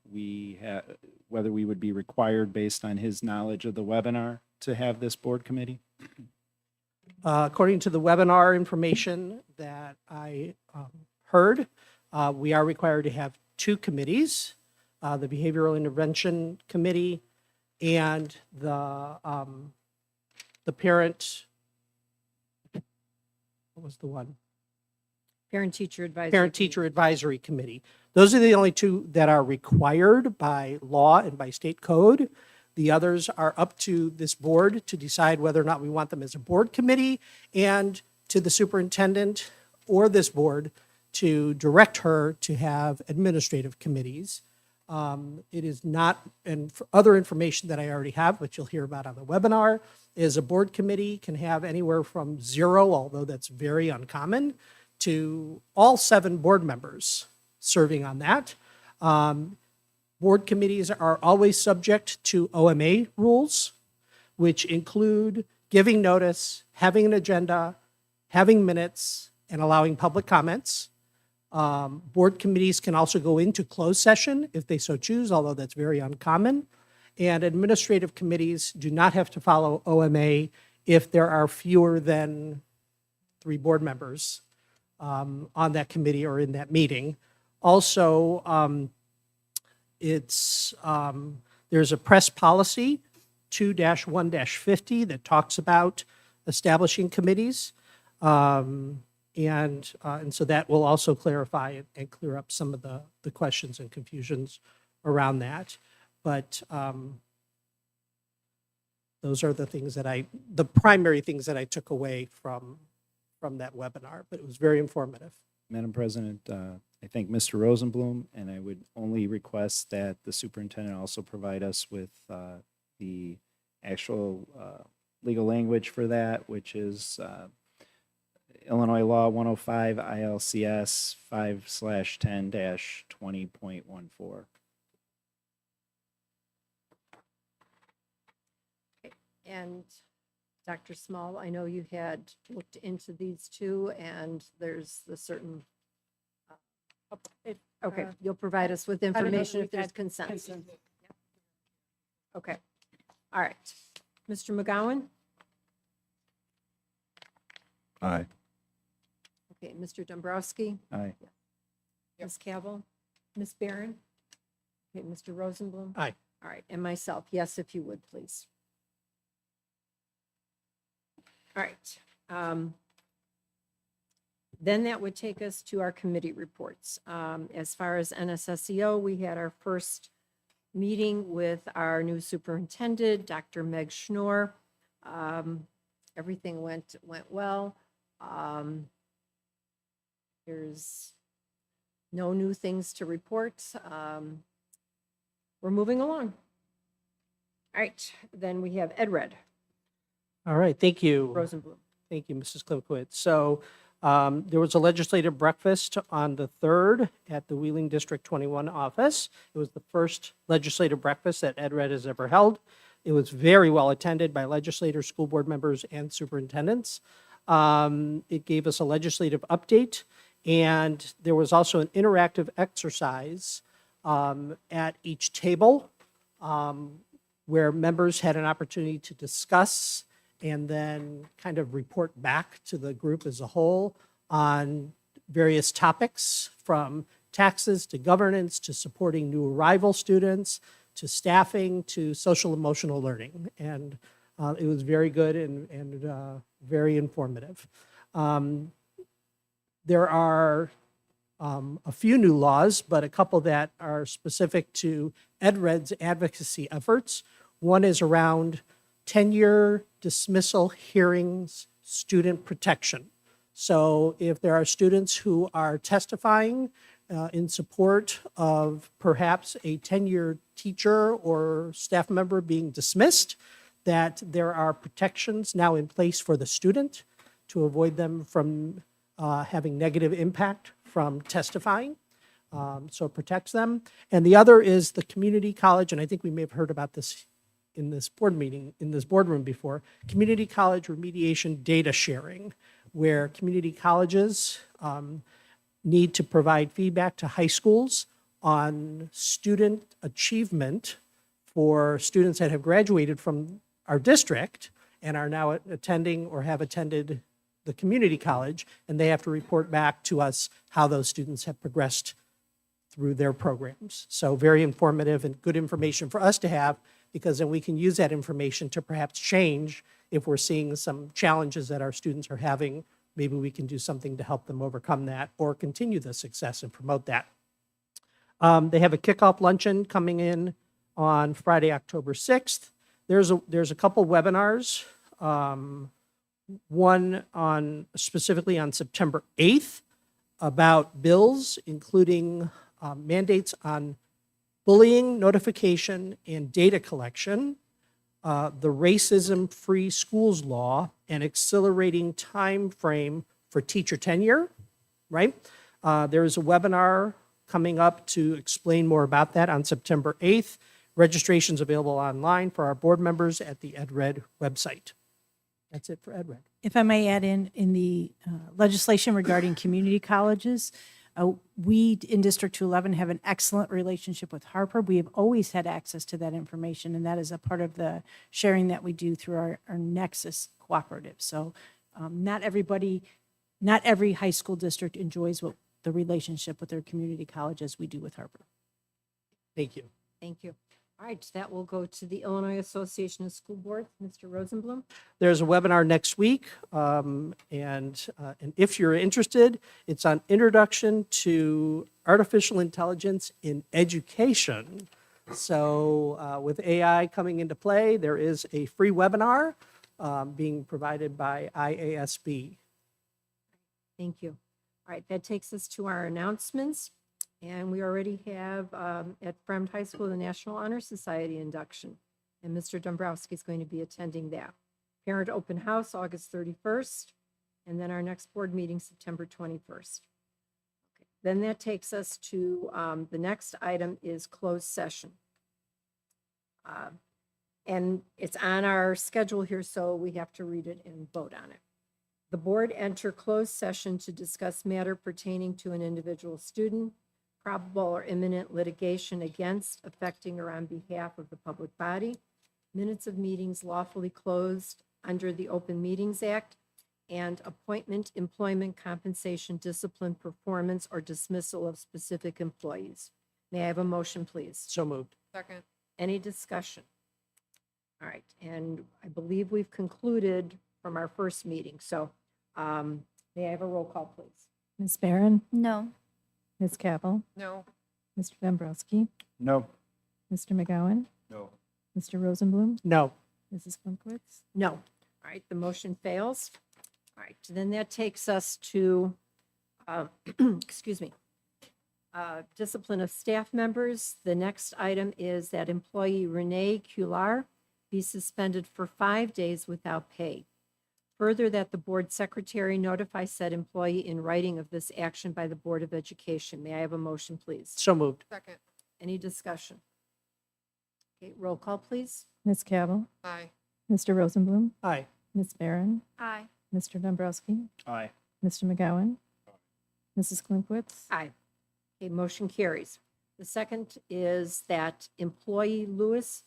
whether we would be required, based on his knowledge of the webinar, to have this board committee? According to the webinar information that I heard. We are required to have two committees, the Behavioral Intervention Committee and the parent, what was the one? Parent-teacher advisory. Parent-Teacher Advisory Committee. Those are the only two that are required by law and by state code. The others are up to this board to decide whether or not we want them as a board committee, and to the superintendent or this board to direct her to have administrative committees. It is not, and for other information that I already have, which you'll hear about on the webinar, is a board committee can have anywhere from 0, although that's very uncommon, to all 7 board members serving on that. Board committees are always subject to OMA rules, which include giving notice, having an agenda, having minutes, and allowing public comments. Board committees can also go into closed session if they so choose, although that's very uncommon. And administrative committees do not have to follow OMA if there are fewer than 3 board members on that committee or in that meeting. Also, there's a press policy 2-1-50 that talks about establishing committees. And so that will also clarify and clear up some of the questions and confusions around that. But those are the things that the primary things that I took away from that webinar, but it was very informative. Madam President, I thank Mr. Rosenblum, and I would only request that the superintendent also provide us with the actual legal language for that, which is Illinois Law 105 ILCS 5/10-20.14. And Dr. Small, I know you had looked into these two, and there's the certain, okay, you'll provide us with don't know information if if there's that consent. Okay, all right. Mr. McGowan? Aye. Okay, Mr. Dombrowski? Aye. Ms. Cavill? Ms. Barron? Okay, Mr. Rosenblum? Aye. All right, and myself, yes, if you would, please. All right. Then that would take us to our committee reports. As far as NSSEO, we had our first meeting with our new superintendent, Dr. Meg Schnorr. Everything went well. There's no new things to report. We're moving along. All right, then we have Ed Red All right, thank you. Rosenblum. Thank you, Mrs. Klimkowitz. So there was a legislative breakfast on the 3rd at the Wheeling District 21 office. It was the first legislative breakfast that Ed Red has ever held. It was very well attended by legislators, school board members, and superintendents. It gave us a legislative update, and there was also an interactive exercise at each table where members had an opportunity to discuss and then kind of report back to the group as a whole on various topics, from taxes to governance to supporting new arrival students to staffing to social emotional learning. And it was very good and very informative. There are a few new laws, but a couple that are specific to Ed Red's advocacy efforts. One is around tenure, dismissal, hearings, student protection. So if there are students who are testifying in support of perhaps a tenured teacher or staff member being dismissed, that there are protections now in place for the student to avoid them from having negative impact from testifying. So it protects them. And the other is the community college, and I think we may have heard about this in this board meeting, in this boardroom before, community college remediation data sharing, where community colleges need to provide feedback to high schools on student achievement for students that have graduated from our district and are now attending or have attended the community college, and they have to report back to us how those students have progressed through their programs. So very informative and good information for us to have, because then we can use that information to perhaps change if we're seeing some challenges that our students are having. Maybe we can do something to help them overcome that or continue the success and promote that. They have a kickoff luncheon coming in on Friday, October 6th. There's a couple webinars. One specifically on September 8th about bills, including mandates on bullying, notification, and data collection, the racism-free schools law, and accelerating time frame for teacher tenure, right? There is a webinar coming up to explain more about that on September 8th. Registration's available online for our board members at the EdRed website. That's it for EdRed. If I may add in the legislation regarding community colleges, we in District 211 have an excellent relationship with Harper. We have always had access to that information, and that is a part of the sharing that we do through our Nexus cooperative. So not every high school district enjoys the relationship with their community college as we do with Harper. Thank you. Thank you. All right, that will go to the Illinois Association of School Boards. Mr. Rosenblum? There's a webinar next week, and if you're interested, it's on Introduction to Artificial Intelligence in Education. So with AI coming into play, there is a free webinar being provided by IASB. Thank you. All right, that takes us to our announcements. And we already have at Fremd High School, the National Honor Society induction. And Mr. Dombrowski is going to be attending that. Parent open house, August 31st. And then our next board meeting, September 21st. Okay. Then that takes us to the next item is closed session. And it's on our schedule here, so we have to read it and vote on it. The board enter closed session to discuss matter pertaining to an individual student, probable or imminent litigation against, affecting, or on behalf of the public body, minutes of meetings lawfully closed under the Open Meetings Act, and appointment, employment, compensation, discipline, performance, or dismissal of specific employees. May I have a motion, please? So moved. Second. Any discussion? All right, and I believe we've concluded from our first meeting, so may I have a roll call, please? Ms. Barron, No. Ms. Cabell, No. Mr. Dombrowski, No. Mr. McGowan, No. Mr. Rosenblum, No. Mrs. Klimkowitz. No. All right, the motion fails. All right, then that takes us to, excuse me, discipline of staff members. The next item is that employee Renee Cular be suspended for 5 days without pay. Further, that the board secretary notify said employee in writing of this action by the Board of Education. May I have a motion, please? So moved. Second. Any discussion? Okay, roll call, please. Ms. Cabell, Aye. Mr. Rosenblum, Aye. Ms. Barron, Aye. Mr. Dombrowski, Aye. Mr. McGowan, Mrs. Klimkowitz. Aye. Okay, motion carries. The second is that employee Louis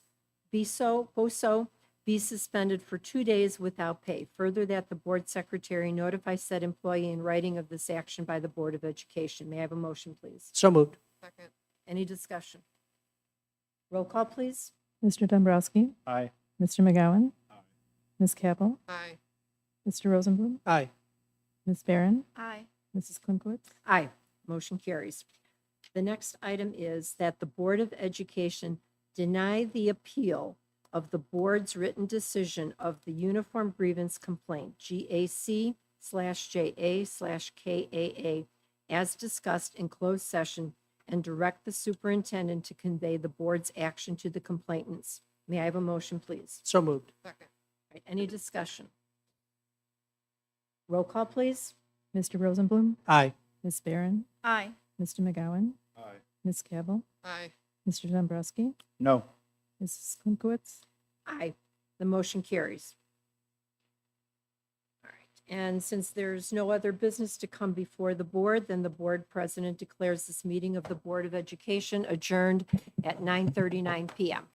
Boso be suspended for 2 days without pay. Further, that the board secretary notify said employee in writing of this action by the Board of Education. May I have a motion, please? So moved. Second. Any discussion? Roll call, please. Mr. Dombrowski, Aye. Mr. McGowan, Aye. Ms. Cabell, Aye. Mr. Rosenblum, Aye. Ms. Barron, Aye. Mrs. Klimkowitz. Aye. Motion carries. The next item is that the Board of Education deny the appeal of the board's written decision of the Uniform Grievance Complaint, GAC/JA/KAA, as discussed in closed session, and direct the superintendent to convey the board's action to the complainants. May I have a motion, please? So moved. Second. All right, any discussion? Roll call, please. Mr. Rosenblum, Aye. Ms. Barron, Aye. Mr. McGowan, Aye. Ms. Cabell, Aye. Mr. Dombrowski, No. Mrs. Klimkowitz. Aye. The motion carries. All right. And since there's no other business to come before the board, then the board president declares this meeting of the Board of Education adjourned at 9:39 PM.